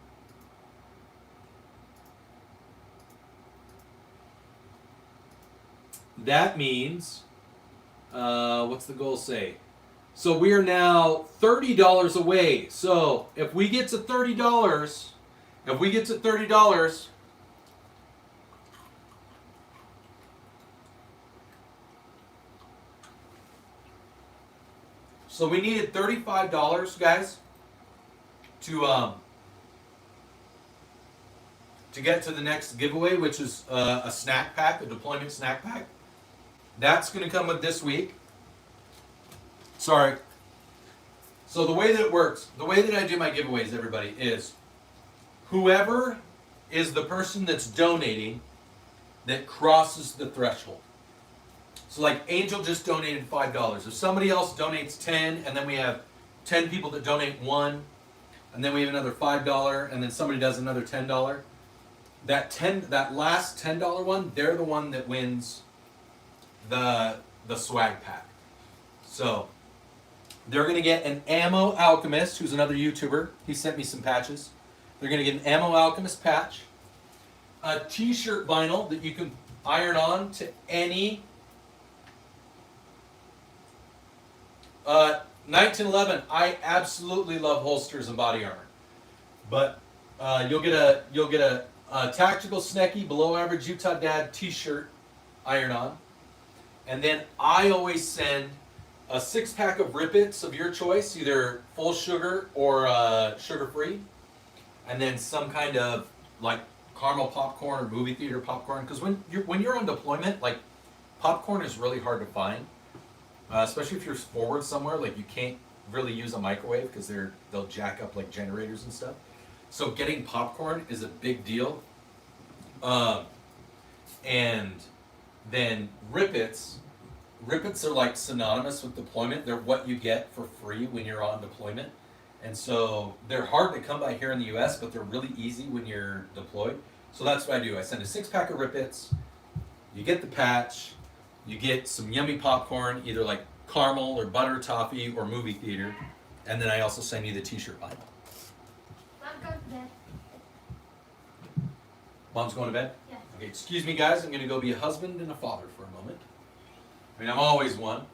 That means, what's the goal say? So we are now $30 away. So if we get to $30. If we get to $30, so we needed $35, guys, to get to the next giveaway, which is a snack pack, a deployment snack pack. That's going to come with this week. Sorry. So the way that it works, the way that I do my giveaways, everybody, is whoever is the person that's donating that crosses the threshold. So like Angel just donated $5. If somebody else donates 10, and then we have 10 people that donate 1, and then we have another $5, and then somebody does another $10, that last $10 one, they're the one that wins the swag pack. So they're going to get an Ammo Alchemist, who's another YouTuber. He sent me some patches. They're going to get an Ammo Alchemist patch, a t-shirt vinyl that you can iron on to any 1911. I absolutely love holsters and body armor, but you'll get a tactical Snecky below average Utah Dad T-shirt iron on, and then I always send a 6-pack of Rip-Its of your choice, either full sugar or sugar free, and then some kind of like caramel popcorn or movie theater popcorn. Because when you're on deployment, like popcorn is really hard to find, especially if you're forward somewhere. Like you can't really use a microwave because they'll jack up like generators and stuff. So getting popcorn is a big deal. And then Rip-Its. Rip-Its are like synonymous with deployment. They're what you get for free when you're on deployment. And so they're hard to come by here in the US, but they're really easy when you're deployed. So that's what I do. I send a 6-pack of Rip-Its. You get the patch. You get some yummy popcorn, either like caramel or butter toffee or movie theater. And then I also send you the t-shirt bundle. Mom goes to bed. Mom's going to bed? Yeah. Okay, excuse me guys, I'm going to go be a husband and a father for a moment. I mean, I'm always one.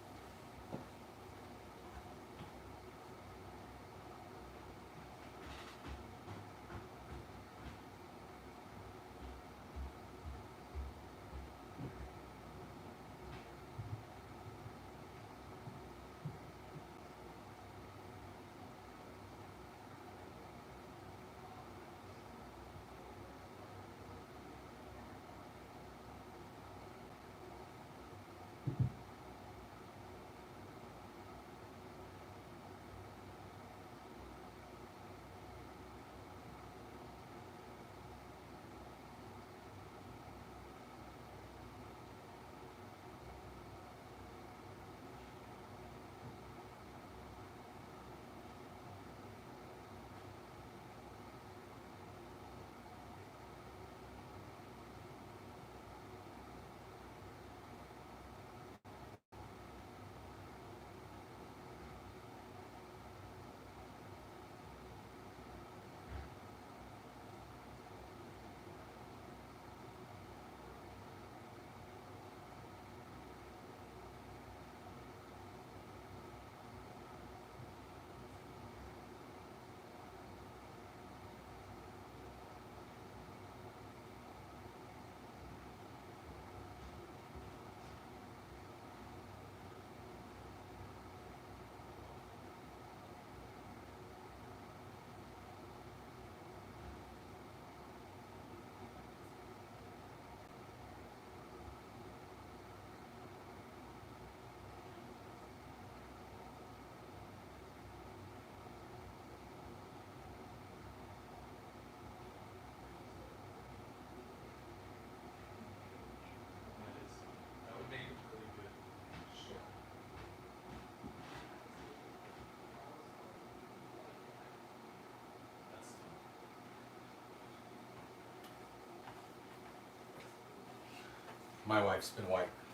My wife's been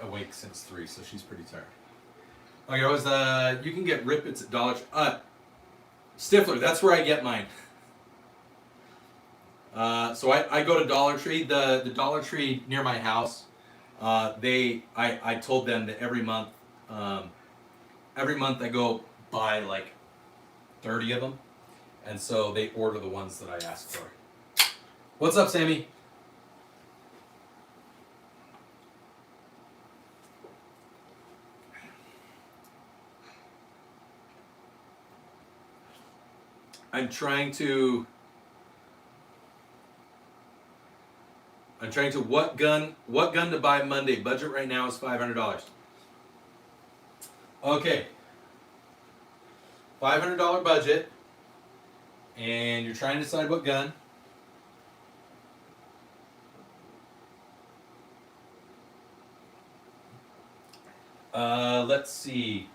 awake since 3, so she's pretty tired. Okay, I was you can get Rip-Its at Dollar Tree. Stifler, that's where I get mine. So I go to Dollar Tree. The Dollar Tree near my house. I told them that every month I go buy like 30 of them, and so they order the ones that I ask for. What's up, Sammy? I'm trying to what gun to buy Monday. Budget right now is $500. Okay. $500 budget. And you're trying to decide what gun. Let's see.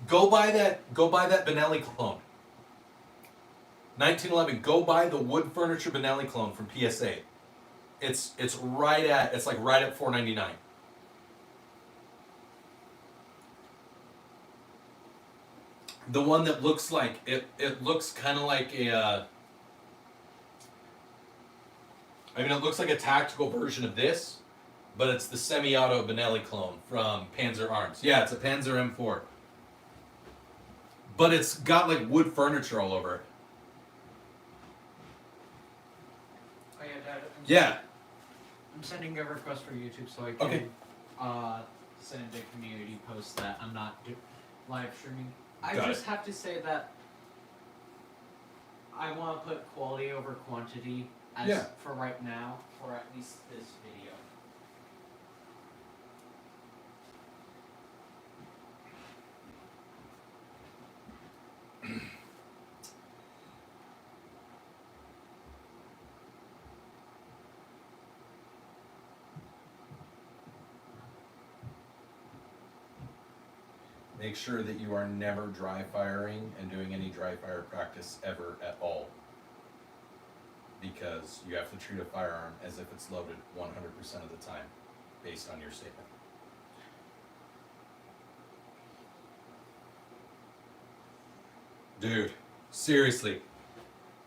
Go buy that Benelli clone. 1911. Go buy the wood furniture Benelli clone from PSA. It's right at $4.99. The one that looks like it looks kind of like a I mean, it looks like a tactical version of this, but it's the semi-auto Benelli clone from Panzer Arms. Yeah, it's a Panzer M4. But it's got like wood furniture all over it. Oh yeah, Dad. Yeah. I'm sending a request for YouTube so I can Okay. send a community post that I'm not live streaming. I Got just it. have to say that I want to put quality over quantity as Yeah. for right now, for at least this video. Make sure that you are never dry firing and doing any dry fire practice ever at all. Because you have to treat a firearm as if it's loaded 100% of the time, based on your statement. Dude, seriously,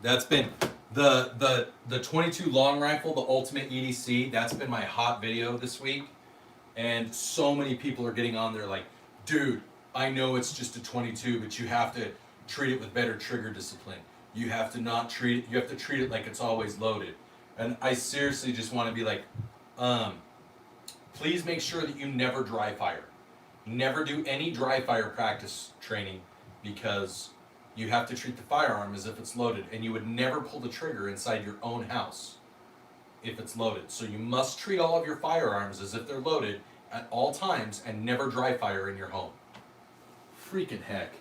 that's been the 22 long rifle, the ultimate EDC. That's been my hot video this week, and so many people are getting on there like, dude, I know it's just a 22, but you have to treat it with better trigger discipline. You have to not treat it. You have to treat it like it's always loaded. And I seriously just want to be like, please make sure that you never dry fire. Never do any dry fire practice training, because you have to treat the firearm as if it's loaded, and you would never pull the trigger inside your own house if it's loaded. So you must treat all of your firearms as if they're loaded at all times and never dry fire in your home. Freaking heck.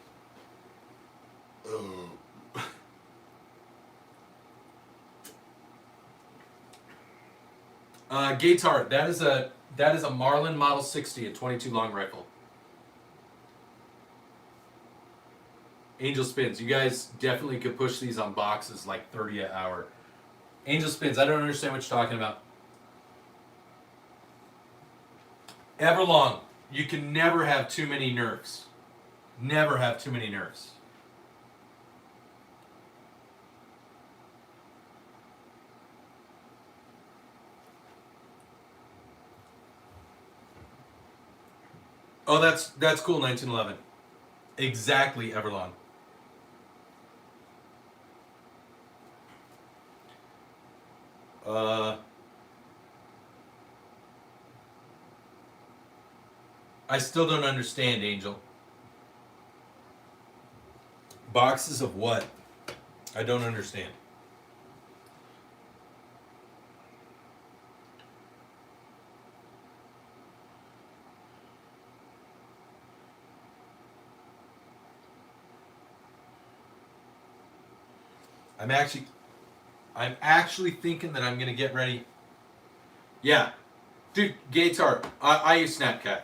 Gator, that is a Marlin Model 60, a 22 long rifle. Angel Spins, you guys definitely could push these on boxes like 30 an hour. Angel Spins, I don't understand what you're talking about. Everlong, you can never have too many nerfs. Never have too many nerfs. Oh, that's cool, 1911. Exactly, Everlong. I still don't understand, Angel. Boxes of what? I don't understand. I'm actually thinking that I'm gonna get ready. Yeah, dude, Gator. I use Snapcats.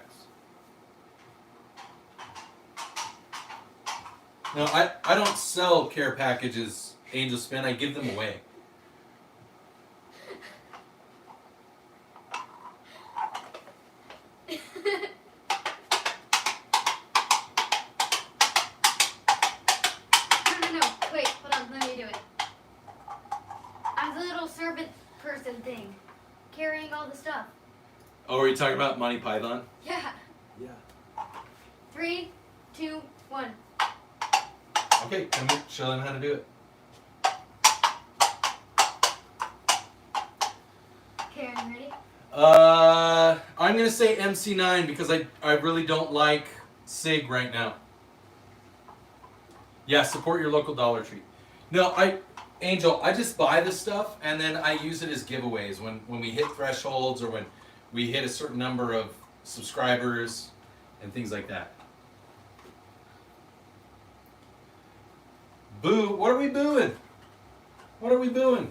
No, I don't sell care packages, Angel Spin. I give them away. No, wait, hold on, let me do it. I'm the little servant person thing, carrying all the stuff. Oh, are you talking about Monty Python? Yeah. Yeah. 3, 2, 1. Okay, come here, show them how to do it. Okay, are you ready? I'm gonna say MC9 because I really don't like SIG right now. Yeah, support your local Dollar Tree. No, Angel, I just buy this stuff and then I use it as giveaways when we hit thresholds or when we hit a certain number of subscribers and things like that. Boo, what are we booing? What are we booing?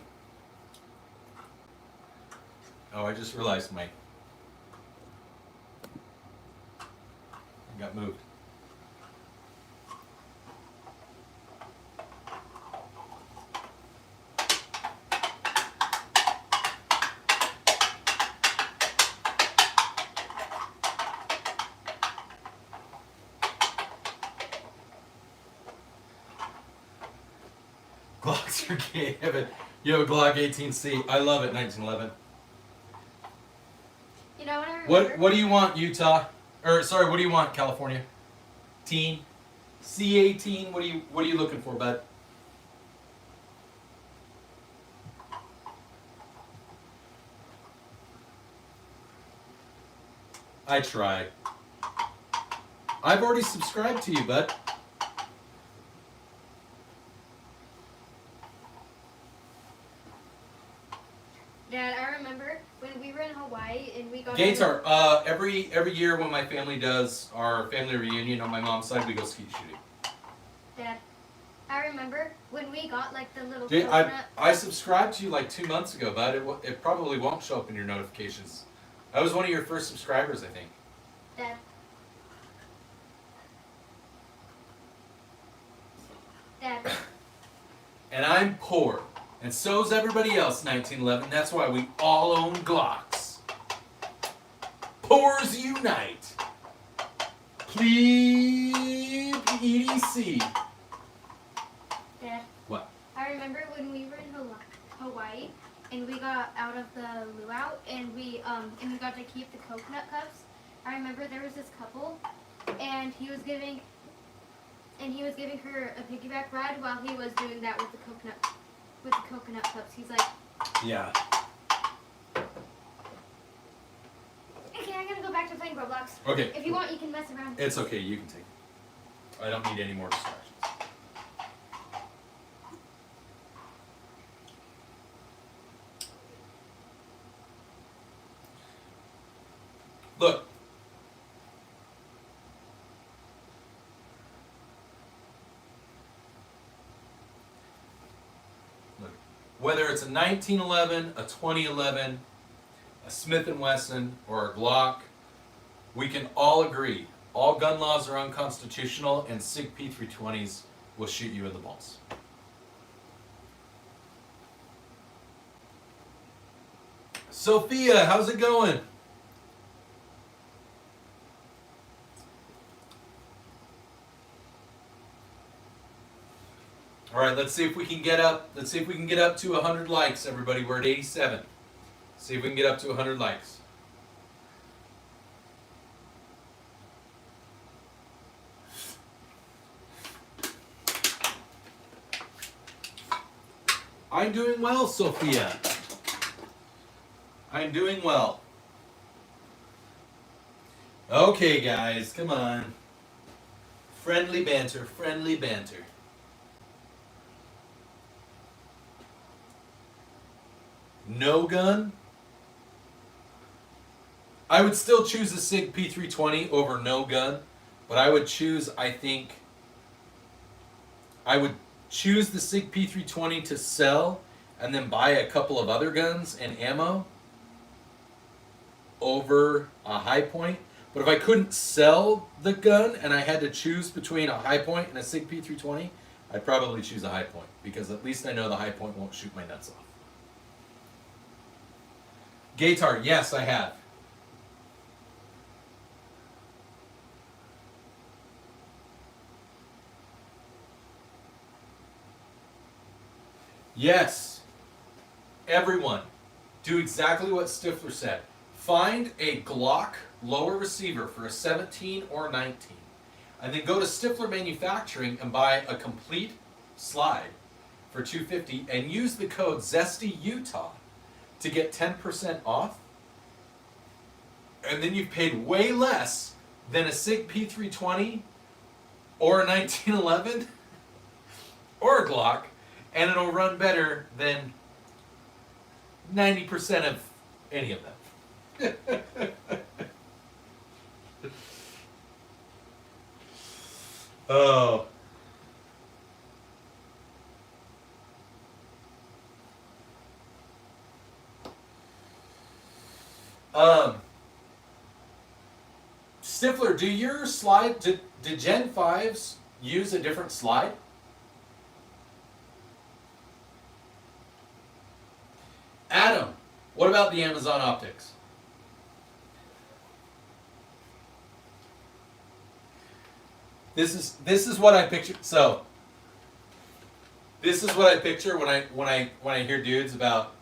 Oh, I just realized I got moved. Glocks are gay, Evan. You have a Glock 18C. I love it, 1911. You know what I remember? What do you want, Utah? Or sorry, what do you want, California? Teen? C18? What are you looking for, bud? I try. I've already subscribed to you, bud. Dad, I remember when we were in Hawaii and we got Gator, every year when my family does our family reunion on my mom's side, we go skeet shooting. Dad, I remember when we got like the little Dude, coconut. I subscribed to you like 2 months ago, bud. It probably won't show up in your notifications. I was one of your first subscribers, I think. Dad. Dad. And I'm poor. And so's everybody else, 1911. That's why we all own Glocks. Poors unite. Please, EDC. Dad. What? I remember when we were in Hawaii and we got out of the luau and we got to keep the coconut cups. I remember there was this couple and he was giving her a piggyback ride while he was doing that with the coconut cups. He's like, Yeah. okay, I'm gonna go back to playing Roblox. Okay. If you want, you can mess around. It's okay, you can take it. I don't need any more distractions. Look. Look. Whether it's a 1911, a 2011, a Smith & Wesson, or a Glock, we can all agree all gun laws are unconstitutional and SIG P320s will shoot you in the balls. Sophia, how's it going? All right, let's see if we can get up. Let's see if we can get up to 100 likes, everybody. We're at 87. See if we can get up to 100 likes. I'm doing well, Sophia. I'm doing well. Okay, guys, come on. Friendly banter, friendly banter. No gun? I would still choose a SIG P320 over no gun, but I would choose, I think, I would choose the SIG P320 to sell and then buy a couple of other guns and ammo over a high point. But if I couldn't sell the gun and I had to choose between a high point and a SIG P320, I'd probably choose a high point because at least I know the high point won't shoot my nuts off. Gator, yes, I have. Yes. Everyone, do exactly what Stifler said. Find a Glock lower receiver for a 17 or 19. And then go to Stifler Manufacturing and buy a complete slide for $250 and use the code ZESTYUTAH to get 10% off. And then you've paid way less than a SIG P320 or a 1911 or a Glock, and it'll run better than 90% of any of them. Oh. Stifler, do your slide, did Gen 5s use a different slide? Adam, what about the Amazon Optics? This is what I pictured. So This is what I picture when I hear dudes about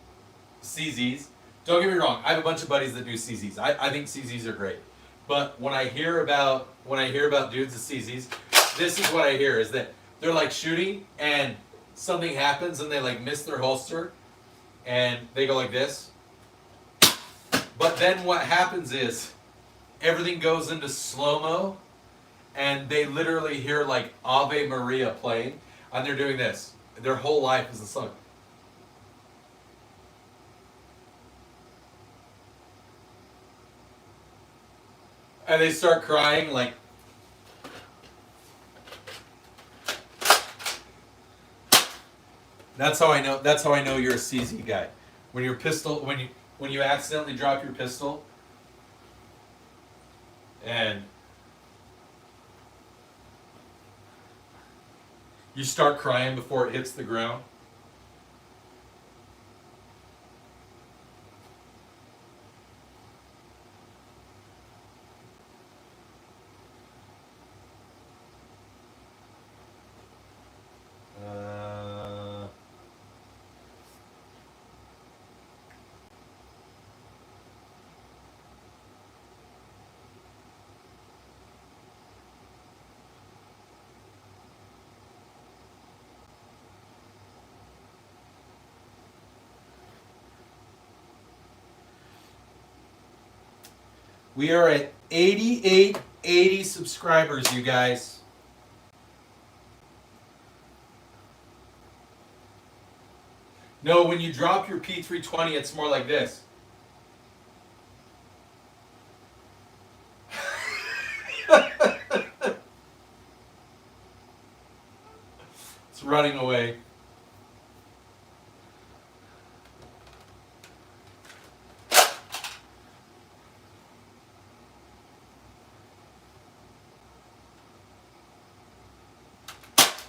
CZs. Don't get me wrong. I have a bunch of buddies that do CZs. I think CZs are great. But when I hear about dudes with CZs, this is what I hear is that they're like shooting and something happens and they like miss their holster and they go like this. But then what happens is everything goes into slow-mo and they literally hear like Ave Maria playing and they're doing this. Their whole life is a song. And they start crying like, that's how I know you're a CZ guy. When your pistol, when you accidentally drop your pistol and you start crying before it hits the ground. We are at 80 subscribers, you guys. No, when you drop your P320, it's more like this. It's running away.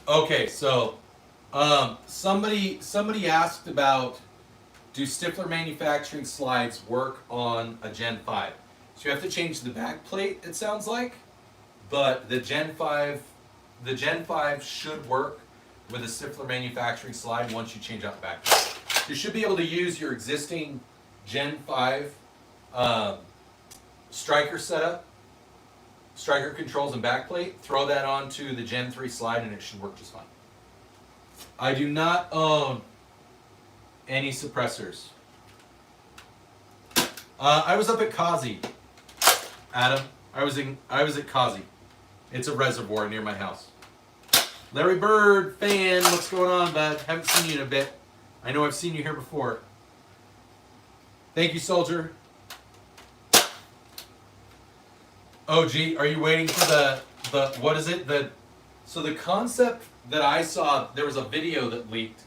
Okay, so somebody asked about, do Stifler manufacturing slides work on a Gen 5? So you have to change the back plate, it sounds like, but the Gen 5 should work with a Stifler manufacturing slide once you change out the back plate. You should be able to use your existing Gen 5 striker setup, striker controls and backplate, throw that onto the Gen 3 slide and it should work just fine. I do not own any suppressors. I was up at Kazi, Adam. I was at Kazi. It's a reservoir near my house. Larry Bird, fan, what's going on, bud? Haven't seen you in a bit. I know I've seen you here before. Thank you, soldier. OG, are you waiting for the what is it? So the concept that I saw, there was a video that leaked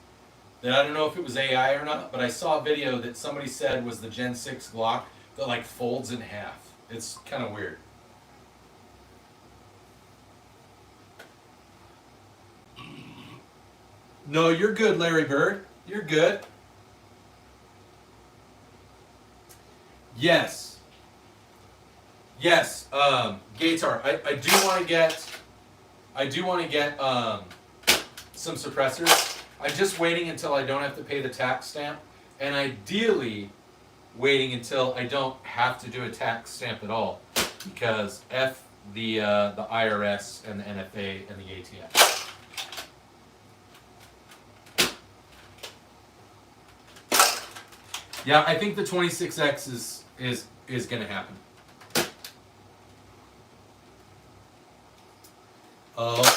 that I don't know if it was AI or not, but I saw a video that somebody said was the Gen 6 Glock that like folds in half. It's kind of weird. No, you're good, Larry Bird. You're good. Yes. Yes, Gator. I do want to get some suppressors. I'm just waiting until I don't have to pay the tax stamp, and ideally waiting until I don't have to do a tax stamp at all, because F the IRS and the NFA and the ATF. Yeah, I think the 26X is going to happen.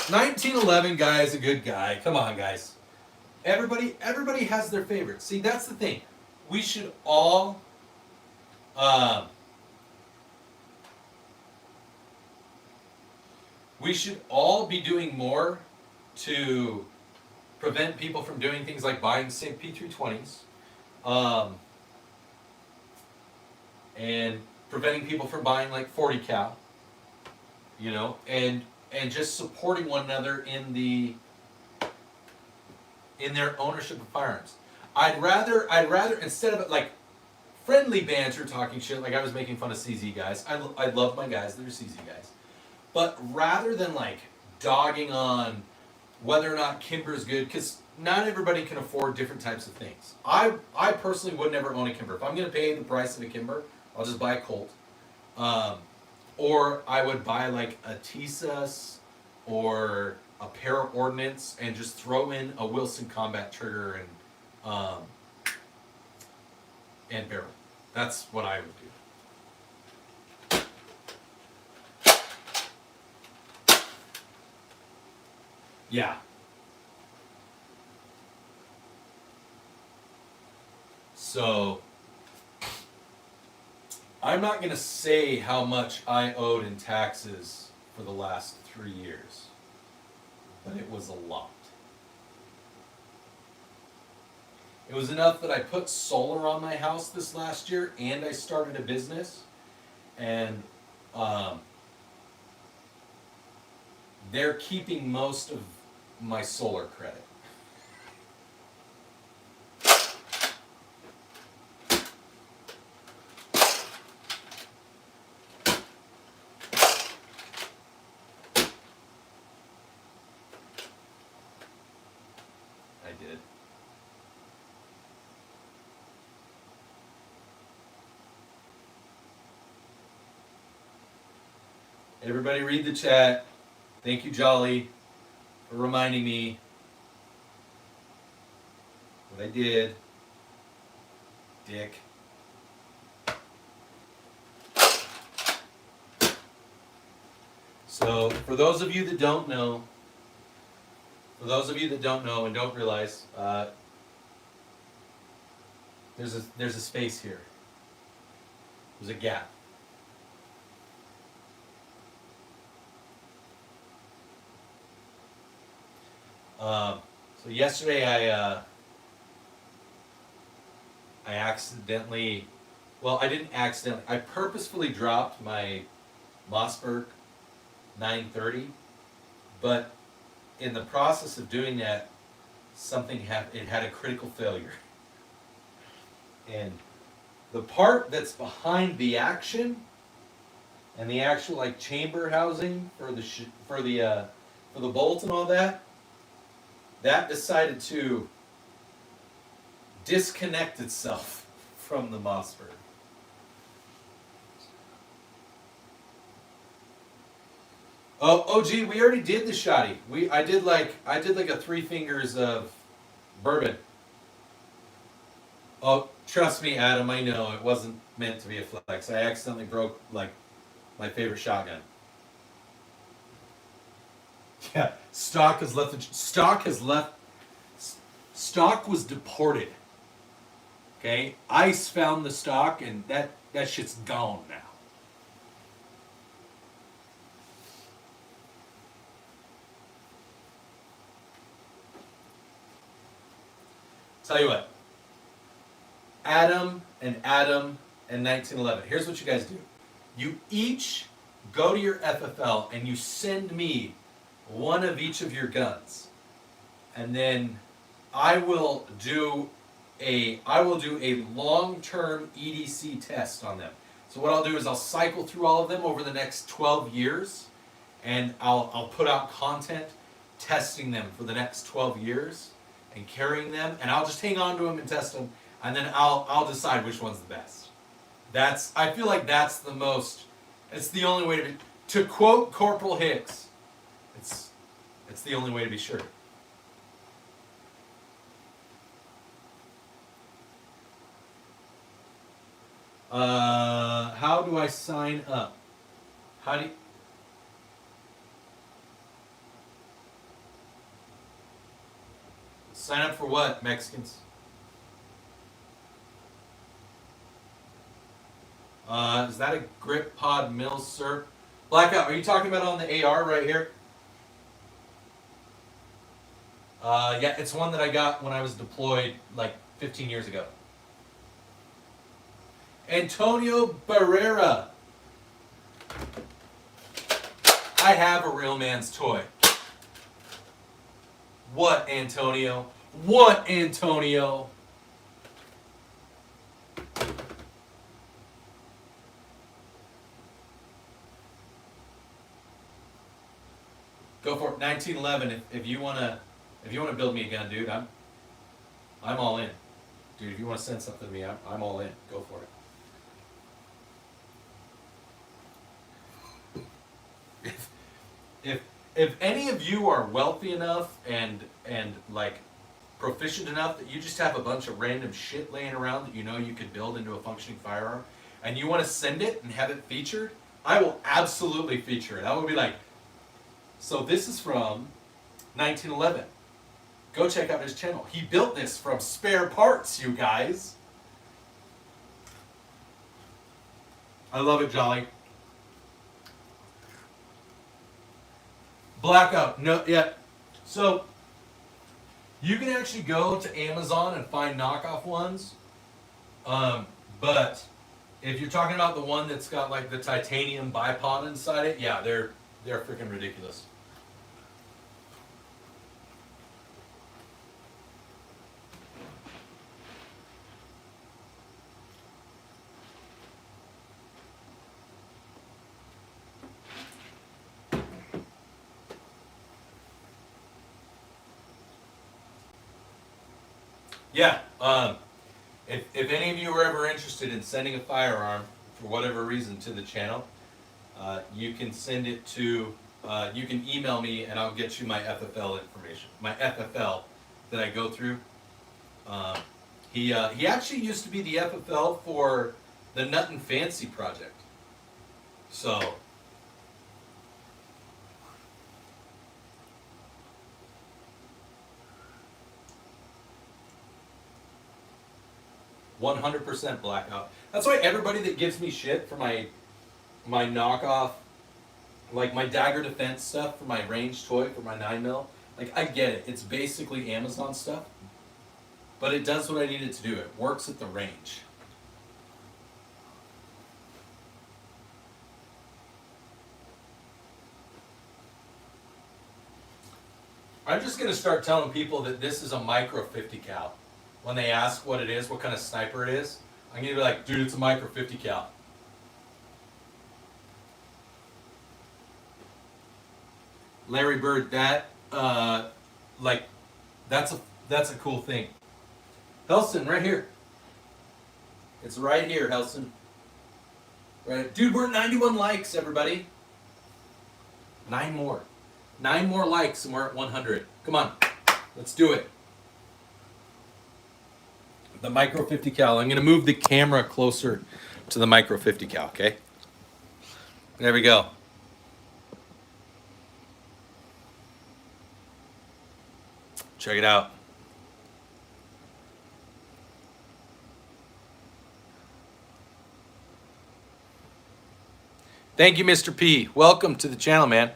1911 guy is a good guy. Come on, guys. Everybody has their favorites. See, that's the thing. We should all be doing more to prevent people from doing things like buying, say, P320s, and preventing people from buying like 40 cal, you know, and just supporting one another in their ownership of firearms. I'd rather instead of like friendly banter talking shit like I was making fun of CZ guys. I love my guys that are CZ guys, but rather than like dogging on whether or not Kimber's good, because not everybody can afford different types of things. I personally would never own a Kimber. If I'm going to pay the price of a Kimber, I'll just buy a Colt. Or I would buy like a Tisas or a Para Ordnance and just throw in a Wilson Combat Trigger and barrel. That's what I would do. Yeah. So, I'm not going to say how much I owed in taxes for the last 3 years, but it was a lot. It was enough that I put solar on my house this last year, and I started a business, and they're keeping most of my solar credit. I did. Everybody read the chat. Thank you, Jolly, for reminding me what I did. Dick. So, for those of you that don't know, and don't realize, there's a space here. There's a gap. So yesterday I accidentally, well, I didn't accidentally, I purposefully dropped my Mossberg 930, but in the process of doing that, it had a critical failure. And the part that's behind the action and the actual like chamber housing for the bolt and all that decided to disconnect itself from the Mossberg. Oh, gee, we already did the shotty. I did like a 3 fingers of bourbon. Oh, trust me, Adam, I know it wasn't meant to be a flex. I accidentally broke like my favorite shotgun. Yeah, stock has left. Stock was deported. Okay, ICE found the stock, and that shit's gone now. Tell you what, Adam and 1911. Here's what you guys do. You each go to your FFL and you send me one of each of your guns, and then I will do a long-term EDC test on them. So what I'll do is I'll cycle through all of them over the next 12 years, and I'll put out content testing them for the next 12 years and carrying them, and I'll just hang on to them and test them, and then I'll decide which one's the best. I feel like that's the most. It's the only way to quote Corporal Hicks. It's the only way to be sure. How do I sign up? How do you... Sign up for what, Mexicans? Is that a grip pod mill, sir? Blackout, are you talking about on the AR right here? Yeah, it's one that I got when I was deployed like 15 years ago. Antonio Barrera. I have a real man's toy. What, Antonio? What, Antonio? Go for it. 1911. If you wanna If you want to build me a gun, dude, I'm all in. Dude, if you want to send something to me, I'm all in. Go for it. If any of you are wealthy enough and like proficient enough that you just have a bunch of random shit laying around that you know you could build into a functioning firearm, and you want to send it and have it featured, I will absolutely feature it. I will be like, so this is from 1911. Go check out his channel. He built this from spare parts, you guys. I love it, Jolly. Blackout. No, yeah. So you can actually go to Amazon and find knockoff ones. But if you're talking about the one that's got like the titanium bipod inside it, yeah, they're freaking ridiculous. Yeah, if any of you are ever interested in sending a firearm for whatever reason to the channel, you can send it to, you can email me and I'll get you my FFL information, my FFL that I go through. He actually used to be the FFL for the Nut and Fancy project. So 100% blackout. That's why everybody that gives me shit for my knockoff, like my dagger defense stuff for my range toy for my 9mm, like I get it. It's basically Amazon stuff, but it does what I need it to do. It works at the range. I'm just gonna start telling people that this is a micro 50 cal. When they ask what it is, what kind of sniper it is, I'm gonna be like, dude, it's a micro 50 cal. Larry Bird, that that's a cool thing. Helston, right here. It's right here, Helston. Right, dude, we're at 91 likes, everybody. 9 more. 9 more likes and we're at 100. Come on, let's do it. The micro 50 cal. I'm going to move the camera closer to the micro 50 cal, okay? There we go. Check it out. Thank you, Mr. P. Welcome to the channel, man.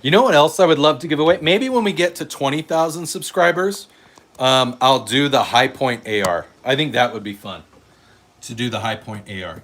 You know what else I would love to give away? Maybe when we get to 20,000 subscribers, I'll do the High Point AR. I think that would be fun to do the High Point AR.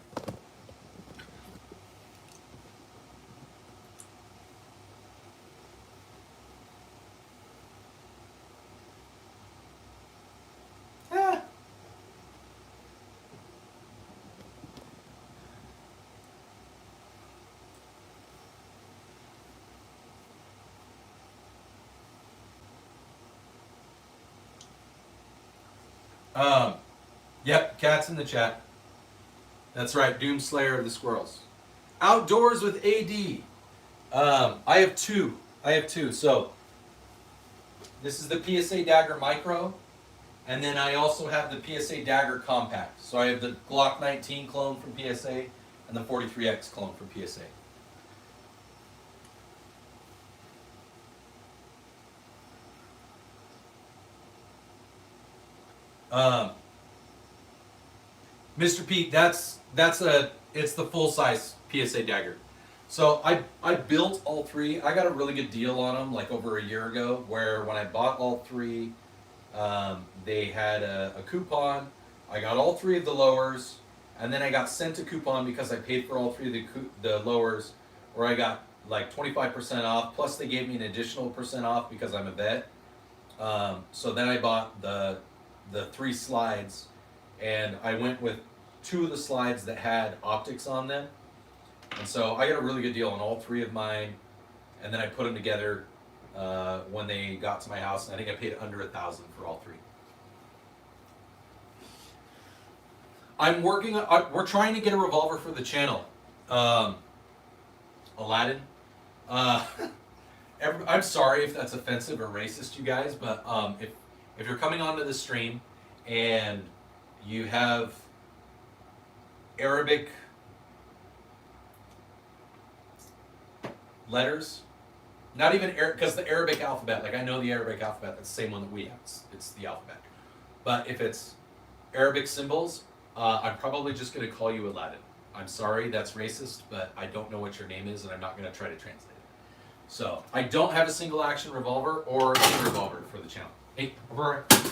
Yep, cat's in the chat. That's right, Doomslayer of the Squirrels. Outdoors with AD. I have two. So this is the PSA Dagger Micro, and then I also have the PSA Dagger Compact. So I have the Glock 19 clone from PSA and the 43X clone from PSA. Mr. Pete, it's the full size PSA Dagger. So I built all three. I got a really good deal on them like over a year ago, where when I bought all three, they had a coupon. I got all three of the lowers, and then I got sent a coupon because I paid for all three of the lowers, where I got like 25% off, plus they gave me an additional % off because I'm a vet. So then I bought the 3 slides, and I went with 2 of the slides that had optics on them. And so I got a really good deal on all 3 of mine, and then I put them together when they got to my house, and I think I paid under $1,000 for all 3. I'm working on, we're trying to get a revolver for the channel. Aladdin. I'm sorry if that's offensive or racist, you guys, but if you're coming onto the stream and you have Arabic letters, not even because the Arabic alphabet, like I know the Arabic alphabet, that's the same one that we have. It's the alphabet. But if it's Arabic symbols, I'm probably just going to call you Aladdin. I'm sorry, that's racist, but I don't know what your name is, and I'm not going to try to translate it. So, I don't have a single action revolver or a revolver for the channel. Hey, over. Get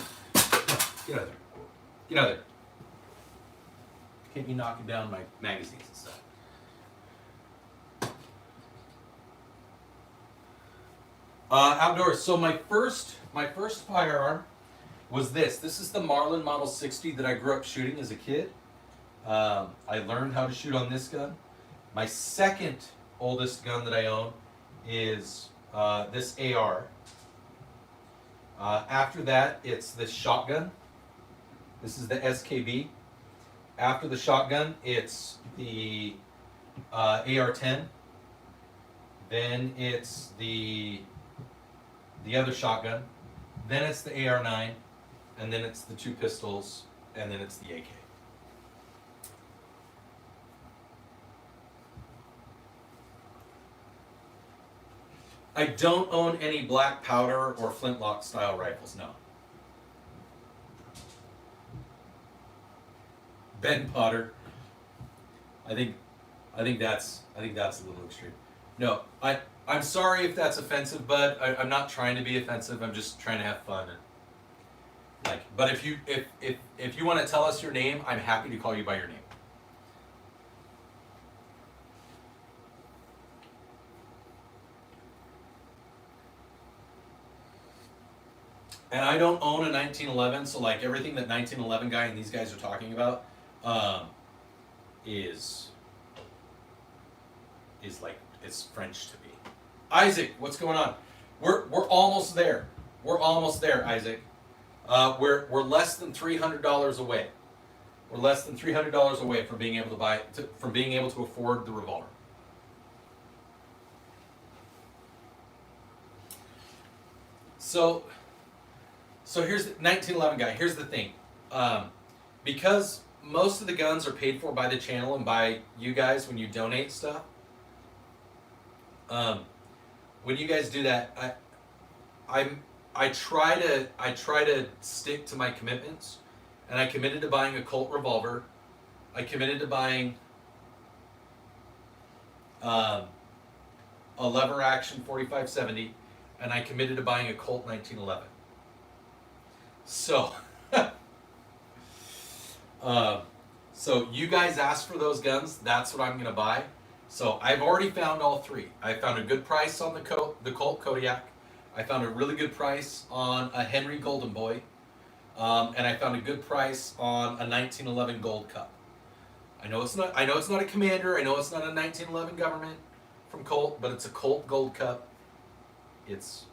out of there. Get out of there. Can't be knocking down my magazines and stuff. Outdoors. So my first firearm was this. This is the Marlin Model 60 that I grew up shooting as a kid. I learned how to shoot on this gun. My second oldest gun that I own is this AR. After that, it's this shotgun. This is the SKB. After the shotgun, it's the AR-10. Then it's the other shotgun. Then it's the AR-9. And then it's the 2 pistols. And then it's the AK. I don't own any black powder or flintlock style rifles, no. Ben Potter. I think that's a little extreme. No, I'm sorry if that's offensive, bud. I'm not trying to be offensive. I'm just trying to have fun. And, but if you want to tell us your name, I'm happy to call you by your name. And I don't own a 1911, so like everything that 1911 guy and these guys are talking about is like it's French to me. Isaac, what's going on? We're almost there. We're almost there, Isaac. We're less than $300 away. We're less than $300 away from being able to afford the revolver. So here's the 1911 guy. Here's the thing, because most of the guns are paid for by the channel and by you guys when you donate stuff. When you guys do that, I try to stick to my commitments, and I committed to buying a Colt revolver. I committed to buying a lever action 4570, and I committed to buying a Colt 1911. So, so you guys asked for those guns. That's what I'm gonna buy. So I've already found all 3. I found a good price on the Colt Kodiak. I found a really good price on a Henry Golden Boy, and I found a good price on a 1911 Gold Cup. I know it's not a Commander. I know it's not a 1911 Government from Colt, but it's a Colt Gold Cup. It's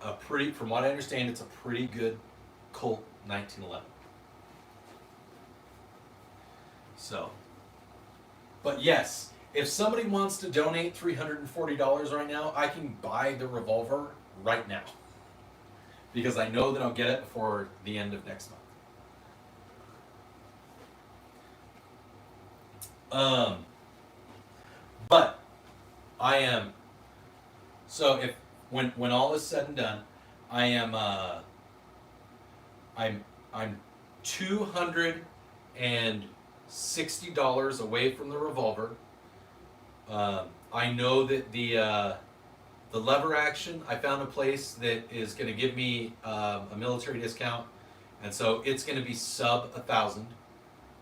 a pretty, from what I understand, it's a pretty good Colt 1911. So, but yes, if somebody wants to donate $340 right now, I can buy the revolver right now, because I know that I'll get it before the end of next month. But I am, so if when all is said and done, I am I'm $260 away from the revolver. I know that the lever action, I found a place that is going to give me a military discount, and so it's going to be sub $1,000.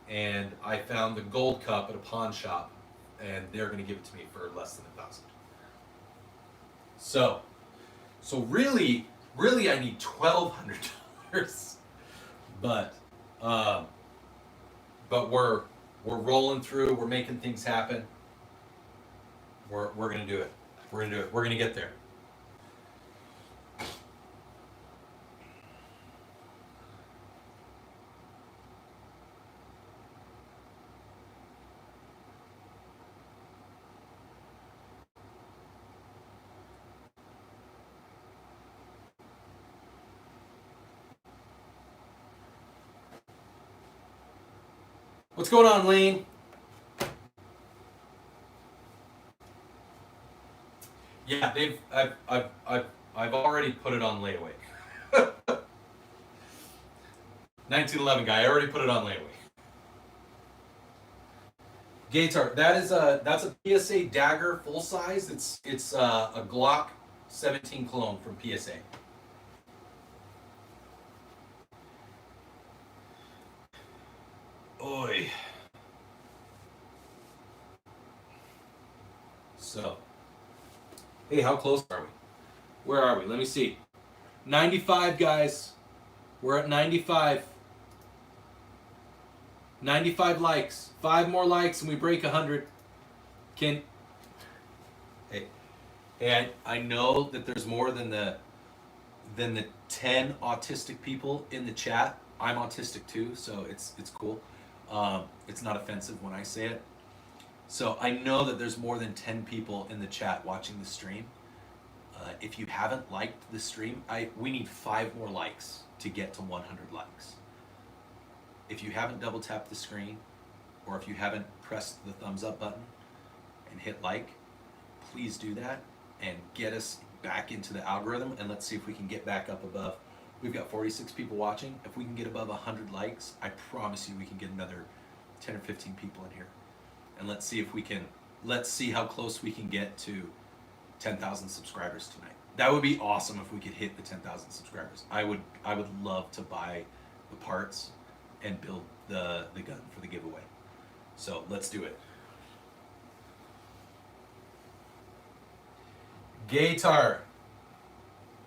And I found the Gold Cup at a pawn shop, and they're going to give it to me for less than $1,000. So really I need $1,200. But but we're rolling through. We're making things happen. We're gonna do it. We're gonna do it. We're gonna get there. What's going on, Lane? Yeah, I've already put it on layaway. 1911 guy, I already put it on layaway. Gator, that's a PSA dagger full size. It's a Glock 17 clone from PSA. Oi. So, hey, how close are we? Where are we? Let me see. 95, guys. We're at 95. 95 likes. 5 more likes and we break 100. Hey, I know that there's more than the 10 autistic people in the chat. I'm autistic too, so it's cool. It's not offensive when I say it. So I know that there's more than 10 people in the chat watching the stream. If you haven't liked the stream, we need 5 more likes to get to 100 likes. If you haven't double tapped the screen, or if you haven't pressed the thumbs up button and hit like, please do that and get us back into the algorithm, and let's see if we can get back up above. We've got 46 people watching. If we can get above 100 likes, I promise you we can get another 10 or 15 people in here. And let's see how close we can get to 10,000 subscribers tonight. That would be awesome if we could hit the 10,000 subscribers. I would love to buy the parts and build the gun for the giveaway. So let's do it. Gator,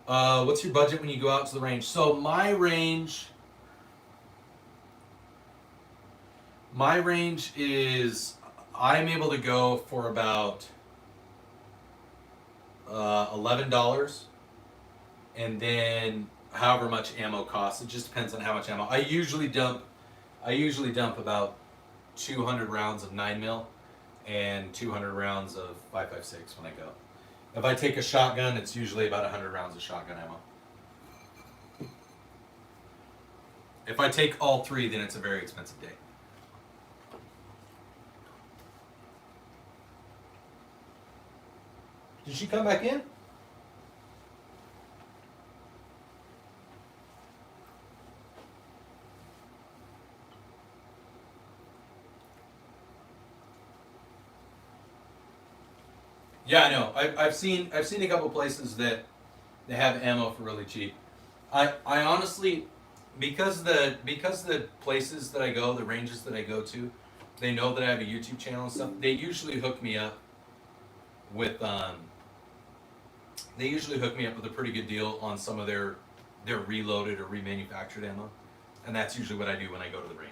what's your budget when you go out to the range? So my range is, I'm able to go for about $11, and then however much ammo costs. It just depends on how much ammo. I usually dump about 200 rounds of 9mm and 200 rounds of 5.56 when I go. If I take a shotgun, it's usually about 100 rounds of shotgun ammo. If I take all 3, then it's a very expensive day. Did she come back in? Yeah, I know. I've seen a couple places that they have ammo for really cheap. I honestly, because the places that I go, the ranges that I go to, they know that I have a YouTube channel and stuff. They usually hook me up with a pretty good deal on some of their reloaded or remanufactured ammo, and that's usually what I do when I go to the range.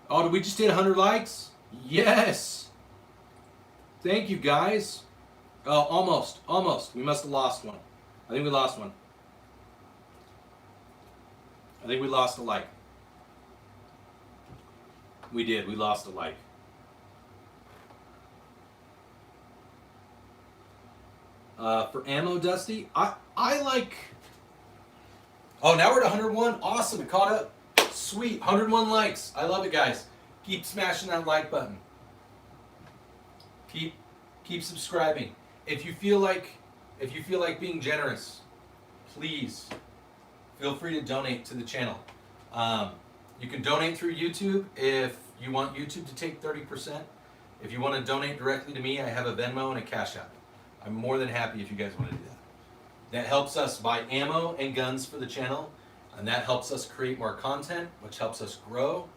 Oh, did we just hit 100 likes? Yes! Thank you, guys. Oh, almost. We must have lost one. I think we lost one. I think we lost a like. We did. We lost a like. For ammo, Dusty, I like... Oh, now we're at 101. Awesome. It caught up. Sweet. 101 likes. I love it, guys. Keep smashing that like button. Keep subscribing. If you feel like being generous, please feel free to donate to the channel. You can donate through YouTube if you want YouTube to take 30%. If you want to donate directly to me, I have a Venmo and a Cash App. I'm more than happy if you guys want to do that. That helps us buy ammo and guns for the channel, and that helps us create more content, which helps us grow,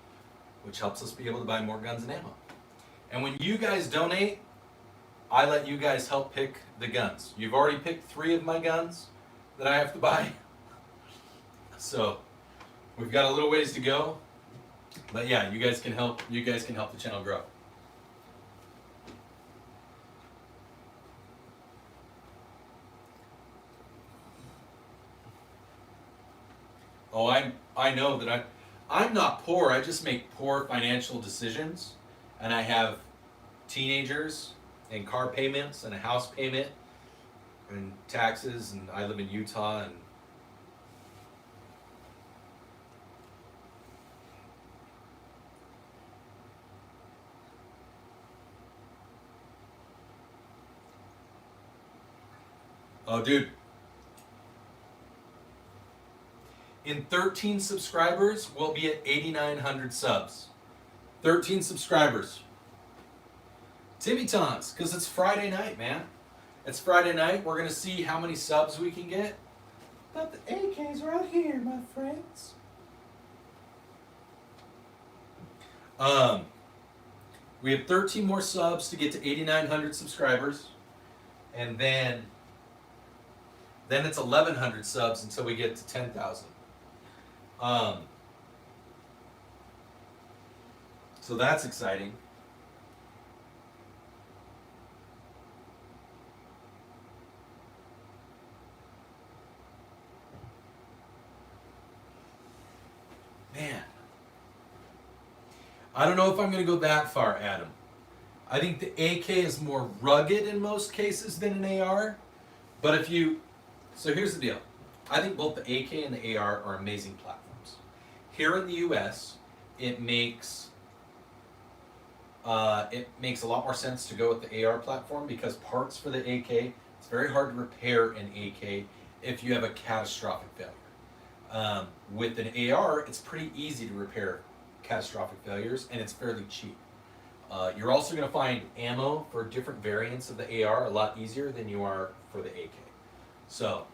which helps us be able to buy more guns and ammo. And when you guys donate, I let you guys help pick the guns. You've already picked 3 of my guns that I have to buy. So we've got a little ways to go. But yeah, you guys can help the channel grow. Oh, I know that I'm not poor. I just make poor financial decisions, and I have teenagers and car payments and a house payment and taxes, and I live in Utah, and oh dude, in 13 subscribers, we'll be at 8,900 subs. 13 subscribers. Timmy Tons, because it's Friday night, man. It's Friday night. We're going to see how many subs we can get. But the AK's right here, my friends. We have 13 more subs to get to 8,900 subscribers. And then it's 1,100 subs until we get to 10,000. So that's exciting. Man, I don't know if I'm going to go that far, Adam. I think the AK is more rugged in most cases than an AR. But if you... So here's the deal. I think both the AK and the AR are amazing platforms. Here in the US, it makes a lot more sense to go with the AR platform because parts for the AK, it's very hard to repair an AK if you have a catastrophic failure. With an AR, it's pretty easy to repair catastrophic failures, and it's fairly cheap. You're also going to find ammo for different variants of the AR a lot easier than you are for the AK. So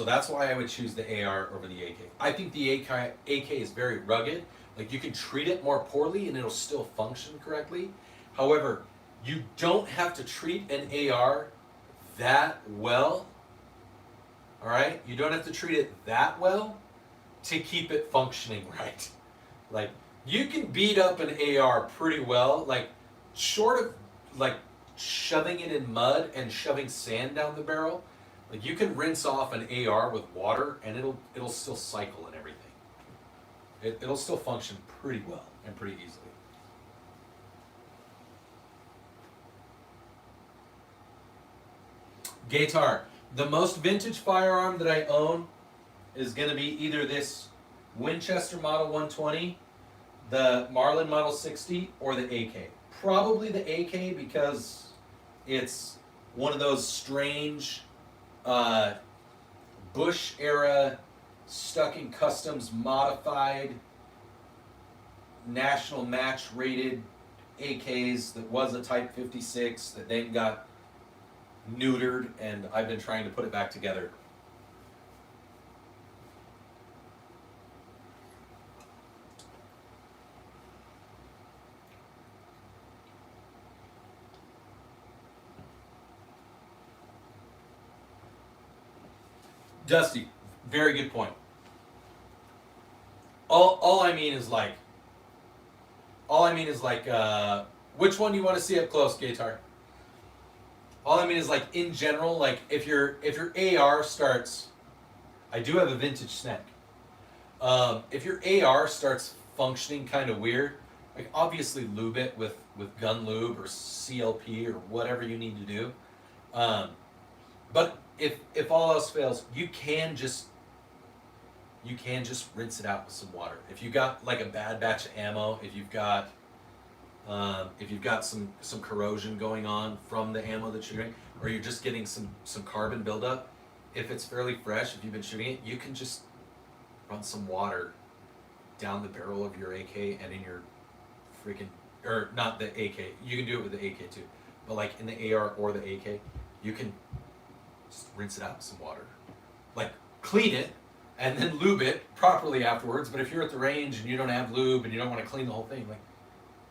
that's why I would choose the AR over the AK. AK is very rugged. Like, you can treat it more poorly and it'll still function correctly. However, you don't have to treat an AR that well. All right? You don't have to treat it that well to keep it functioning right. Like, you can beat up an AR pretty well, like, short of, like, shoving it in mud and shoving sand down the barrel. Like, you can rinse off an AR with water and it'll still cycle and everything. It'll still function pretty well and pretty easily. Gator, the most vintage firearm that I own is going to be either this Winchester Model 120, the Marlin Model 60, or the AK. Probably the AK because it's one of those strange Bush era stuck in customs modified national match rated AKs that was a Type 56 that then got neutered, and I've been trying to put it back together. Dusty, very good point. All I mean is like, which one do you want to see up close, Gator? All I mean is, like, in general, like, if your AR starts, I do have a vintage snack. If your AR starts functioning kind of weird, like, obviously lube it with gun lube or CLP or whatever you need to do. But if all else fails, you can just rinse it out with some water. If you got like a bad batch of ammo, if you've got some corrosion going on from the ammo that you're doing, or you're just getting some carbon buildup, if it's fairly fresh, if you've been shooting it, you can just run some water down the barrel of your AK and in your freaking, or not the AK, you can do it with the AK too, but like in the AR or the AK, you can just rinse it out with some water. Like, clean it, and then lube it properly afterwards. But if you're at the range and you don't have lube and you don't want to clean the whole thing, like,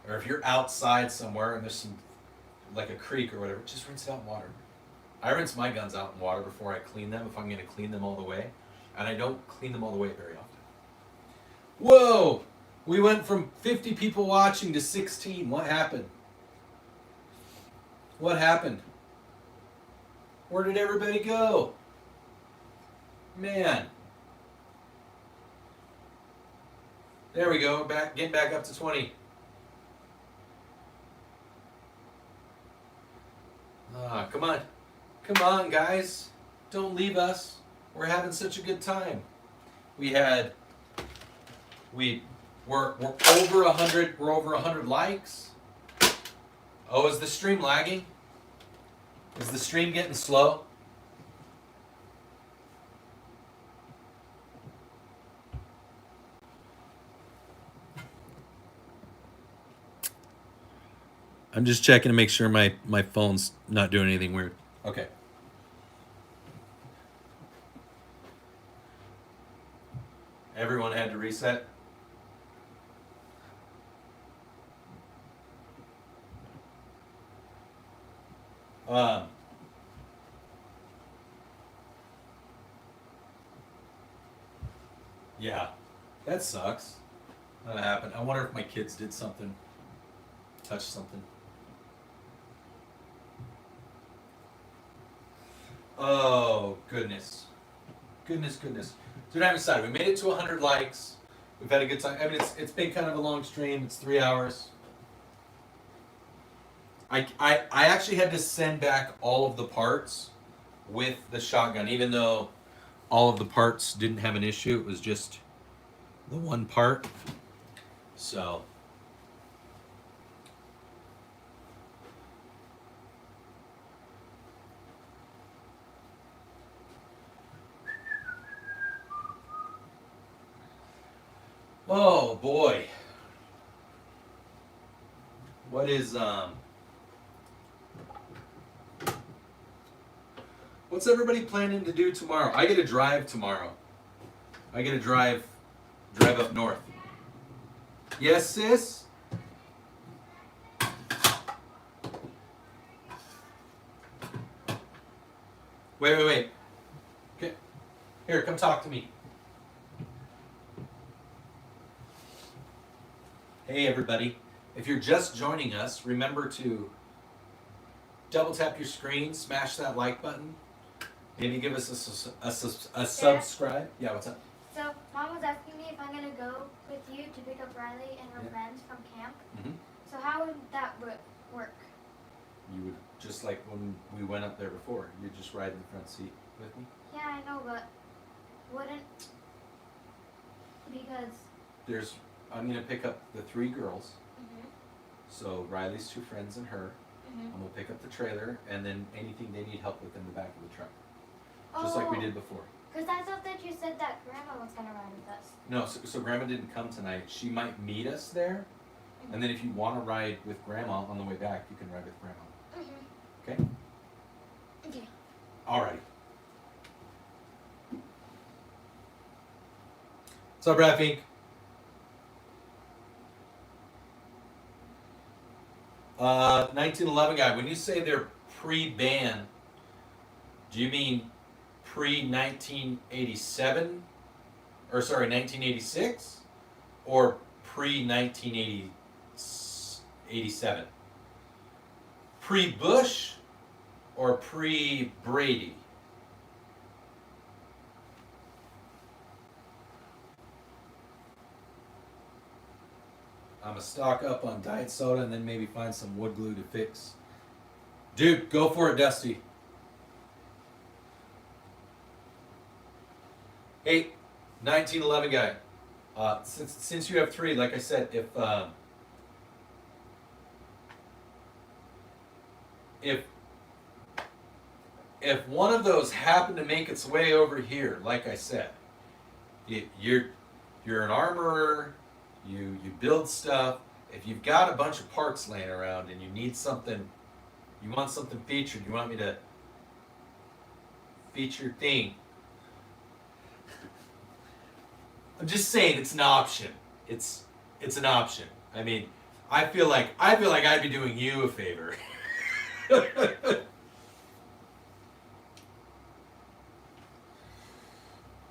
or if you're outside somewhere and there's some, like a creek or whatever, just rinse it out in water. I rinse my guns out in water before I clean them if I'm going to clean them all the way, and I don't clean them all the way very often. Whoa! We went from 50 people watching to 16. What happened? What happened? Where did everybody go? Man. There we go. Getting back up to 20. Come on. Come on, guys. Don't leave us. We're having such a good time. We're over 100. We're over 100 likes. Oh, is the stream lagging? Is the stream getting slow? I'm just checking to make sure my phone's not doing anything weird. Okay. Everyone had to reset. Yeah, that sucks. That happened. I wonder if my kids did something, touched something. Oh, goodness. Goodness. Dude, I'm excited. We made it to 100 likes. We've had a good time. I mean, it's been kind of a long stream. It's 3 hours. I actually had to send back all of the parts with the shotgun, even though all of the parts didn't have an issue. It was just the one part. So... Oh boy. What is what's everybody planning to do tomorrow? I get to drive tomorrow. I get to drive up north. Yes, sis? Wait. Okay. Here, come talk to me. Hey everybody, if you're just joining us, remember to double tap your screen, smash that like button, maybe give us a subscribe. Yeah, what's up? So, Mom was asking me if I'm going to go with you to pick up Riley and her friends from camp. Mm-hmm. So how would that work? You would, just like when we went up there before, you'd just ride in the front seat with me. Yeah, I know, but wouldn't, because... I'm going to pick up the 3 girls. Mm-hmm. So Riley's 2 friends and her. Mm-hmm. And we'll pick up the trailer and then anything they need help with in the back of the truck. Just like we did before. Because I thought that you said that Grandma was going to ride with us. No, so Grandma didn't come tonight. She might meet us there. Mm-hmm. And then if you want to ride with Grandma on the way back, you can ride with Grandma. Mm-hmm. Okay? Okay. All right. What's up, Brad Fink? 1911 guy, when you say they're pre-ban, do you mean pre-1987? Or sorry, 1986? Or pre-1987? Pre-Bush or pre-Brady? I'm gonna stock up on diet soda and then maybe find some wood glue to fix. Dude, go for it, Dusty. Hey, 1911 guy. Since you have 3, like I said, if one of those happened to make its way over here, like I said, you're an armorer. You build stuff. If you've got a bunch of parts laying around and you need something, you want something featured, you want me to feature thing, I'm just saying it's an option. It's an option. I mean, I feel like I'd be doing you a favor.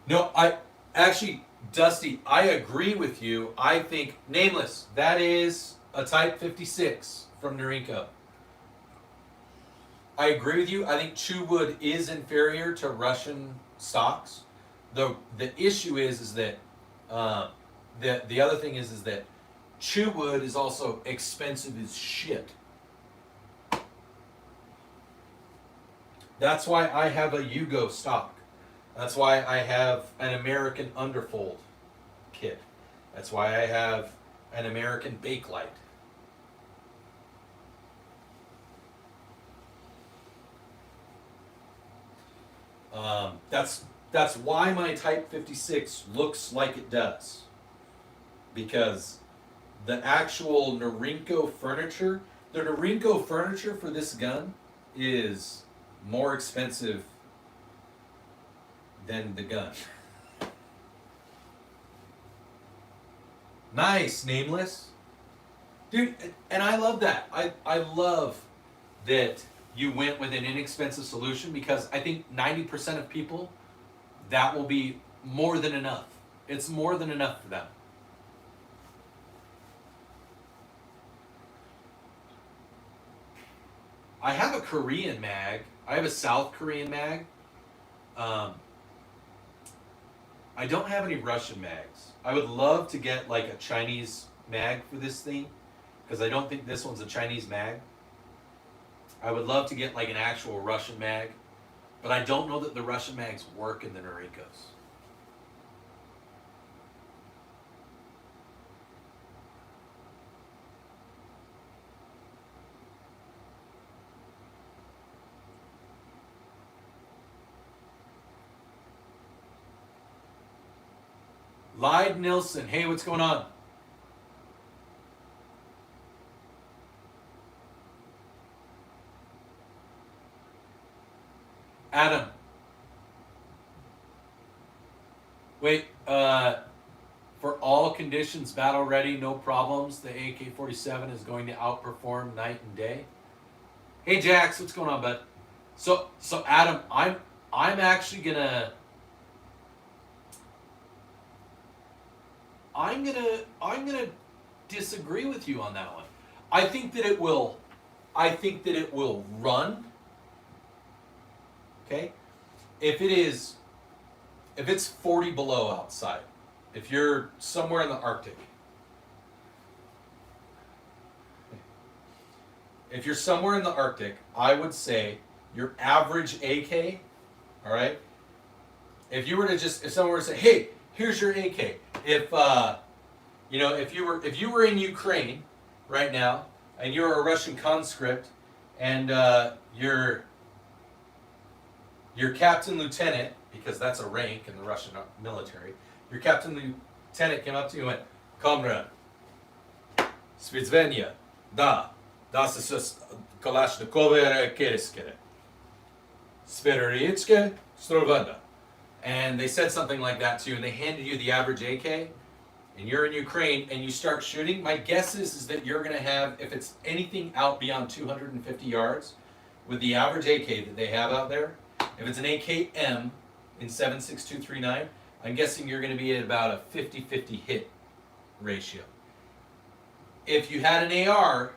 No, I actually, Dusty, I agree with you. I think Nameless, that is a Type 56 from Norinco. I agree with you. I think chew wood is inferior to Russian stocks. The issue is that the other thing is that chew wood is also expensive as shit. That's why I have a Yugo stock. That's why I have an American Underfold kit. That's why I have an American Bakelite. That's why my Type 56 looks like it does. Because the actual Norinco furniture, the Norinco furniture for this gun is more expensive than the gun. Nice, Nameless. Dude, and I love that. I love that you went with an inexpensive solution because I think 90% of people, that will be more than enough. It's more than enough for them. I have a Korean mag. I have a South Korean mag. I don't have any Russian mags. I would love to get like a Chinese mag for this thing because I don't think this one's a Chinese mag. I would love to get like an actual Russian mag, but I don't know that the Russian mags work in the Norincos. Lyde Nilsson, hey, what's going on? Adam. Wait, for all conditions battle ready, no problems, the AK-47 is going to outperform night and day. Hey Jax, what's going on, bud? So Adam, I'm actually gonna disagree with you on that one. I think that it will run. Okay? If it's 40 below outside, if you're somewhere in the Arctic, I would say your average AK, all right? If someone were to say, "Hey, here's your AK." If you were in Ukraine right now and you're a Russian conscript and your captain lieutenant, because that's a rank in the Russian military, your captain lieutenant came up to you and went, "Comrade, Spitsvenia, da, das ist Kalashnikova Kereskere, Spererietske, Strovanda." And they said something like that to you, and they handed you the average AK, and you're in Ukraine, and you start shooting, my guess is that you're going to have, if it's anything out beyond 250 yards, with the average AK that they have out there, if it's an AKM in 7.6239, I'm guessing you're going to be at about a 50-50 hit ratio. If you had an AR,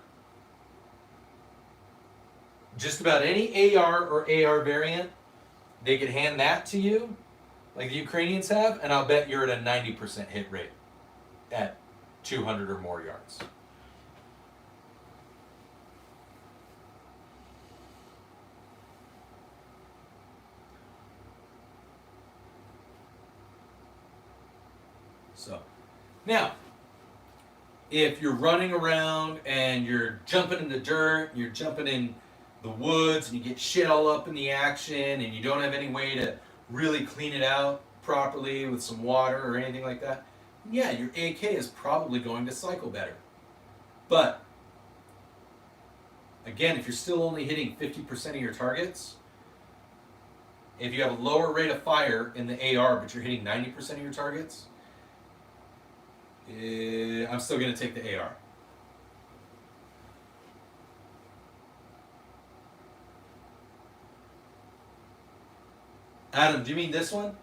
just about any AR or AR variant, they could hand that to you, like the Ukrainians have, and I'll bet you're at a 90% hit rate at 200 or more yards. So, now, if you're running around and you're jumping in the dirt, you're jumping in the woods, and you get shit all up in the action, and you don't have any way to really clean it out properly with some water or anything like that, yeah, your AK is probably going to cycle better. But, again, if you're still only hitting 50% of your targets, if you have a lower rate of fire in the AR but you're hitting 90% of your targets, I'm still going to take the AR. Adam, do you mean this one?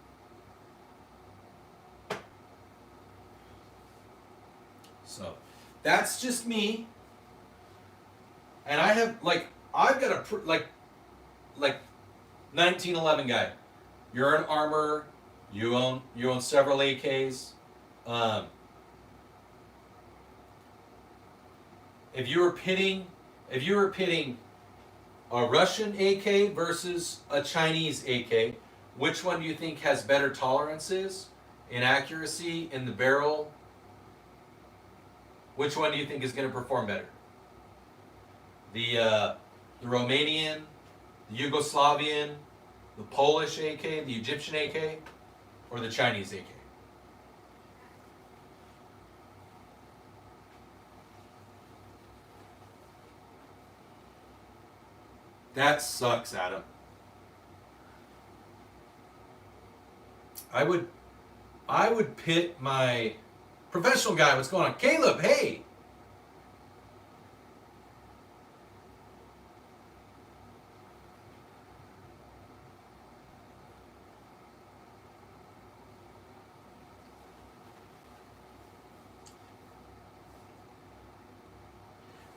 So, that's just me. And I have, like, I've got a, 1911 guy. You're an armorer. You own several AKs. If you were pitting a Russian AK versus a Chinese AK, which one do you think has better tolerances in accuracy in the barrel? Which one do you think is going to perform better? The Romanian, the Yugoslavian, the Polish AK, the Egyptian AK, or the Chinese AK? That sucks, Adam. I would pit my professional guy. What's going on? Caleb, hey!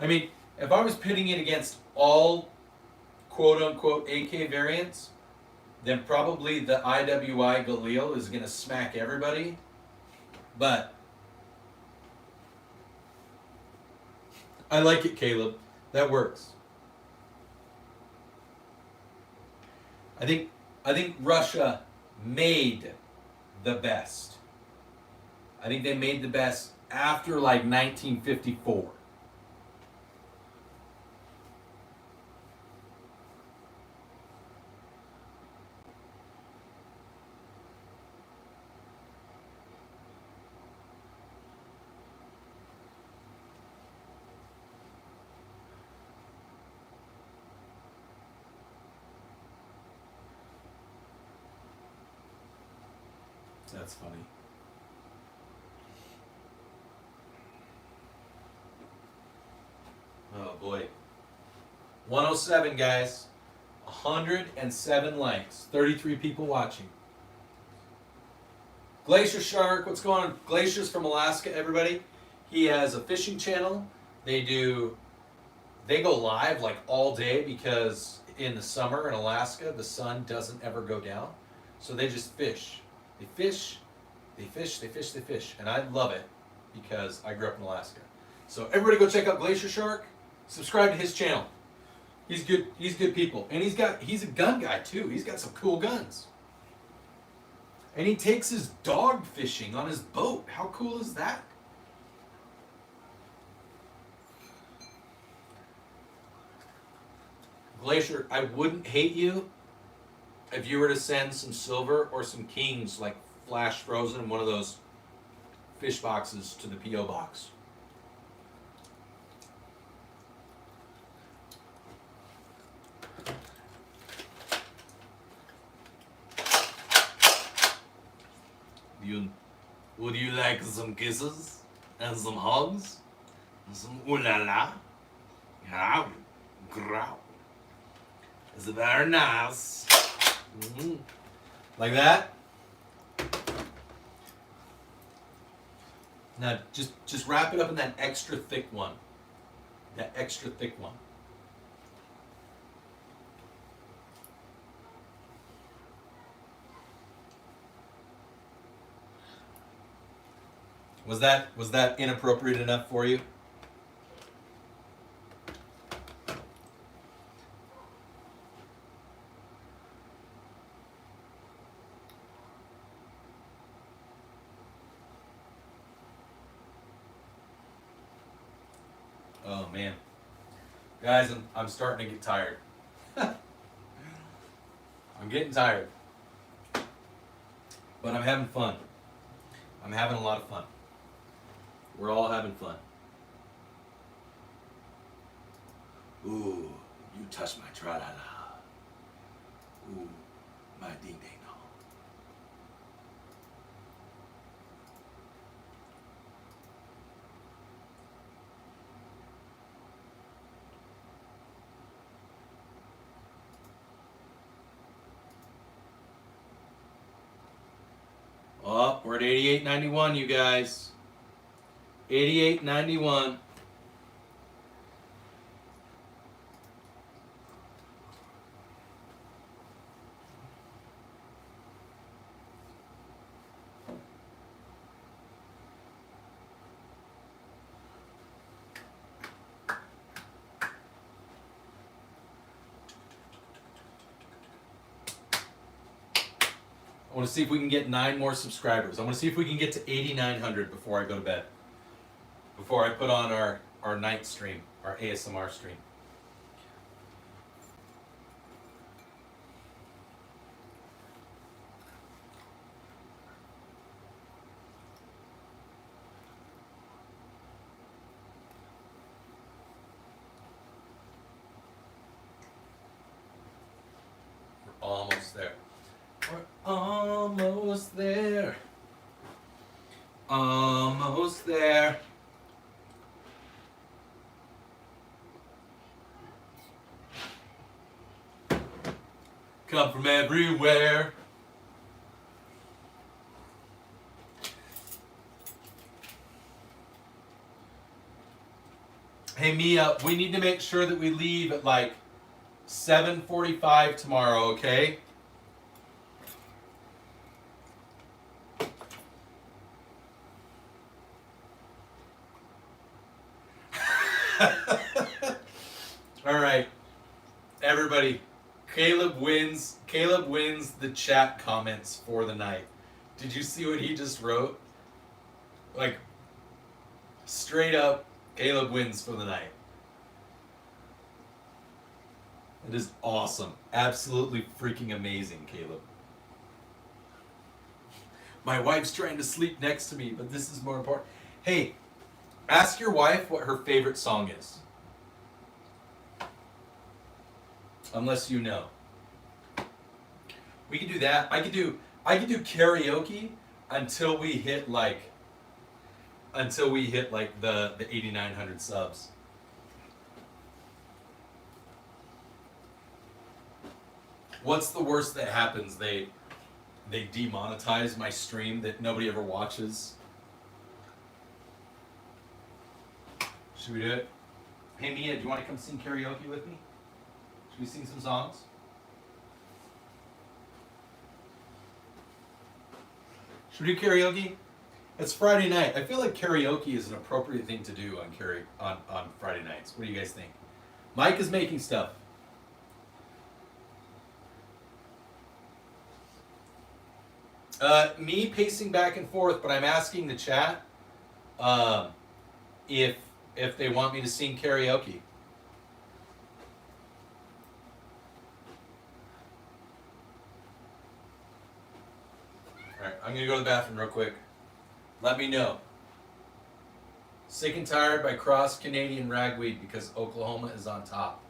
I mean, if I was pitting it against all quote-unquote AK variants, then probably the IWI Galil is going to smack everybody. But I like it, Caleb. That works. I think Russia made the best. I think they made the best after like 1954. That's funny. Oh boy. 107, guys. 107 likes. 33 people watching. Glacier Shark, what's going on? Glacier's from Alaska, everybody. He has a fishing channel. They go live like all day because in the summer in Alaska, the sun doesn't ever go down. So they just fish. They fish, they fish, they fish, they fish. And I love it because I grew up in Alaska. So everybody go check out Glacier Shark. Subscribe to his channel. He's good people. And he's a gun guy too. He's got some cool guns. And he takes his dog fishing on his boat. How cool is that? Glacier, I wouldn't hate you if you were to send some silver or some kings, like flash frozen in one of those fish boxes to the P.O. box. Would you like some kisses and some hugs and some ooh la la? Yeah, growl. It's very nice. Mm-hmm. Like that. Now just wrap it up in that extra thick one. That extra thick one. Was that inappropriate enough for you? Oh man. Guys, I'm starting to get tired. I'm getting tired. But I'm having fun. I'm having a lot of fun. We're all having fun. Ooh, you touch my tra-la-la. Ooh, my ding-ding-dong. We're at 88.91, you guys. 88.91. I want to see if we can get 9 more subscribers. I want to see if we can get to 8,900 before I go to bed. Before I put on our night stream, our ASMR stream. We're almost there. We're almost there. Almost there. Come from everywhere. Hey Mia, we need to make sure that we leave at like 7:45 tomorrow, okay? All right, everybody. Caleb wins the chat comments for the night. Did you see what he just wrote? Like, straight up, Caleb wins for the night. It is awesome. Absolutely freaking amazing, Caleb. My wife's trying to sleep next to me, but this is more important. Hey, ask your wife what her favorite song is. Unless you know. We could do that. I could do karaoke until we hit like the 8,900 subs. What's the worst that happens? They demonetize my stream that nobody ever watches. Should we do it? Hey Mia, do you want to come sing karaoke with me? Should we sing some songs? Should we do karaoke? It's Friday night. I feel like karaoke is an appropriate thing to do on Friday nights. What do you guys think? Mike is making stuff. Me pacing back and forth, but I'm asking the chat if they want me to sing karaoke. Alright, I'm going to go to the bathroom real quick. Let me know. Sick and Tired by Cross Canadian Ragweed because Oklahoma is on top.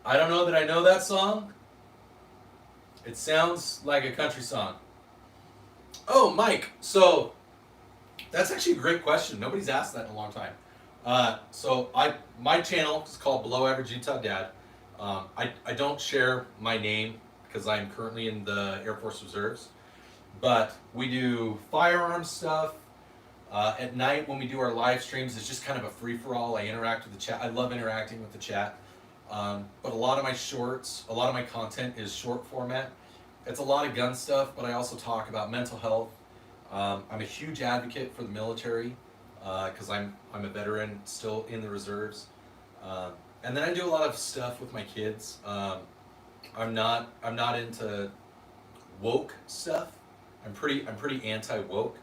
I don't know that I know that song. It sounds like a country song. Oh, Mike. So, that's actually a great question. Nobody's asked that in a long time. My channel is called Below Average Utah Dad. I don't share my name because I'm currently in the Air Force Reserves. But we do firearms stuff. At night when we do our live streams, it's just kind of a free-for-all. I interact with the chat. I love interacting with the chat. But a lot of my shorts, a lot of my content is short format. It's a lot of gun stuff, but I also talk about mental health. I'm a huge advocate for the military because I'm a veteran still in the reserves. And then I do a lot of stuff with my kids. I'm not into woke stuff. I'm pretty anti-woke,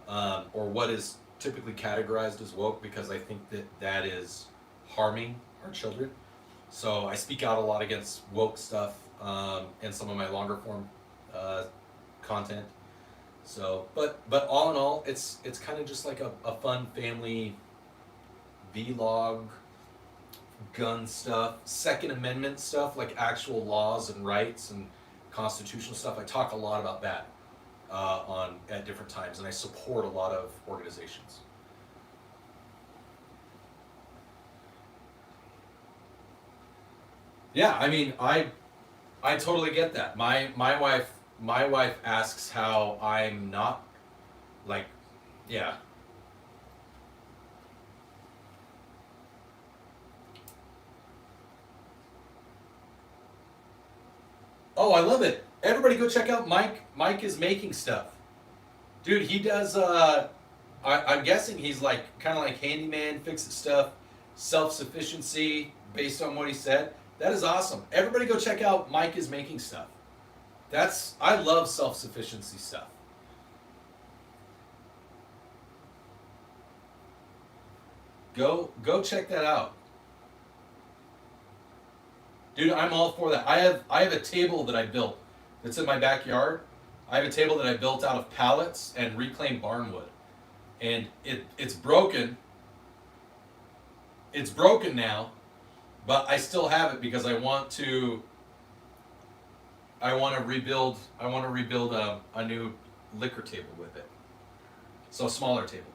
or what is typically categorized as woke, because I think that is harming our children. So I speak out a lot against woke stuff in some of my longer form content. So, but all in all, it's kind of just like a fun family vlog, gun stuff, Second Amendment stuff, like actual laws and rights and constitutional stuff. I talk a lot about that at different times, and I support a lot of organizations. Yeah, I mean, I totally get that. My wife asks how I'm not Like, yeah. Oh, I love it. Everybody go check out Mike. Mike is making stuff. Dude, he does, I'm guessing he's like, kind of like handyman, fixes stuff, self-sufficiency, based on what he said. That is awesome. Everybody go check out Mike is making stuff. I love self-sufficiency stuff. Go check that out. Dude, I'm all for that. I have a table that I built that's in my backyard. I have a table that I built out of pallets and reclaimed barnwood. And it's broken. It's broken now, but I still have it because I want to rebuild a new liquor table with it. So a smaller table.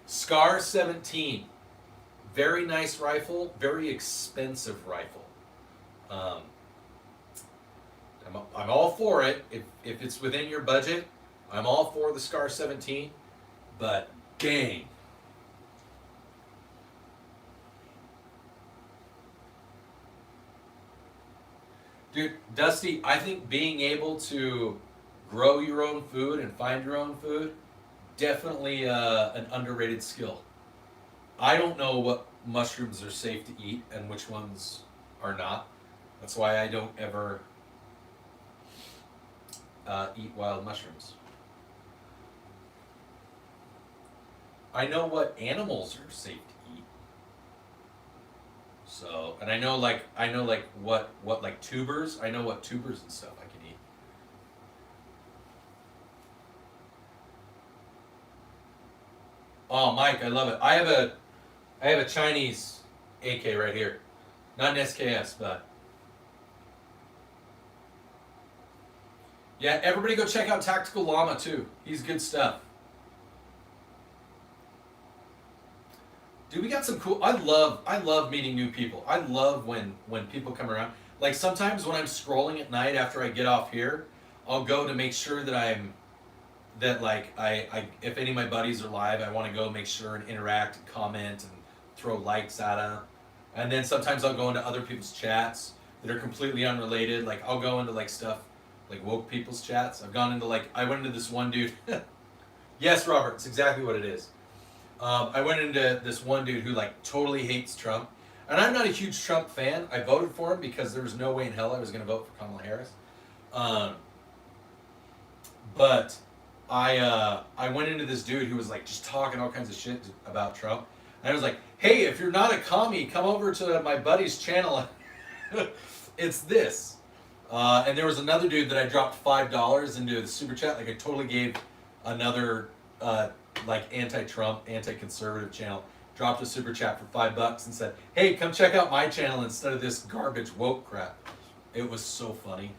Scar 17, very nice rifle, very expensive rifle. I'm all for it. If it's within your budget, I'm all for the Scar 17, but dang. Dude, Dusty, I think being able to grow your own food and find your own food, definitely an underrated skill. I don't know what mushrooms are safe to eat and which ones are not. That's why I don't ever eat wild mushrooms. I know what animals are safe to eat. So, and I know what like tubers. I know what tubers and stuff I can eat. Oh, Mike, I love it. I have a Chinese AK right here, not an SKS, but yeah. Everybody go check out Tactical Llama too. He's good stuff. Dude, we got some cool. I love meeting new people. I love when people come around. Like sometimes when I'm scrolling at night after I get off here, I'll go to make sure that I if any of my buddies are live, I want to go make sure and interact and comment and throw likes at them. And then sometimes I'll go into other people's chats that are completely unrelated. Like I'll go into like stuff like woke people's chats. I've gone into I went into this one dude. Yes, Robert, it's exactly what it is. I went into this one dude who like totally hates Trump, and I'm not a huge Trump fan. I voted for him because there was no way in hell I was going to vote for Kamala Harris. But I went into this dude who was like just talking all kinds of shit about Trump, and I was like, "Hey, if you're not a commie, come over to my buddy's channel. It's this." And there was another dude that I dropped $5 into the super chat. Like I totally gave another like anti-Trump, anti-conservative channel, dropped a super chat for $5 and said, "Hey, come check out my channel instead of this garbage woke crap." It was so funny.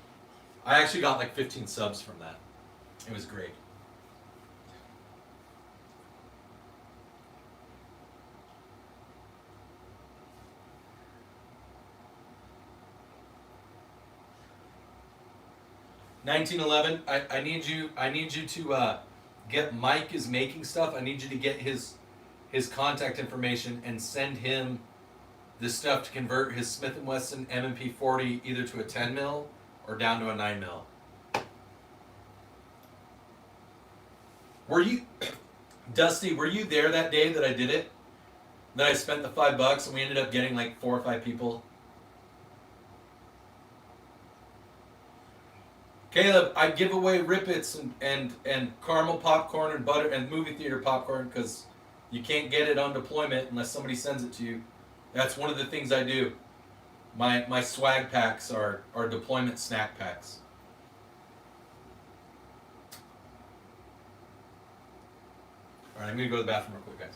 I actually got like 15 subs from that. It was great. $19.11. I need you to get Mike is making stuff. I need you to get his contact information and send him the stuff to convert his Smith & Wesson M&P 40 either to a 10 mil or down to a 9 mil. Were you, Dusty? Were you there that day that I did it? That I spent the $5 and we ended up getting like 4 or 5 people. Caleb, I give away Rippets and caramel popcorn and butter and movie theater popcorn because you can't get it on deployment unless somebody sends it to you. That's one of the things I do. My swag packs are deployment snack packs. All right, I'm gonna go to the bathroom real quick, guys.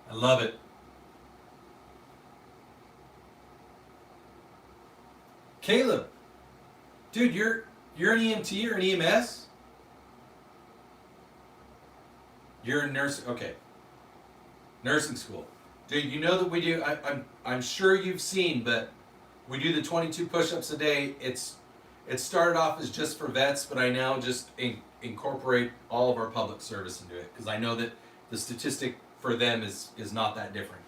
I love it. Caleb, dude, you're an EMT or an EMS? You're in nursing. Okay, nursing school, dude. You know that we do. I'm sure you've seen, but we do the 22 push-ups a day. It started off as just for vets, but I now just incorporate all of our public service into it because I know that the statistic for them is not that different.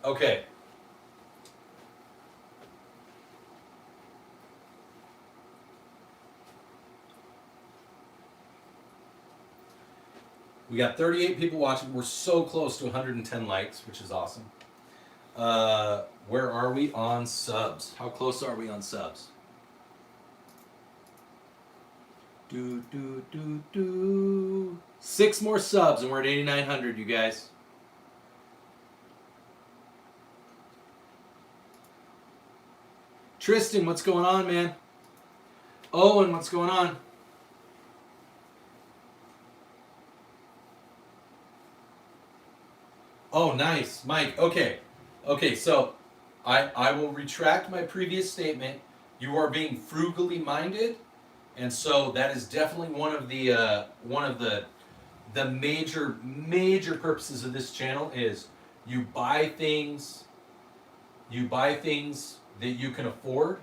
Okay. We got 38 people watching. We're so close to 110 likes, which is awesome. Where are we on subs? How close are we on subs? Do. 6 more subs and we're at 8,900, you guys. Tristan, what's going on, man? Owen, what's going on? Oh, nice. Mike, okay. Okay, so I will retract my previous statement. You are being frugally minded, and so that is definitely one of the major purposes of this channel is you buy things that you can afford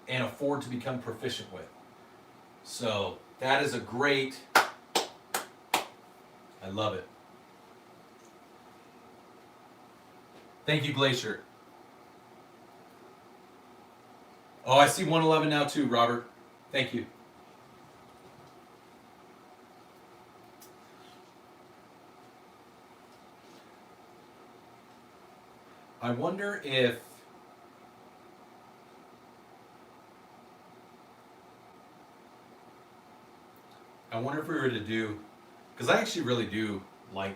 and afford to become proficient with. So that is a great, I love it. Thank you, Glacier. Oh, I see 111 now too, Robert. Thank you. I wonder if we were to do, because I actually really do like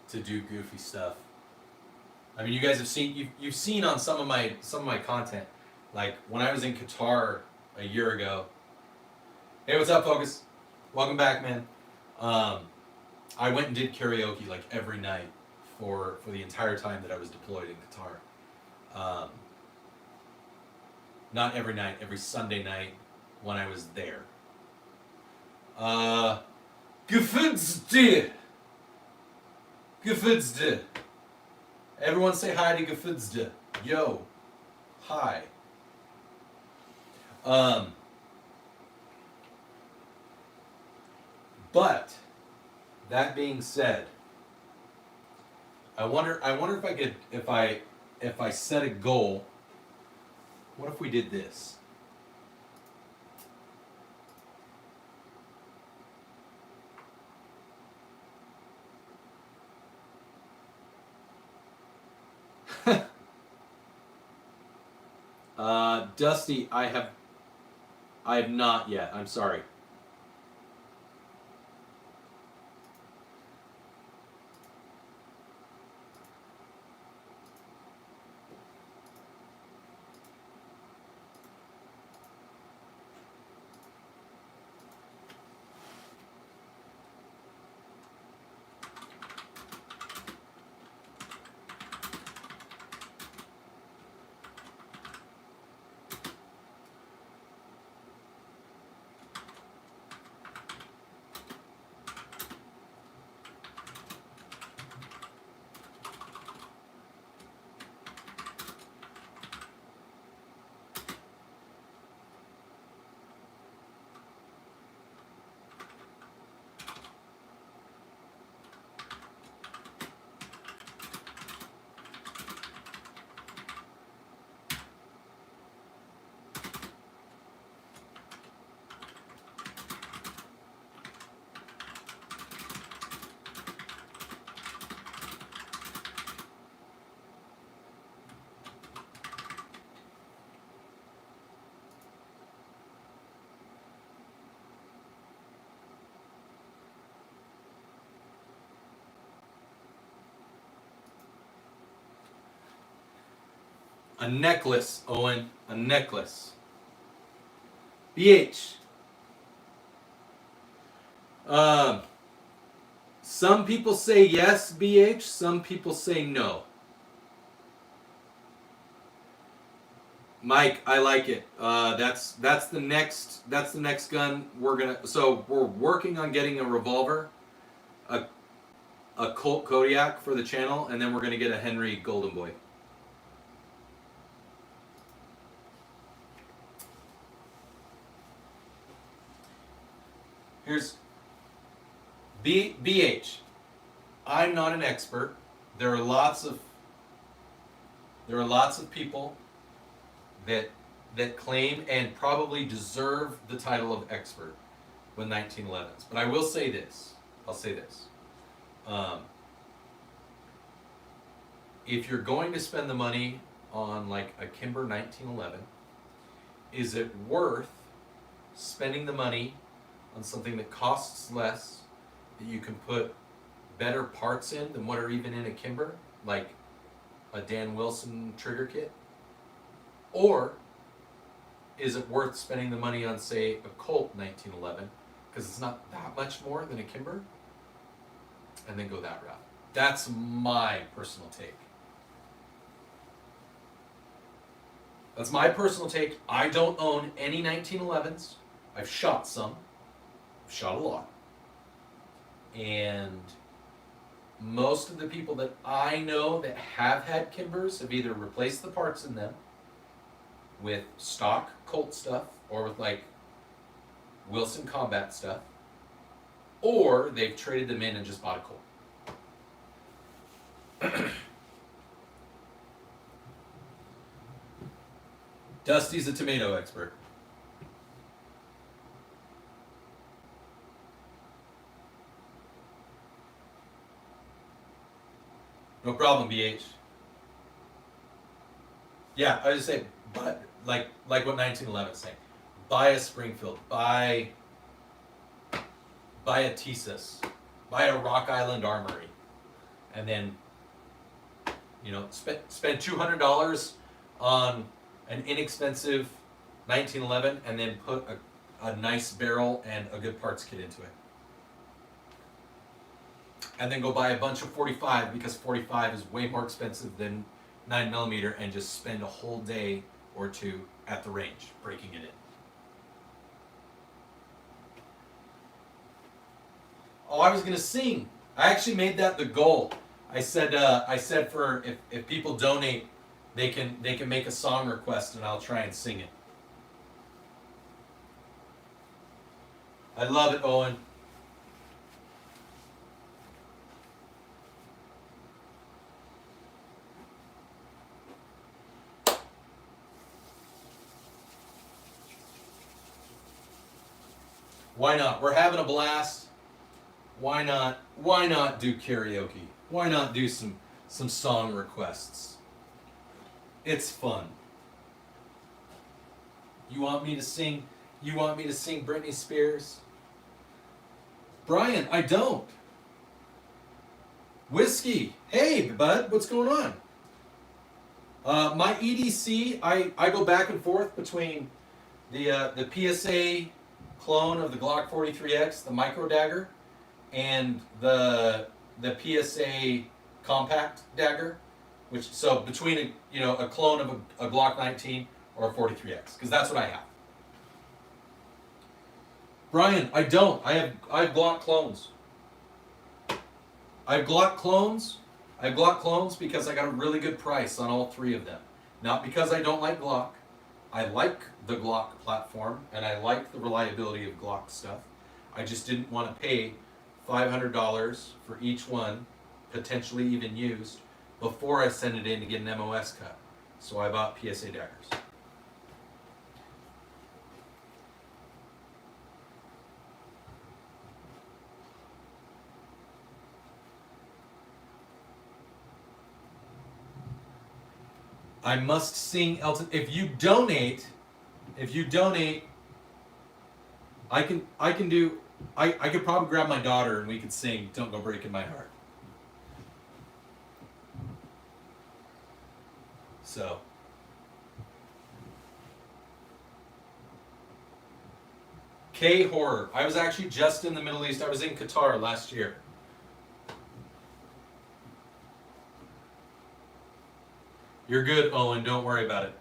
to do goofy stuff. I mean, you guys have seen, you've seen on some of my content, like when I was in Qatar a year ago. Hey, what's up, Focus? Welcome back, man. I went and did karaoke like every night for the entire time that I was deployed in Qatar. Not every night, every Sunday night when I was there. Gefühlsde. Gefühlsde. Everyone say hi to Gefühlsde. Yo. Hi. But that being said, I wonder if I could, if I set a goal, what if we did this? Dusty, I have not yet. I'm sorry. A necklace, Owen. A necklace. BH. Some people say yes, BH. Some people say no. Mike, I like it. That's the next gun we're gonna. So we're working on getting a revolver, a Colt Kodiak for the channel, and then we're gonna get a Henry Golden Boy. Here's BH. I'm not an expert. There are lots of people that claim and probably deserve the title of expert with 1911s. But I will say this. I'll say this. If you're going to spend the money on like a Kimber 1911, is it worth spending the money on something that costs less, that you can put better parts in than what are even in a Kimber, like a Dan Wilson trigger kit? Or is it worth spending the money on, say, a Colt 1911, because it's not that much more than a Kimber, and then go that route? That's my personal take. That's my personal take. I don't own any 1911s. I've shot some. I've shot a lot. And most of the people that I know that have had Kimbers have either replaced the parts in them with stock Colt stuff, or with like Wilson combat stuff, or they've traded them in and just bought a Colt. Dusty's a tomato expert. No problem, BH. Yeah, I was just saying, but like what 1911 is saying, buy a Springfield, buy a Thesis, buy a Rock Island Armory, and then spend $200 on an inexpensive 1911, and then put a nice barrel and a good parts kit into it. And then go buy a bunch of 45, because 45 is way more expensive than 9mm, and just spend a whole day or two at the range breaking it in. Oh, I was gonna sing. I actually made that the goal. I said for if people donate, they can make a song request and I'll try and sing it. I love it, Owen. Why not? We're having a blast. Why not? Why not do karaoke? Why not do some song requests? It's fun. You want me to sing? You want me to sing Britney Spears? Brian, I don't. Whiskey, hey bud, what's going on? My EDC, I go back and forth between the PSA clone of the Glock 43X, the micro dagger, and the PSA compact dagger, so between a clone of a Glock 19 or a 43X, because that's what I have. Brian, I don't. I have Glock clones. I have Glock clones. I have Glock clones because I got a really good price on all three of them. Not because I don't like Glock. I like the Glock platform, and I like the reliability of Glock stuff. I just didn't want to pay $500 for each one, potentially even used, before I send it in to get an MOS cut. So I bought PSA daggers. I must sing Elton. If you donate, I can do. I could probably grab my daughter and we could sing "Don't Go Breaking My Heart." So, K Horror. I was actually just in the Middle East. I was in Qatar last year. You're good, Owen. Don't worry about it.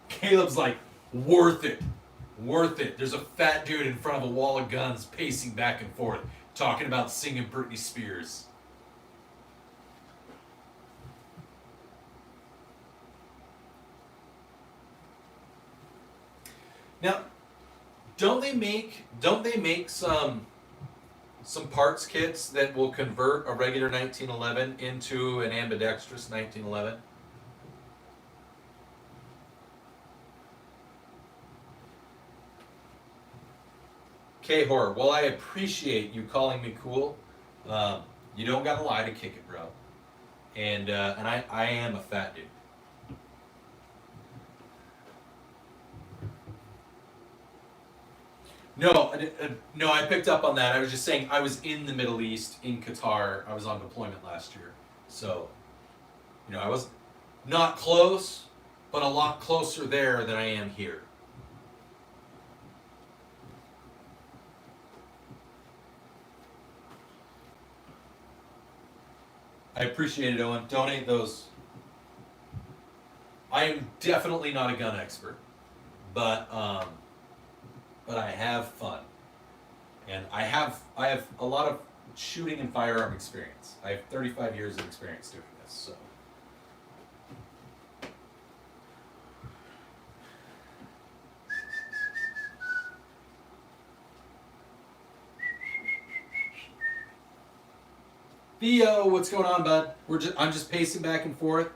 Caleb's like, worth it. Worth it. There's a fat dude in front of a wall of guns pacing back and forth, talking about singing Britney Spears. Now, don't they make some parts kits that will convert a regular 1911 into an ambidextrous 1911? K Horror. Well, I appreciate you calling me cool. You don't gotta lie to kick it, bro. And I am a fat dude. No, I picked up on that. I was just saying I was in the Middle East, in Qatar. I was on deployment last year. So, I was not close, but a lot closer there than I am here. I appreciate it, Owen. Donate those. I am definitely not a gun expert, but I have fun, and I have a lot of shooting and firearm experience. I have 35 years of experience doing this, so. Theo, what's going on, bud? I'm just pacing back and forth.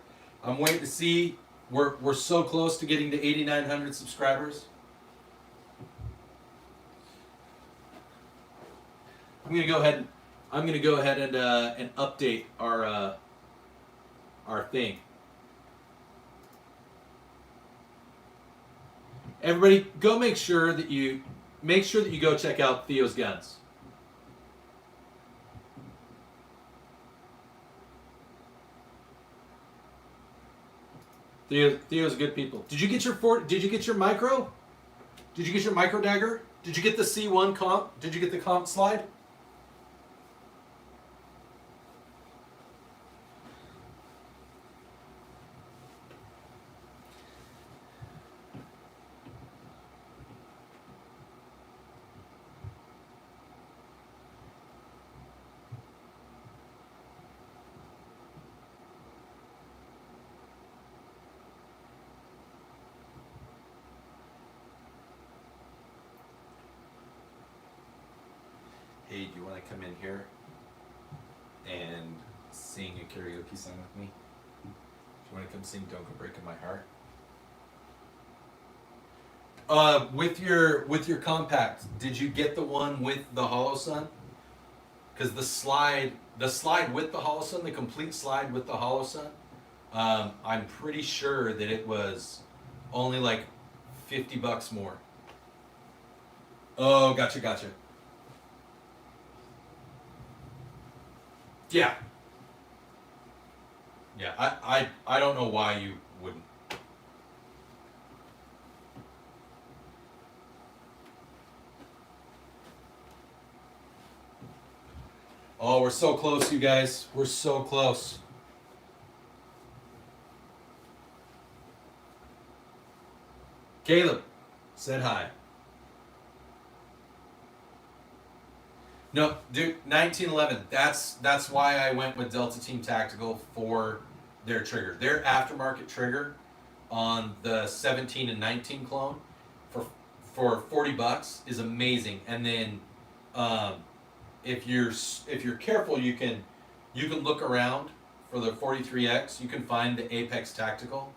I'm waiting to see. We're so close to getting to 8,900 subscribers. I'm gonna go ahead and update our thing. Everybody, go make sure that you go check out Theo's guns. Theo's good people. Did you get your micro? Did you get your micro dagger? Did you get the C1 comp? Did you get the comp slide? Hey, do you want to come in here and sing a karaoke song with me? Do you want to come sing Don't Go Breaking My Heart? With your compact, did you get the one with the Hollow Sun? Because the slide with the Hollow Sun, the complete slide with the Hollow Sun, I'm pretty sure that it was only like $50 more. Oh, gotcha. Yeah. I don't know why you wouldn't. Oh, we're so close, you guys. We're so close. Caleb said hi. No, dude, 1911. That's why I went with Delta Team Tactical for their trigger. Their aftermarket trigger on the 17 and 19 clone for $40 is amazing. And then if you're careful, you can look around for the 43X. You can find the Apex Tactical,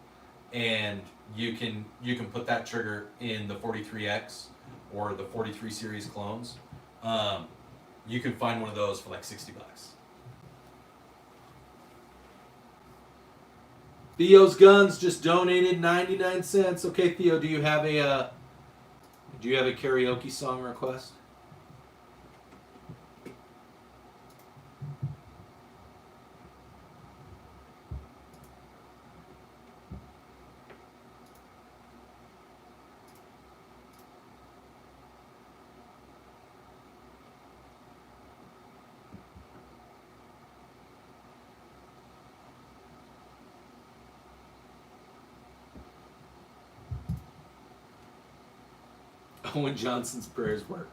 and you can put that trigger in the 43X or the 43 series clones. You can find one of those for like $60. Theo's Guns just donated 99 cents. Okay, Theo, do you have a karaoke song request? Owen Johnson's prayers work.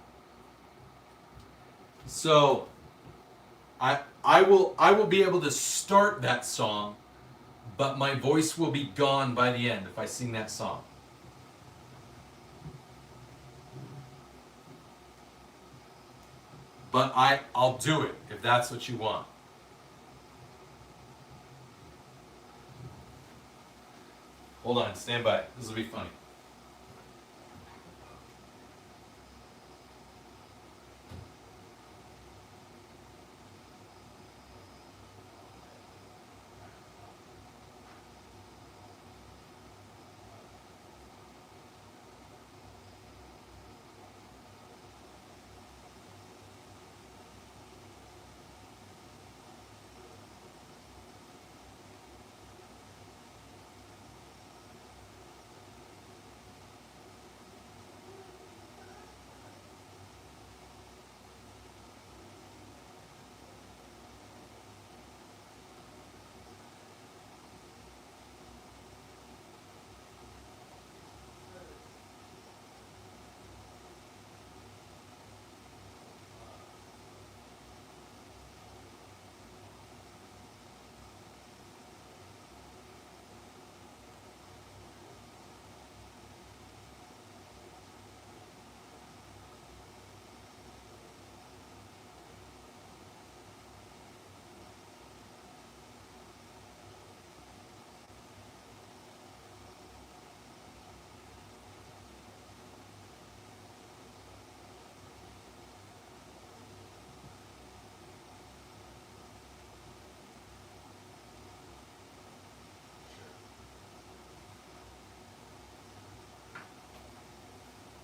So I will be able to start that song, but my voice will be gone by the end if I sing that song. But I'll do it if that's what you want. Hold on, stand by. This will be funny.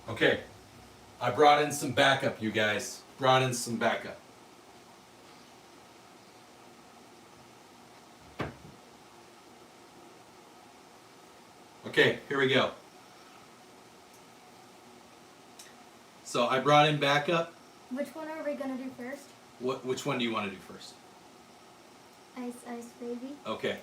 Okay, I brought in some backup, you guys. Brought in some backup. Okay, here we go. So I brought in backup. Which one are we gonna do first? Which one do you want to do first? Ice, ice, baby. Okay.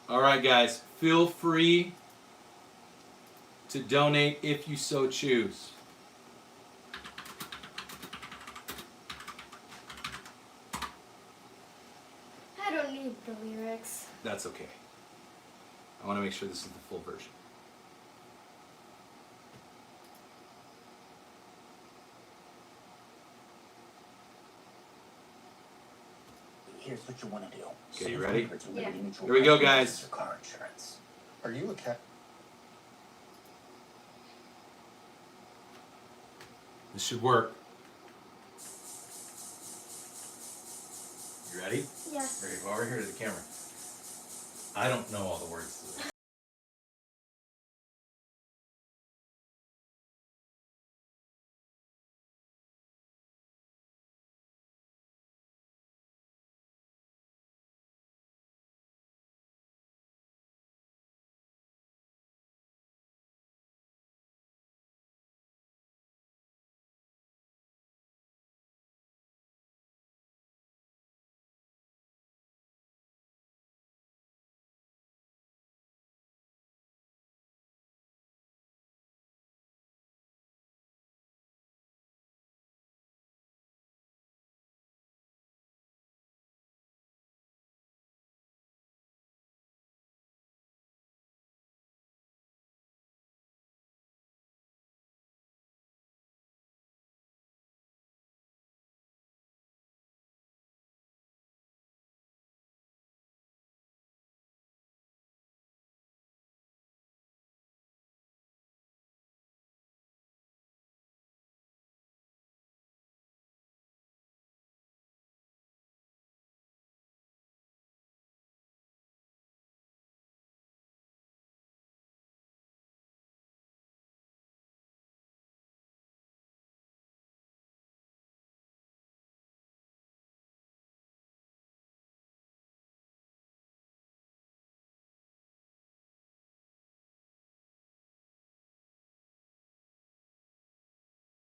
All right, guys, feel free to donate if you so choose. I don't need the lyrics. That's okay. I want to make sure this is the full version. Here's what you want to do. Okay, you ready? Yeah. Here we go, guys. Your car insurance. Are you a cat? This should work. You ready? Yes. Ready? Go over here to the camera. I don't know all the words to this.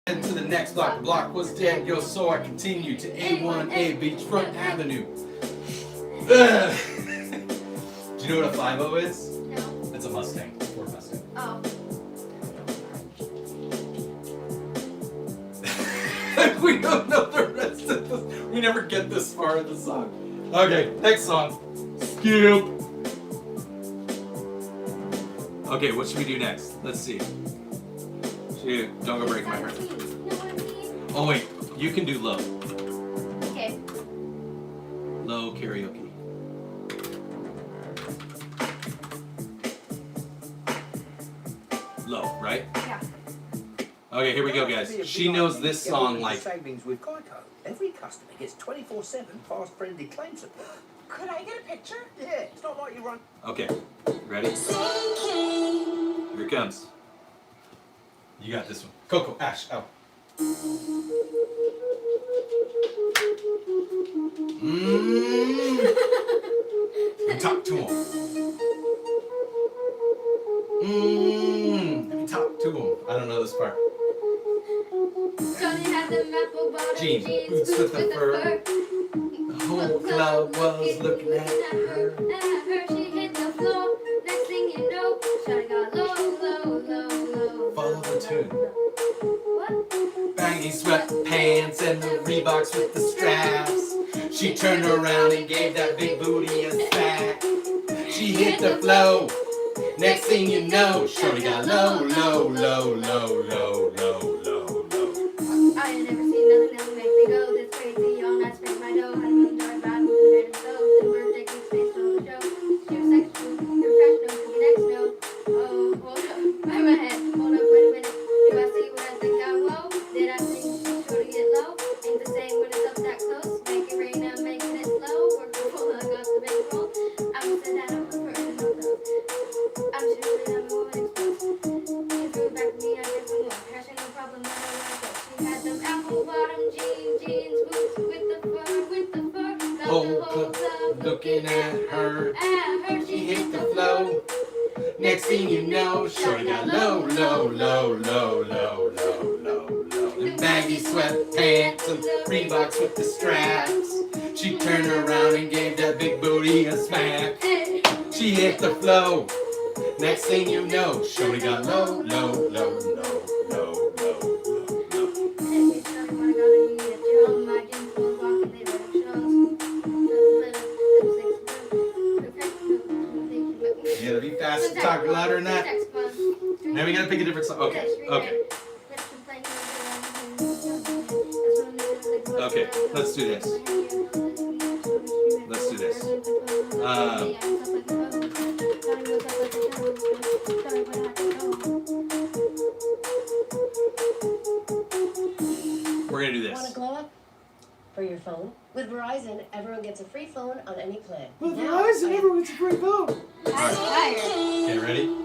To the next block. The block was dead, yo, so I continued to A1A Beachfront Avenue. Do you know what a 5.0 is? No. It's a Mustang, Ford Mustang. Oh. We don't know the rest of this. We never get this far in the song. Okay, next song. Skip. Okay, what should we do next? Let's see. Shoot, don't go breaking my heart. You know what I mean? Oh wait, you can do low. Okay. Low karaoke. Low, right? Yeah. Okay, here we go, guys. She knows this song like. Savings with Geico. Every customer gets 24/7 fast-friendly claim support. Could I get a picture? Yeah, it's not like you run. Okay, ready? Here it comes. You got this one. Coco, Ash, out. Let me talk to him. Let me talk to him. I don't know this part. Johnny had them apple bottom Jeans, jeans, boots with the fur. The whole club was looking at her. She hit the floor. Next thing you know, Shawty got low. Follow the tune. What? Baggy sweatpants and the Reeboks with the straps. She turned around and gave that big booty a smack. She hit the flow. Next thing you know, Shorty got low. I ain't never seen nothing that'll make me go this crazy. All night spend my dough. Honeymoon joy vibe, moving random flow. Then birthday cake, space on the show. She was sexual, professional, to the next note. Oh, hold up, by my head. Hold up, wait a minute. Do I see what I think I will? Did I think she's sure to get low? Ain't the same when it's up that close. Make it rain, I'm making it slow. Work the full, I got the big roll. I would say that I'm a personal though. I'm sure that I'm a woman exposed. She threw it back to me, I get some more. Crashing, no problem, I don't like it. She had them apple bottom jeans, boots with the fur. Got Whole the whole club club looking at her. She She hit the flow. Next thing you know, Shorty got low. The baggy sweatpants and Reeboks with the straps. She turned around and gave that big booty a smack. She hit the flow. Next thing you know, Shorty got low. You gotta be fast and talk louder than that. Now we gotta pick a different song. Okay. Okay, let's do this. We're gonna do Want to this. glow up? For your phone? With Verizon, everyone gets a free phone on any plan. With Now, Verizon, everyone's a free phone. I'm tired. Okay, ready?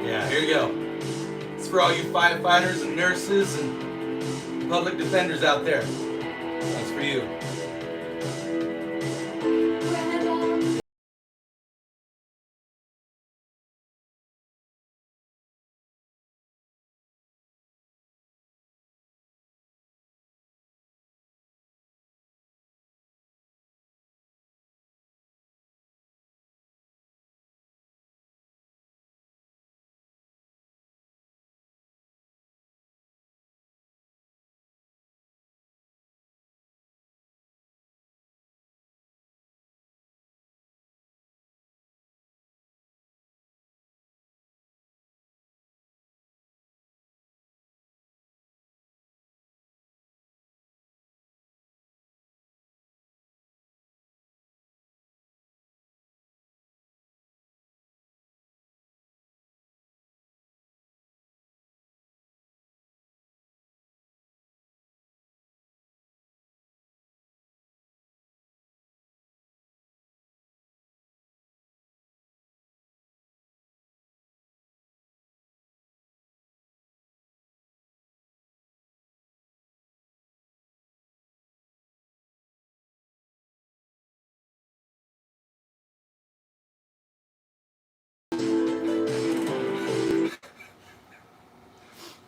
Yeah, here you go. It's for all you firefighters and nurses and public defenders out there. That's for you.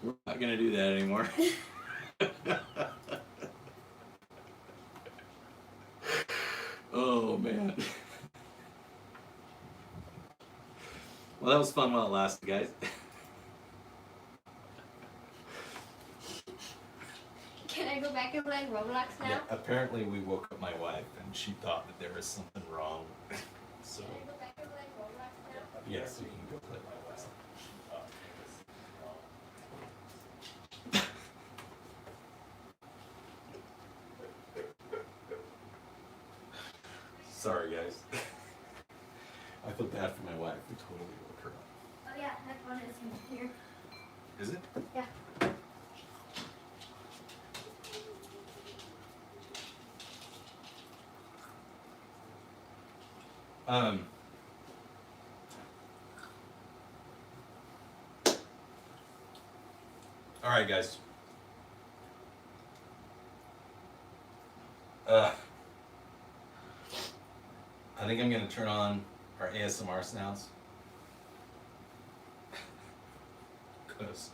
We're not gonna do that anymore. man. Well, that was fun while it lasted, guys. Can I go back and play Roblox now? Yeah, apparently we woke up my wife and she thought that there was something wrong. So, Can I go back and play Roblox now? yes, you can go play my wife. Sorry, guys. I feel bad for my wife. We totally woke her up. Oh yeah, that one is in here. Is it? Yeah. All right, guys. I think I'm gonna turn on our ASMR sounds. Because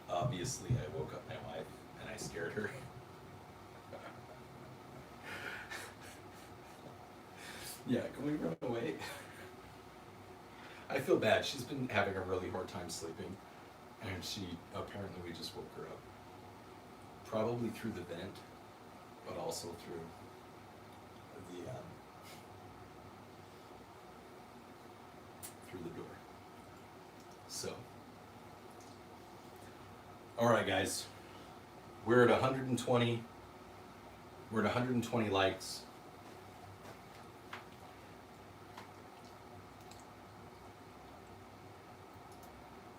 obviously I woke up my wife and I scared her. Yeah, can we run away? I feel bad. She's been having a really hard time sleeping, and apparently we just woke her up. Probably through the vent, but also through the door. So, all right, guys, we're at 120. We're at 120 likes.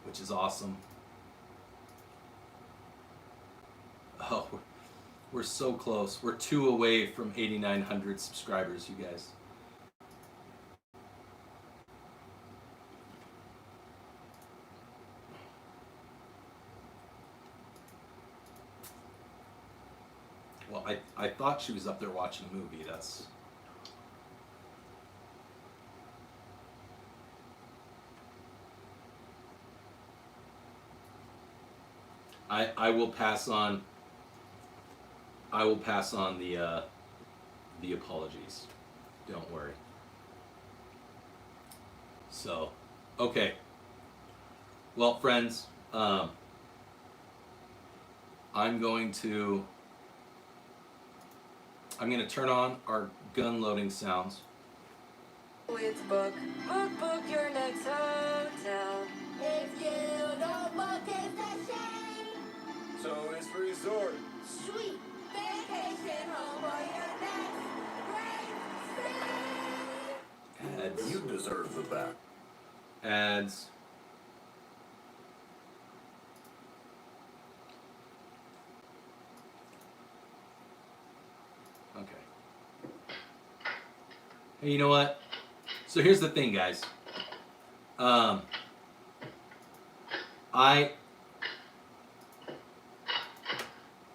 Which is awesome. Oh, we're so close. We're 2 away from 8,900 subscribers, you guys. Well, I thought she was up there watching a movie. That's... I will pass on the apologies. Don't worry. So, okay. Well, friends, I'm going to turn on our gun loading sounds. It's book your next hotel. If you don't want it, it's a shame. So it's resort. Sweet vacation home for your next great stay. Ads. You deserve the back. Ads. Okay. Hey, you know what? So here's the thing, guys.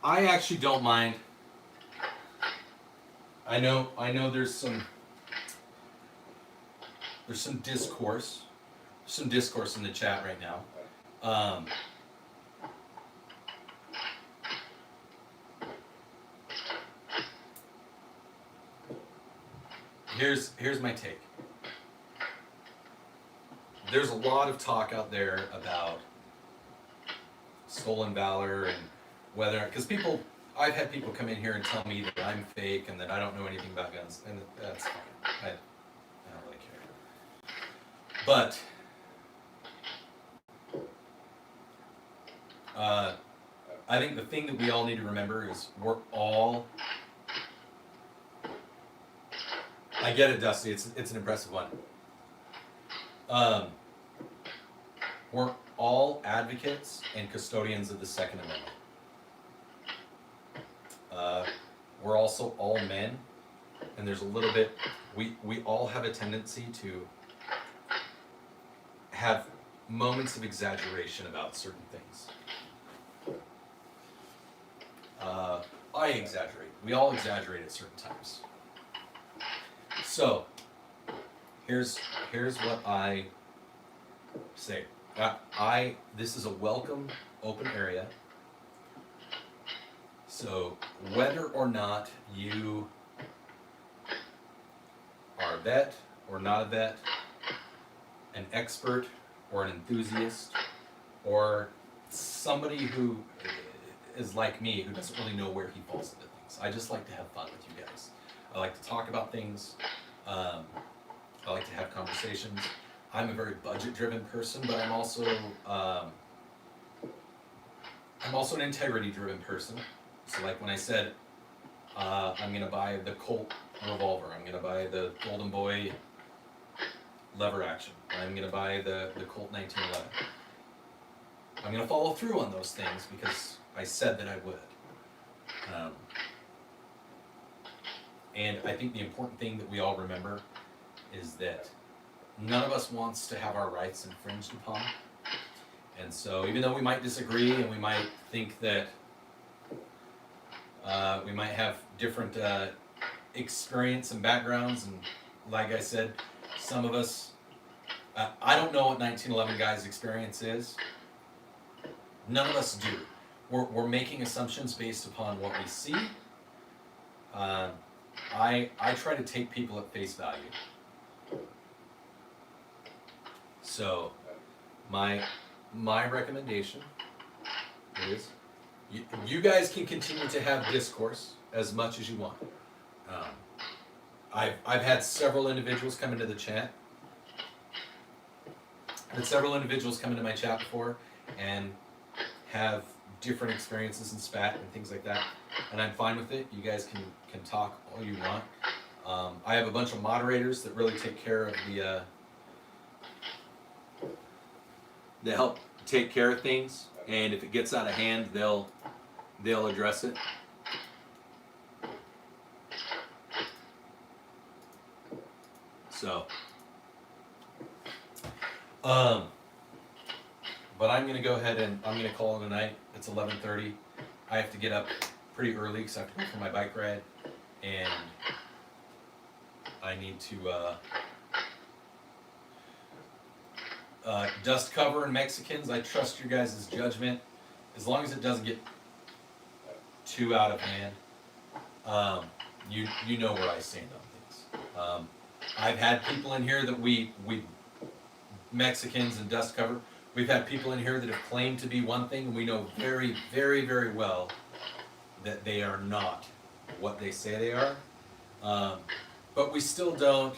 I actually don't mind. I know there's some discourse. Some discourse in the chat right now. Here's my take. There's a lot of talk out there about stolen valor and whether, because I've had people come in here and tell me that I'm fake and that I don't know anything about guns, and that's fine. I don't really care. But I think the thing that we all need to remember is we're all... I get it, Dusty. It's an impressive one. We're all advocates and custodians of the Second Amendment. We're also all men, and there's a little bit, we all have a tendency to have moments of exaggeration about certain things. I exaggerate. We all exaggerate at certain times. So, here's what I say. This is a welcome, open area. So whether or not you are a vet or not a vet, an expert or an enthusiast, or somebody who is like me who doesn't really know where he falls into things. I just like to have fun with you guys. I like to talk about things. I like to have conversations. I'm a very budget-driven person, but I'm also an integrity-driven person. So like when I said I'm gonna buy the Colt revolver, I'm gonna buy the Golden Boy lever action, I'm gonna buy the Colt 1911. I'm gonna follow through on those things because I said that I would. And I think the important thing that we all remember is that none of us wants to have our rights infringed upon. And so even though we might disagree and we might think that we might have different experience and backgrounds, and like I said, some of us, I don't know what 1911 guys' experience is. None of us do. We're making assumptions based upon what we see. I try to take people at face value. So my recommendation is you guys can continue to have discourse as much as you want. I've had several individuals come into the chat. I've had several individuals come into my chat before and have different experiences in spat and things like that, and I'm fine with it. You guys can talk all you want. I have a bunch of moderators that really take care of they help take care of things, and if it gets out of hand, they'll address it. So, but I'm gonna go ahead and I'm gonna call it a night. It's 11:30. I have to get up pretty early because I have to go for my bike ride, and I need to dust cover and Mexicans. I trust your guys' judgment as long as it doesn't get too out of hand. You know where I stand on things. I've had people in here that we Mexicans and dust cover. We've had people in here that have claimed to be one thing, and we know very, very, very well that they are not what they say they are. But we still don't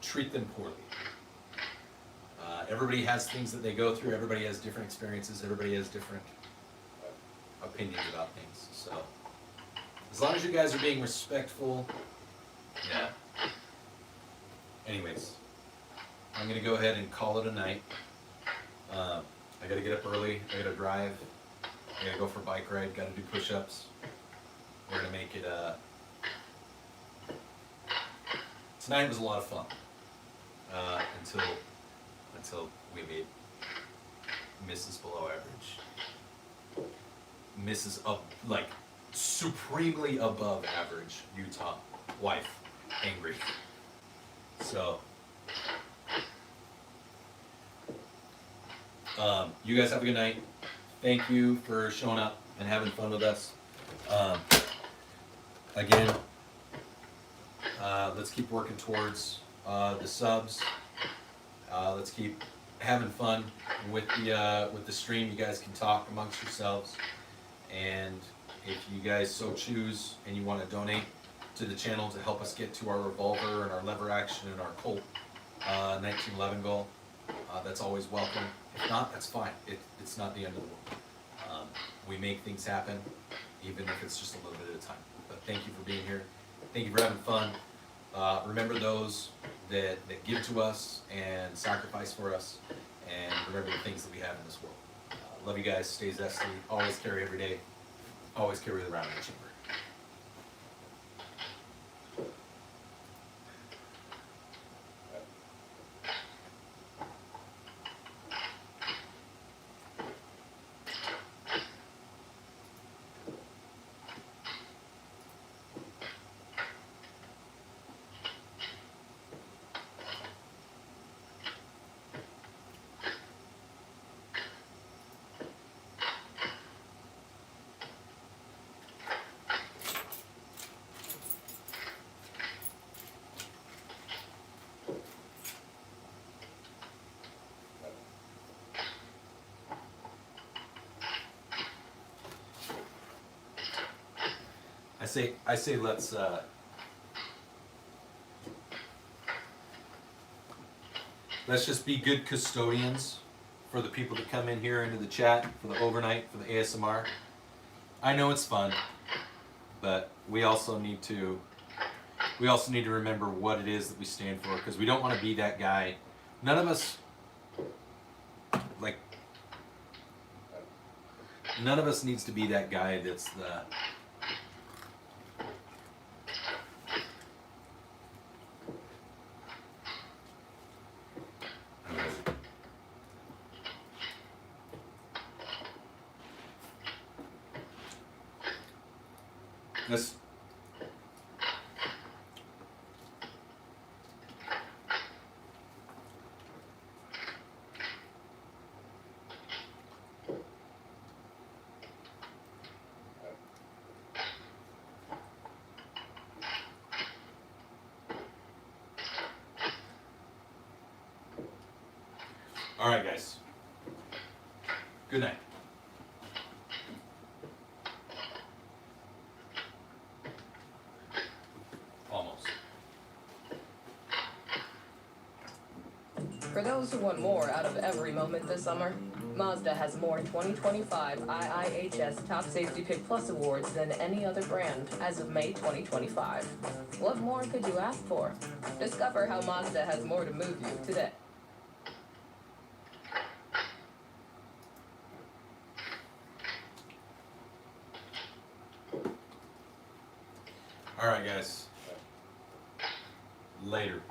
treat them poorly. Everybody has things that they go through. Everybody has different experiences. Everybody has different opinions about things. So as long as you guys are being respectful, yeah. Anyways, I'm gonna go ahead and call it a night. I gotta get up early. I gotta drive. I gotta go for a bike ride. Gotta do push-ups. We're gonna make it. Tonight was a lot of fun. Until we made Mrs. Below Average, Mrs. Like supremely above average Utah wife angry. So, you guys have a good night. Thank you for showing up and having fun with us. Again, let's keep working towards the subs. Let's keep having fun with the stream. You guys can talk amongst yourselves, and if you guys so choose and you want to donate to the channel to help us get to our revolver and our lever action and our Colt 1911 goal, that's always welcome. If not, that's fine. It's not the end of the world. We make things happen, even if it's just a little bit at a time. But thank you for being here. Thank you for having fun. Remember those that give to us and sacrifice for us, and remember the things that we have in this world. Love you guys. Stay zesty. Always carry every day. Always carry the round in the chamber. I say let's just be good custodians for the people that come in here into the chat, for the overnight, for the ASMR. I know it's fun, but we also need to remember what it is that we stand for, because we don't want to be that guy. None of us needs to be that guy that's the this. All right, guys. Good night. Almost. For those who want more out of every moment this summer, Mazda has more 2025 IIHS Top Safety Pick Plus awards than any other brand as of May 2025. What more could you ask for? Discover how Mazda has more to move you today. All right, guys. Later.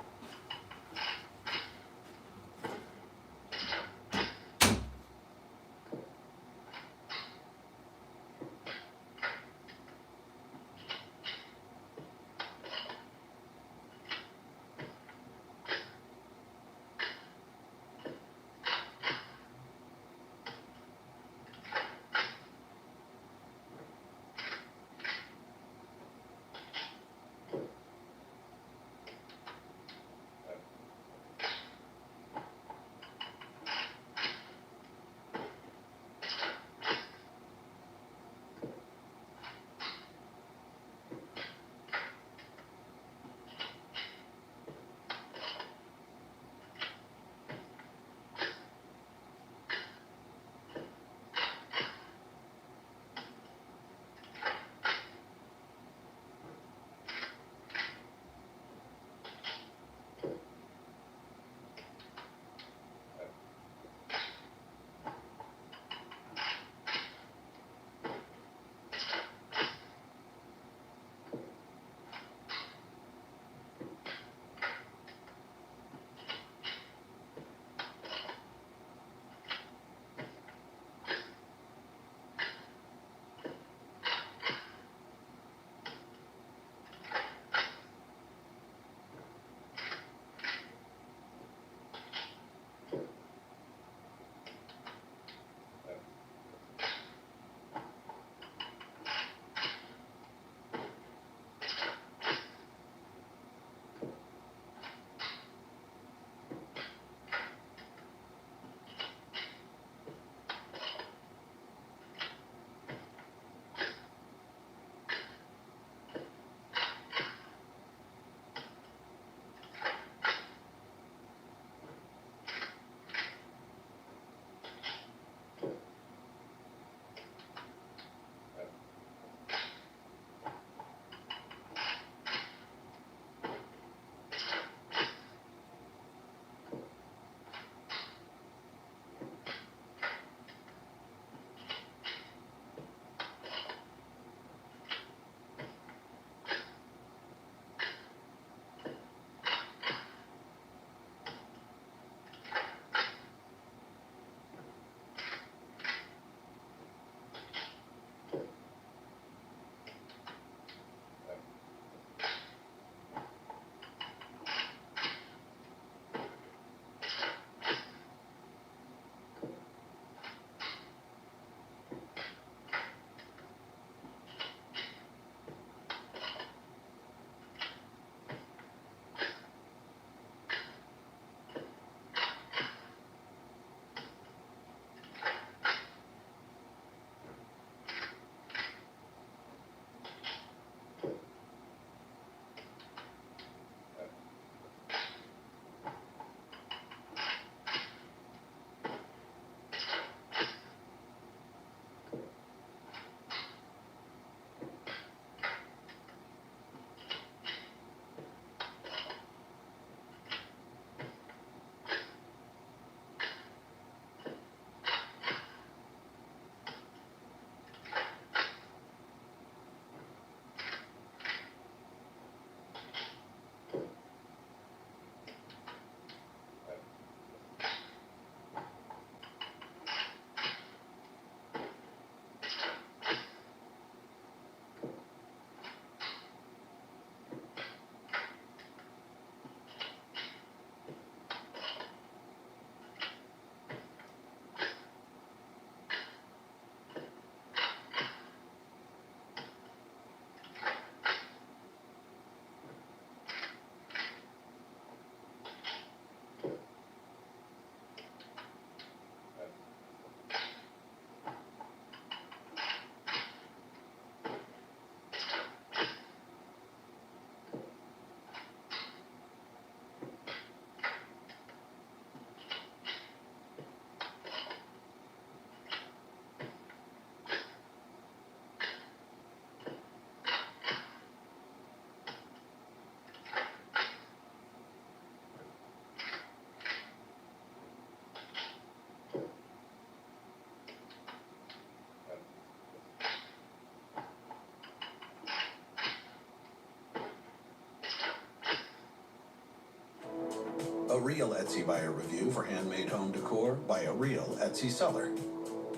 A real Etsy buyer review for handmade home decor by a real Etsy seller.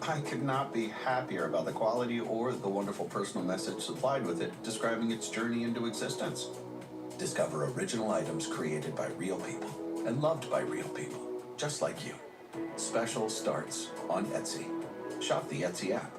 I could not be happier about the quality or the wonderful personal message supplied with it, describing its journey into existence. Discover original items created by real people and loved by real people, just like you. Special starts on Etsy. Shop the Etsy app.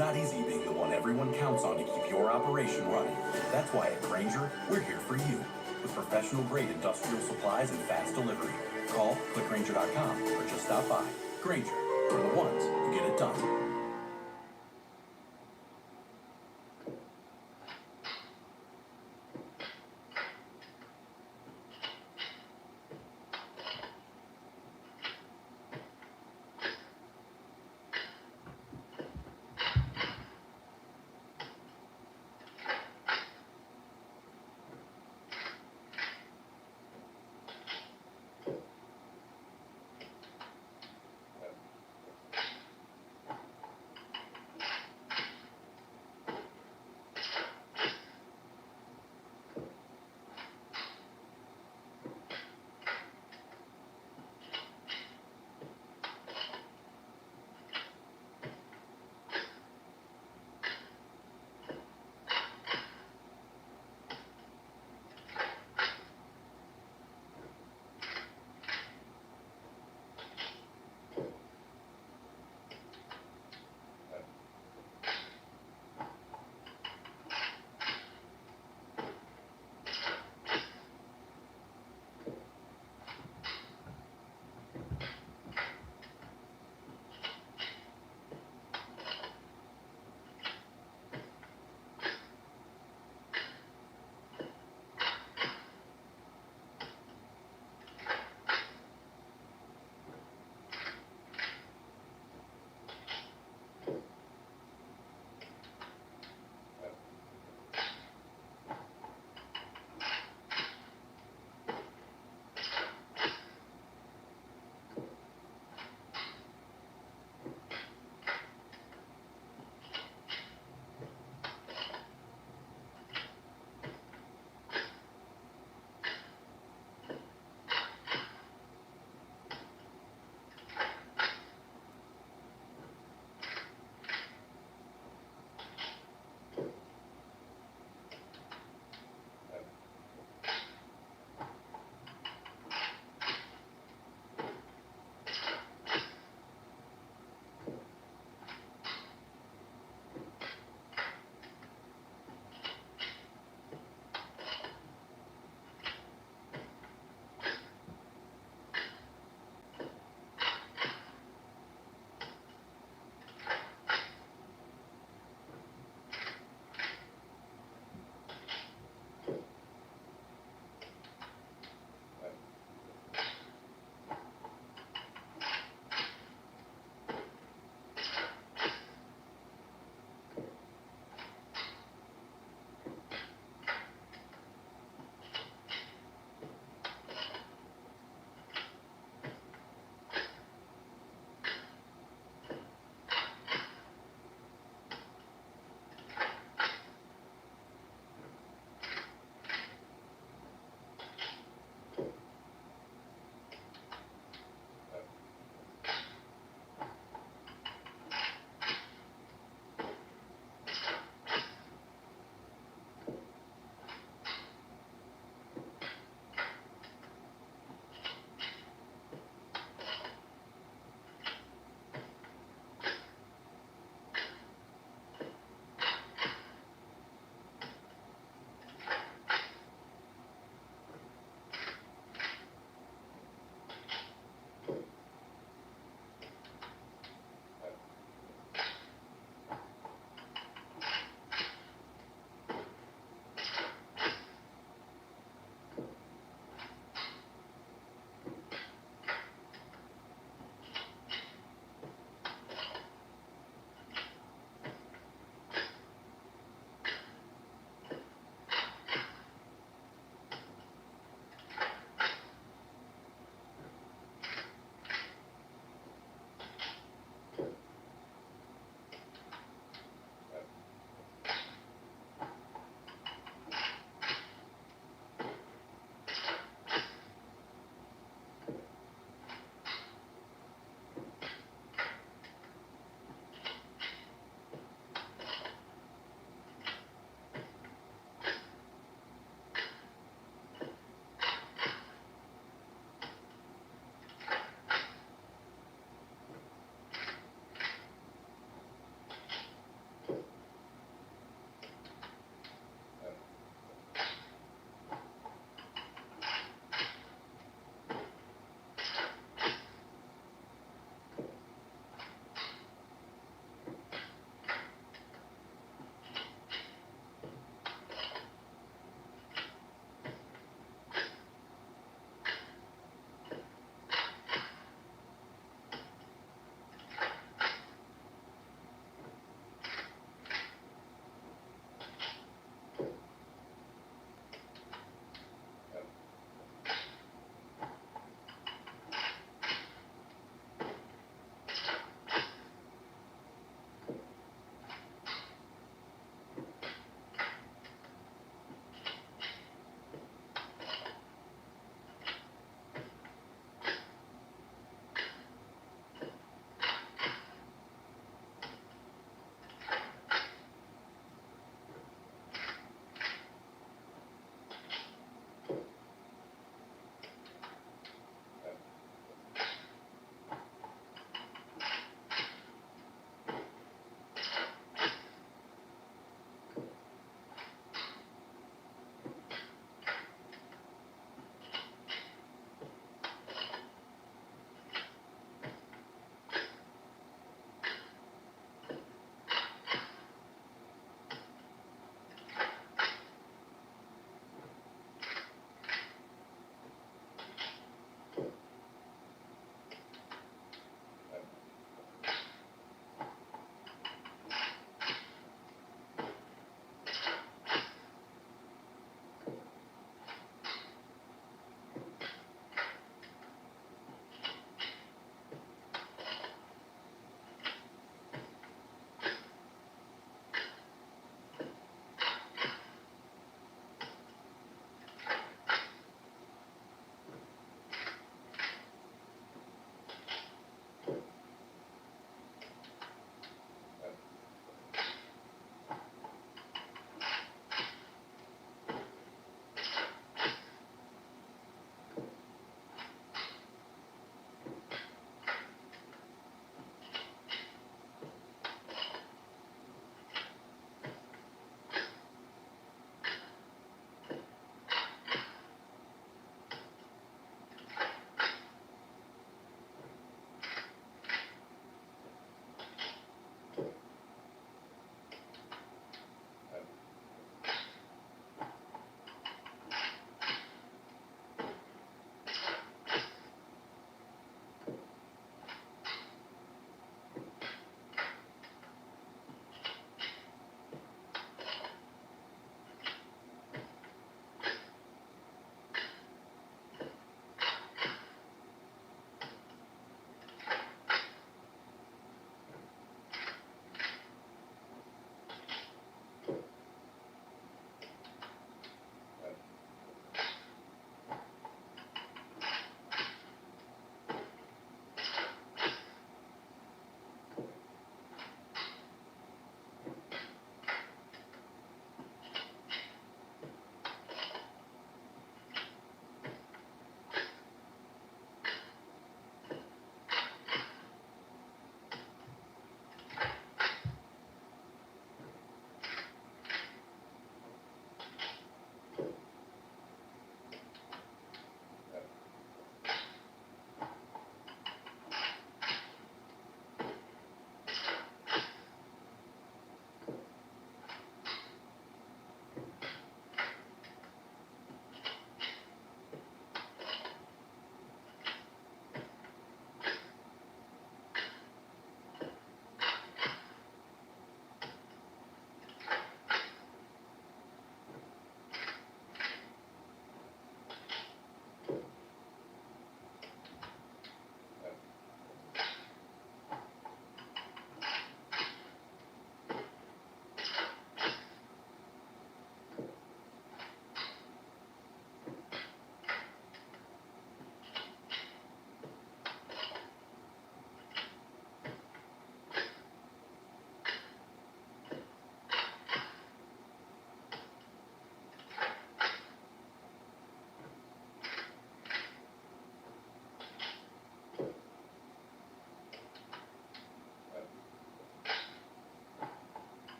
not easy being the one everyone counts on to keep your operation running. That's why at Grainger, we're here for you. With professional-grade industrial supplies and fast delivery. Call, click Grainger.com, or just stop by. Grainger, we're the ones who get it done.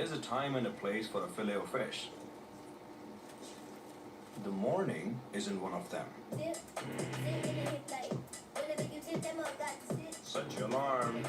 There's a time and a place for a fillet of fish. The morning isn't one of them. Set your alarm.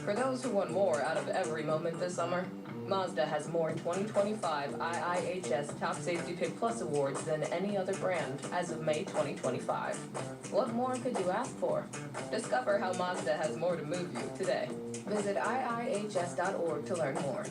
For those who want more out of every moment this summer, Mazda has more 2025 IIHS Top Safety Pick Plus awards than any other brand as of May 2025. What more could you ask for? Discover how Mazda has more to move you today. Visit iihs.org to learn more.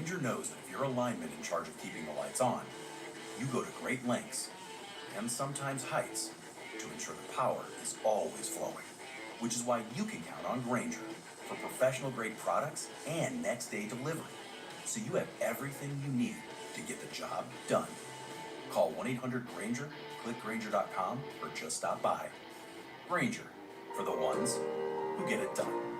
Grainger knows that if you're a lineman in charge of keeping the lights on, you go to great lengths, and sometimes heights, to ensure the power is always flowing. Which is why you can count on Grainger for professional grade products and next day delivery. So you have everything you need to get the job done. Call 1-800-GRAINGER, click Grainger.com, or just stop by. Grainger, for the ones who get it done.